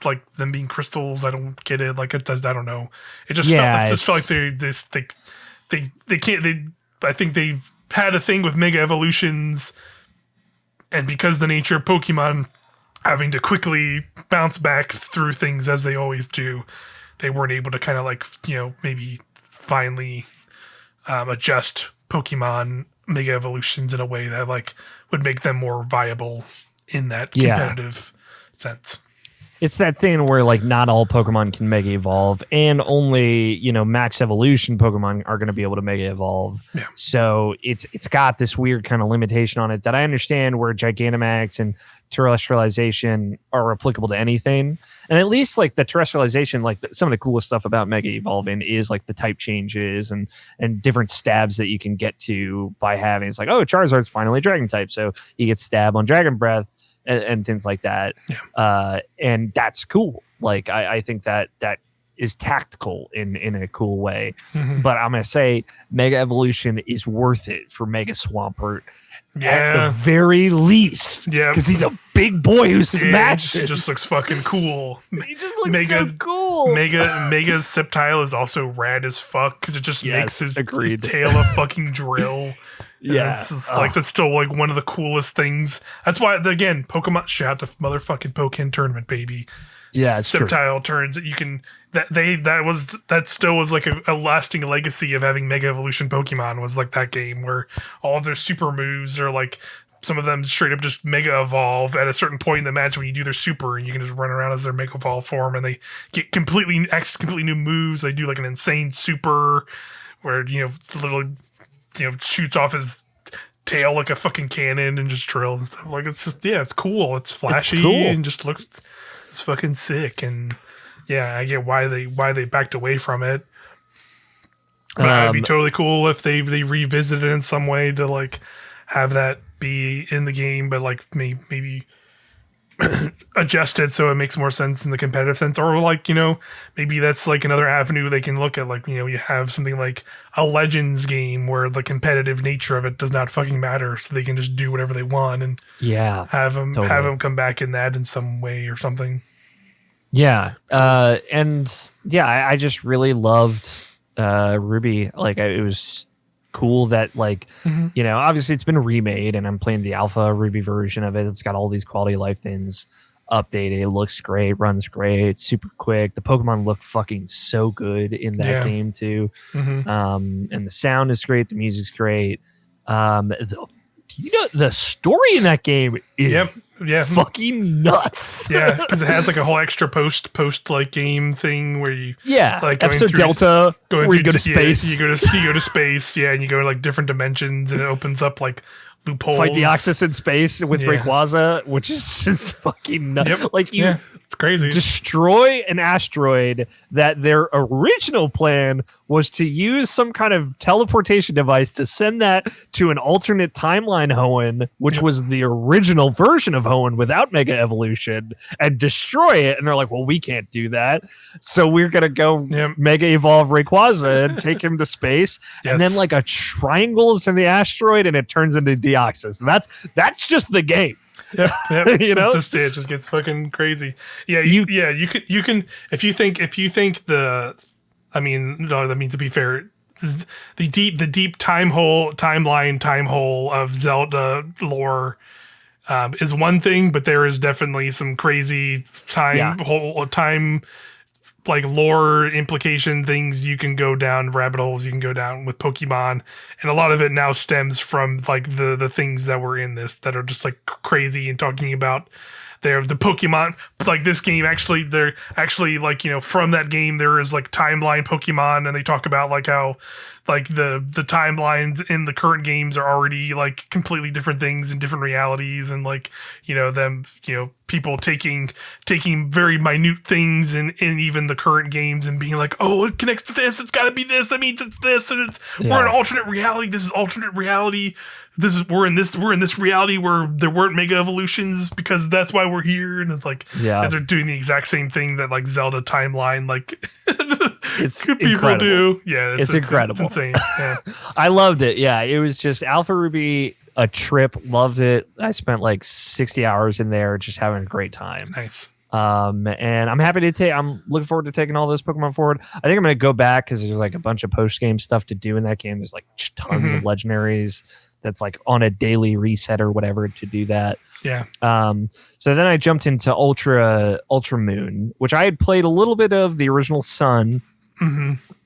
A: like them being crystals, I don't get it. Like, it does. I don't know. It just felt like they can't. I think they've had a thing with Mega Evolutions. And because the nature of Pokemon having to quickly bounce back through things as they always do, they weren't able to kind of like, maybe finally adjust Pokemon Mega Evolutions in a way that like would make them more viable in that competitive sense.
B: It's that thing where like not all Pokemon can Mega Evolve, and only Max Evolution Pokemon are going to be able to Mega Evolve.
A: Yeah.
B: So it's got this weird kind of limitation on it that I understand where Gigantamax and Terrestrialization are applicable to anything, and at least like the Terrestrialization, like some of the coolest stuff about Mega Evolving is like the type changes and different stabs that you can get to by having. It's like, oh, Charizard's finally Dragon type, so you get stab on Dragon Breath. And things like that.
A: Yeah.
B: And that's cool. Like, I think that is tactical in a cool way.
A: Mm-hmm.
B: But I'm going to say Mega Evolution is worth it for Mega Swampert.
A: Yeah.
B: At the very least.
A: Yeah.
B: Because he's a big boy who smashes.
A: He just looks fucking cool.
B: He just looks so cool.
A: Mega's Sceptile is also rad as fuck because it just makes his tail a fucking drill. Yeah, it's just, like that's still like one of the coolest things. That's why again, Pokemon shout out to motherfucking Pokken Tournament, baby.
B: Yeah, it's
A: Sceptile turns that you can that still was like a lasting legacy of having Mega Evolution Pokemon was like that game where all of their super moves are like some of them straight up just Mega Evolve at a certain point in the match when you do their super and you can just run around as their Mega Evolve form and they get completely new moves. They do like an insane super where it's literally shoots off his tail like a fucking cannon and just drills and stuff. Like it's just it's cool. It's flashy and just looks it's fucking sick. And yeah, I get why they backed away from it. But it'd be totally cool if they revisit it in some way to like have that be in the game, but like maybe adjust it so it makes more sense in the competitive sense, or like maybe that's like another avenue they can look at, like you have something like a Legends game where the competitive nature of it does not fucking matter, so they can just do whatever they want and have them come back in that in some way or something.
B: I just really loved Ruby. Like it was cool that like obviously it's been remade and I'm playing the alpha Ruby version of it. It's got all these quality of life things updated. It looks great, runs great, it's super quick. The Pokemon look fucking so good in that game too. And the sound is great, the music's great. The story in that game is fucking nuts.
A: Yeah, because it has like a whole extra post like game thing where you like
B: episode Delta where you go to space.
A: You go to space, and you go to like different dimensions, and it opens up like loopholes.
B: Fight Deoxys in space with Rayquaza, which is just fucking nuts.
A: Yep.
B: Like
A: it's crazy.
B: Destroy an asteroid that their original plan was to use some kind of teleportation device to send that to an alternate timeline Hoenn, which was the original version of Hoenn without Mega Evolution, and destroy it. And they're like, well, we can't do that. So we're going to go Mega Evolve Rayquaza and take him to space. And then like a triangle is in the asteroid and it turns into Deoxys. And that's just the game.
A: Yep. It just gets fucking crazy. You can if you think to be fair, the deep time hole of Zelda lore is one thing, but there is definitely some crazy time like lore implication things you can go down, rabbit holes you can go down with Pokemon, and a lot of it now stems from like the things that were in this that are just like crazy and talking about the Pokemon, like this game they're actually like from that game there is like timeline Pokemon, and they talk about like how like the timelines in the current games are already like completely different things in different realities, and like them people taking very minute things in even the current games and being like, oh, it connects to this, it's got to be this, that means it's this, and we're in alternate reality, this is alternate reality, we're in this reality where there weren't Mega Evolutions because that's why we're here. And it's like as they're doing the exact same thing that like Zelda timeline like
B: it's
A: people
B: incredible.
A: Do it's incredible. It's insane.
B: I loved it. It was just Alpha Ruby, a trip. Loved it. I spent like 60 hours in there just having a great time.
A: Nice.
B: And I'm happy to I'm looking forward to taking all those Pokemon forward. I think I'm going to go back because there's like a bunch of post game stuff to do in that game. There's like tons of legendaries that's like on a daily reset or whatever to do that. So then I jumped into Ultra Moon, which I had played a little bit of the original Sun,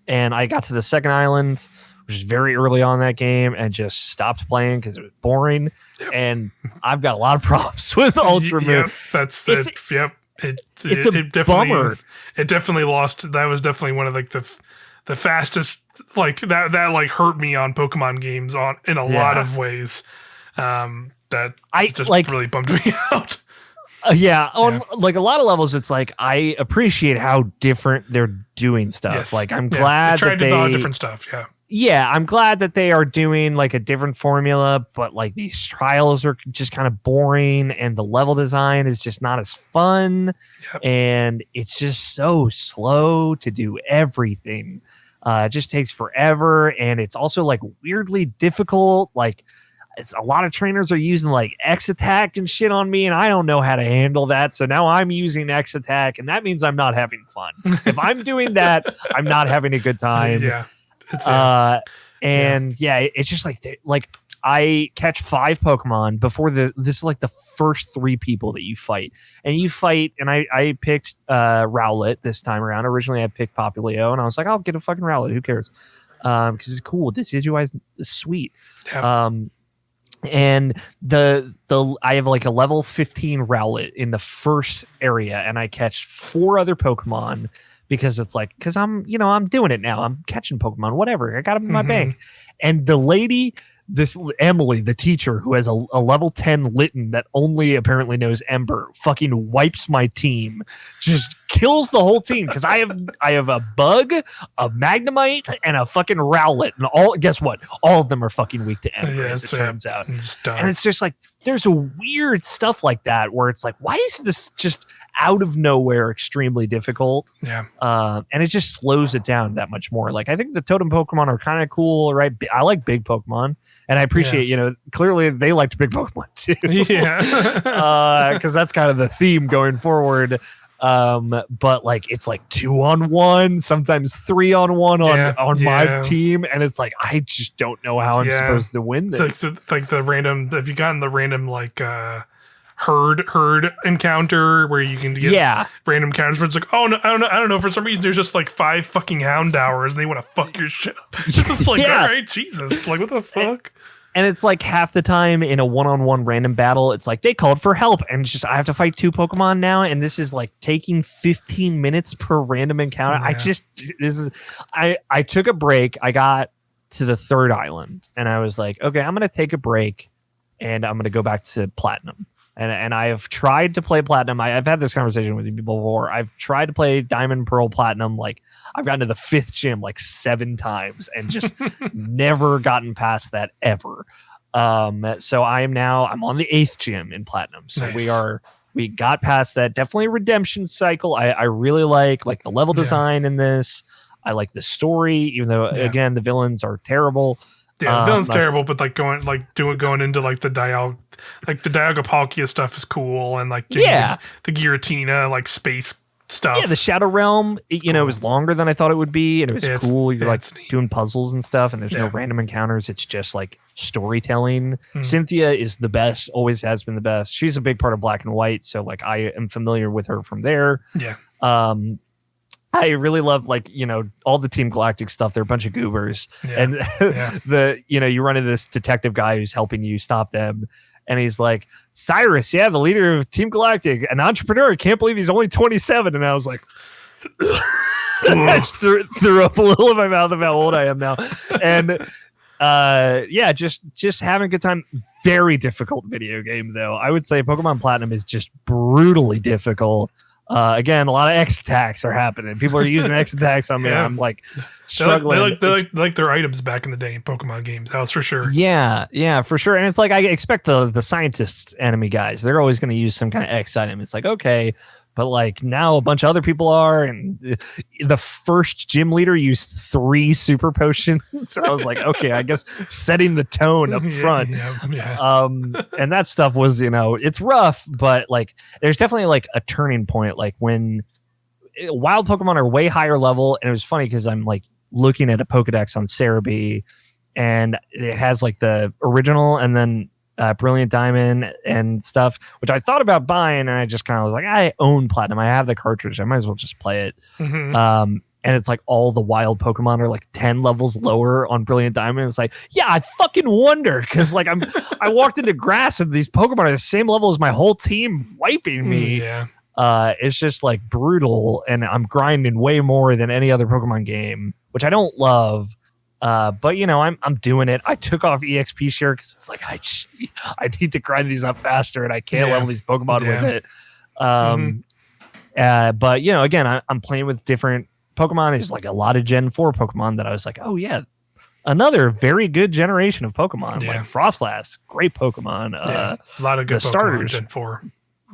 B: and I got to the second island, which is very early on in that game, and just stopped playing because it was boring. And I've got a lot of problems with Ultra Moon. It's a bummer.
A: It definitely lost. That was definitely one of like the fastest, like that like hurt me on Pokemon games in a lot of ways. That just really bummed me out.
B: On like a lot of levels, it's like I appreciate how different they're doing stuff.
A: Yes.
B: Like I'm glad
A: they tried
B: that
A: a lot of different stuff.
B: Yeah, I'm glad that they are doing like a different formula, but like these trials are just kind of boring and the level design is just not as fun. And it's just so slow to do everything. It just takes forever. And it's also like weirdly difficult. Like a lot of trainers are using like X attack and shit on me, and I don't know how to handle that. So now I'm using X attack, and that means I'm not having fun. If I'm doing that, I'm not having a good time. It's just like I catch 5 Pokemon before this is like the first 3 people that you fight, and I picked Rowlet this time around. Originally I picked Popplio, and I was like, I'll get a fucking Rowlet, who cares, because it's cool. Decidueye is sweet. And I have like a level 15 Rowlet in the first area, and I catch 4 other Pokemon because I'm doing it now. I'm catching Pokemon, whatever. I got them in my bank. And the lady, this Emily, the teacher who has a level 10 Litten that only apparently knows Ember, fucking wipes my team, just kills the whole team because I have a Bug, a Magnemite, and a fucking Rowlet, and guess what? All of them are fucking weak to Ember, as it turns out. And it's just like there's a weird stuff like that where it's like, why is this just out of nowhere extremely difficult? And it just slows it down that much more. Like I think the totem Pokemon are kind of cool, right? I like big Pokemon, and I appreciate clearly they liked big Pokemon too. Because that's kind of the theme going forward. But like it's like 2-on-1, sometimes 3-on-1 on my team, and it's like I just don't know how I'm supposed to win this.
A: Like the random, have you gotten the random like herd encounter where you can get random counters, but it's like, oh no, I don't know, for some reason there's just like 5 fucking Houndours and they want to fuck your shit up. It's just like, all right, Jesus, like what the fuck?
B: And it's like half the time in a 1-on-1 random battle, it's like they called for help, and it's just I have to fight 2 Pokemon now, and this is like taking 15 minutes per random encounter. I took a break. I got to the 3rd island, and I was like, okay, I'm gonna take a break, and I'm gonna go back to Platinum. And I have tried to play Platinum. I've had this conversation with you before. I've tried to play Diamond, Pearl, Platinum. Like I've gotten to the 5th gym like 7 times and just never gotten past that ever. So I'm on the 8th gym in Platinum. So nice. We got past that. Definitely a redemption cycle. I really like the level design in this. I like the story, even though again the villains are terrible.
A: Yeah, the villain's terrible, but going into like the Dialga stuff is cool, and like the Giratina like space stuff.
B: Yeah, the Shadow Realm, it was longer than I thought it would be, and it was cool. You're like doing puzzles and stuff, and there's no random encounters. It's just like storytelling. Cynthia is the best, always has been the best. She's a big part of Black and White, so like I am familiar with her from there.
A: Yeah.
B: I really love all the Team Galactic stuff. They're a bunch of goobers, and you run into this detective guy who's helping you stop them, and he's like, Cyrus, the leader of Team Galactic, an entrepreneur. Can't believe he's only 27. And I was like, I just threw up a little in my mouth about how old I am now, and just having a good time. Very difficult video game though. I would say Pokemon Platinum is just brutally difficult. Again, a lot of X attacks are happening. People are using X attacks on me. I'm like struggling.
A: They like their items back in the day in Pokemon games. That was for sure.
B: Yeah, for sure. And it's like I expect the scientist enemy guys. They're always going to use some kind of X item. It's like, okay, but like now a bunch of other people are, and the first gym leader used 3 super potions. So I was like, okay, I guess setting the tone up front. And that stuff was, it's rough, but like there's definitely like a turning point, like when wild Pokemon are way higher level. And it was funny because I'm like looking at a Pokedex on Cerebi, and it has like the original and then Brilliant Diamond and stuff, which I thought about buying, and I just kind of was like, I own Platinum, I have the cartridge, I might as well just play it. And it's like all the wild Pokemon are like 10 levels lower on Brilliant Diamond. It's like, I fucking wonder, because like I walked into grass and these Pokemon are the same level as my whole team wiping me. It's just like brutal, and I'm grinding way more than any other Pokemon game, which I don't love. But I'm doing it. I took off EXP share because it's like I need to grind these up faster, and I can't level these Pokemon with it. But again, I'm playing with different Pokemon. It's like a lot of Gen 4 Pokemon that I was like, oh yeah, another very good generation of Pokemon. Like Frostlass, great Pokemon.
A: A lot of good Pokemon starters. Gen 4.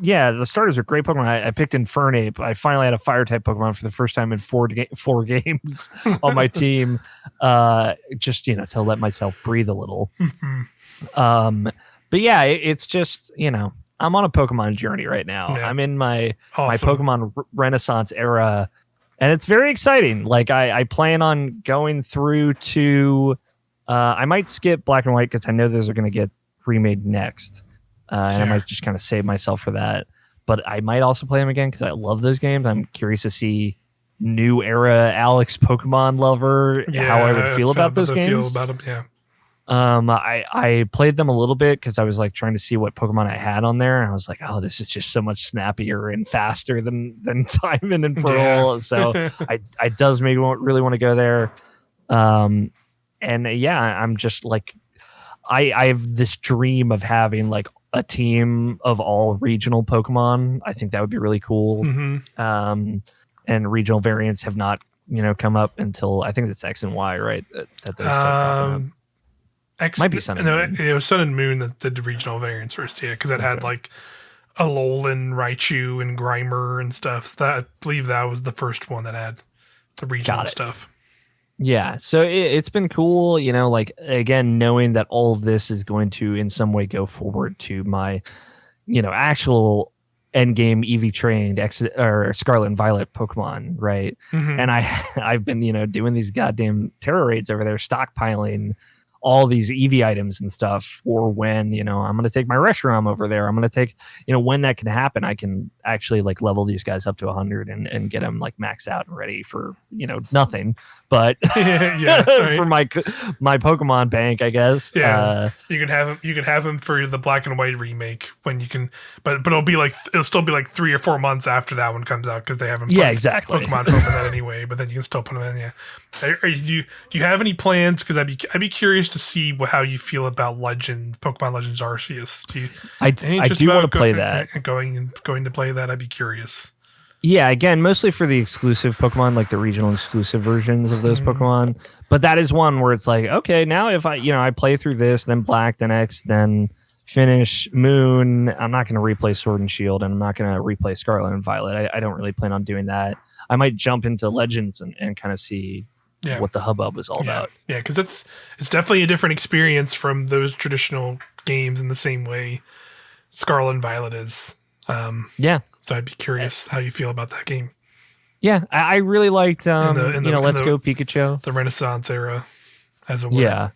B: Yeah, the starters are great Pokemon. I picked Infernape. I finally had a fire type Pokemon for the first time in four games on my team, just to let myself breathe a little. But yeah, it's just I'm on a Pokemon journey right now. I'm in my Pokemon Renaissance era, and it's very exciting. Like I plan on going through to. I might skip Black and White because I know those are going to get remade next. And I might just kind of save myself for that. But I might also play them again because I love those games. I'm curious to see new era Alex Pokemon lover, how I would feel about those games.
A: Feel about them,
B: I played them a little bit because I was like trying to see what Pokemon I had on there. And I was like, oh, this is just so much snappier and faster than Diamond and Pearl. So I does make me really want to go there. And I'm just like, I have this dream of having like a team of all regional Pokemon. I think that would be really cool. And regional variants have not, come up until I think it's X and Y, right? That those start
A: X
B: might be Sun and Moon.
A: It was Sun and Moon that did the regional variants first, because it had like Alolan, Raichu, and Grimer and stuff. So I believe that was the first one that had the regional stuff.
B: Yeah, so it's been cool, like, again, knowing that all of this is going to in some way go forward to my, actual endgame EV trained or Scarlet and Violet Pokemon, right? And I've been, doing these goddamn terror raids over there, stockpiling all these EV items and stuff for when, I'm going to take my Reshiram over there. I'm going to take, when that can happen, I can actually like level these guys up to 100 and get them like maxed out and ready for, nothing, but for my Pokemon bank, I guess.
A: You can have them for the Black and White remake when you can, but it'll still be like 3 or 4 months after that one comes out because they haven't
B: exactly
A: Pokemon Home in that anyway, but then you can still put them in. Do you have any plans? Because I'd be curious to see how you feel about Pokemon Legends Arceus.
B: I do want to play that.
A: Going to play that, I'd be curious.
B: Yeah, again, mostly for the exclusive Pokemon, like the regional exclusive versions of those Pokemon. But that is one where it's like, okay, now if I play through this, then Black, then X, then finish Moon, I'm not going to replay Sword and Shield, and I'm not going to replay Scarlet and Violet. I don't really plan on doing that. I might jump into Legends and kind of see what the hubbub is all about.
A: Yeah, because it's definitely a different experience from those traditional games in the same way Scarlet and Violet is. So I'd be curious how you feel about that game.
B: Yeah, I really liked Let's Go Pikachu,
A: the Renaissance era, as it were.
B: Yeah.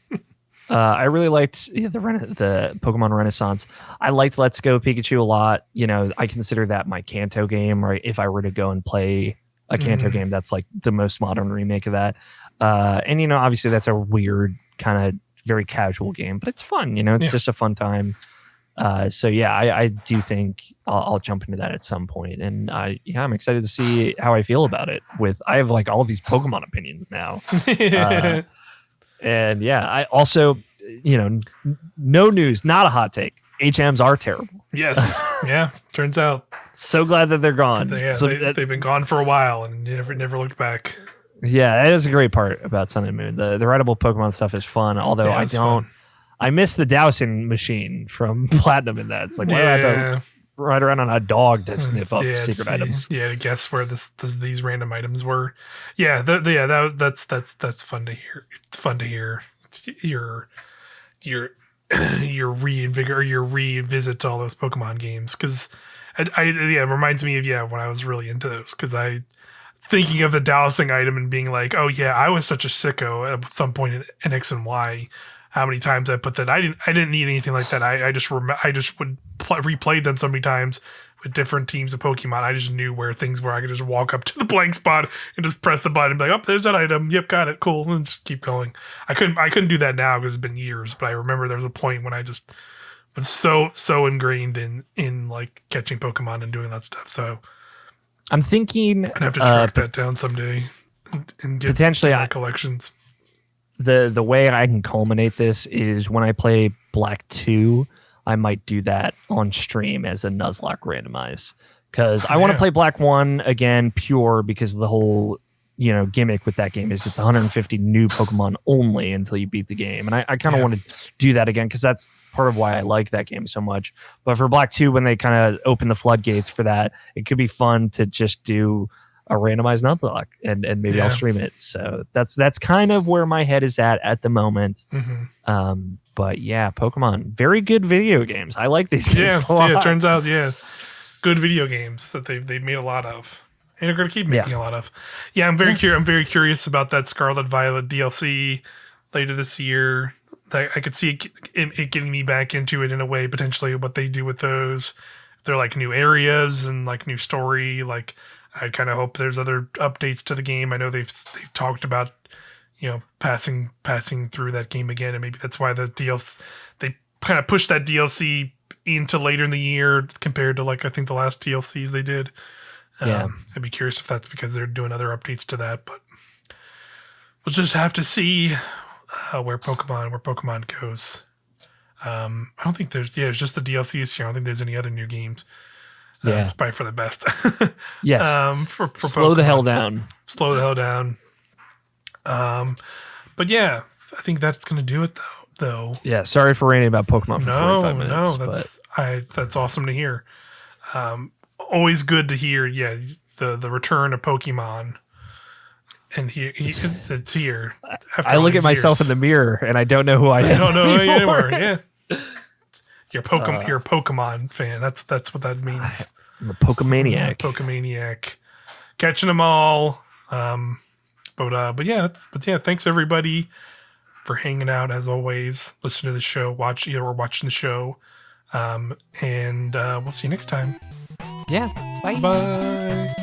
B: I really liked the Pokemon Renaissance. I liked Let's Go Pikachu a lot. I consider that my Kanto game, right? If I were to go and play a Kanto game, that's like the most modern remake of that. And obviously that's a weird kind of very casual game, but it's fun. It's just a fun time. So I do think I'll jump into that at some point, and I'm excited to see how I feel about it. I have like all of these Pokemon opinions now, and I also no news, not a hot take. HMs are terrible.
A: Yes, turns out.
B: So glad that they're gone.
A: They've been gone for a while and never looked back.
B: Yeah, that is a great part about Sun and Moon. The rideable Pokemon stuff is fun, although I miss the dowsing machine from Platinum in that. It's like, why do I have to ride around on a dog to sniff up secret items?
A: Yeah, to guess where these random items were. Yeah, that's fun to hear. It's fun to hear your revisit to all those Pokemon games, because it reminds me of when I was really into those, because I thinking of the dowsing item and being like, oh yeah, I was such a sicko at some point in X and Y. How many times I put that? I didn't need anything like that. I just would replay them so many times with different teams of Pokemon. I just knew where things were. I could just walk up to the blank spot and just press the button and be like, oh, there's that item. Yep, got it. Cool. And just keep going. I couldn't do that now because it's been years, but I remember there was a point when I was so ingrained in like catching Pokemon and doing that stuff. So
B: I'm thinking
A: I'd have to track that down someday and get
B: potentially
A: my collections.
B: The way I can culminate this is when I play Black 2, I might do that on stream as a Nuzlocke randomize, because I want to play Black 1 again pure, because of the whole gimmick with that game is it's 150 new Pokemon only until you beat the game, and I kind of want to do that again, because that's part of why I like that game so much. But for Black 2, when they kind of open the floodgates for that, it could be fun to just do a randomized Nuzlocke, and maybe I'll stream it. So that's kind of where my head is at the moment. But yeah, Pokemon, very good video games. I like these games a lot.
A: Yeah, it turns out, good video games that they've made a lot of, and they're going to keep making a lot of. Yeah, I'm very curious about that Scarlet Violet DLC later this year. I could see it getting me back into it in a way, potentially what they do with those. If they're like new areas and like new story, like I kind of hope there's other updates to the game. I know they've talked about, passing through that game again, and maybe that's why the DLC, they kind of pushed that DLC into later in the year compared to like I think the last DLCs they did. I'd be curious if that's because they're doing other updates to that, but we'll just have to see where Pokemon goes. I don't think there's it's just the DLCs here. I don't think there's any other new games. It's probably for the best.
B: Yes.
A: For
B: slow
A: Pokemon.
B: the hell down.
A: Slow the hell down. But yeah, I think that's gonna do it though.
B: Yeah, sorry for ranting about Pokemon for 45 minutes.
A: No, that's awesome to hear. Always good to hear. Yeah, the return of Pokemon, and it's here.
B: I look at myself in the mirror and I don't know who I am.
A: I don't know who you anymore. Yeah, you're a Pokemon fan. That's what that means.
B: I'm a Pokemaniac.
A: Pokemaniac, catching them all. But yeah, thanks everybody for hanging out as always. Listen to the show, watching the show, and we'll see you next time.
B: Yeah, bye.
A: Bye.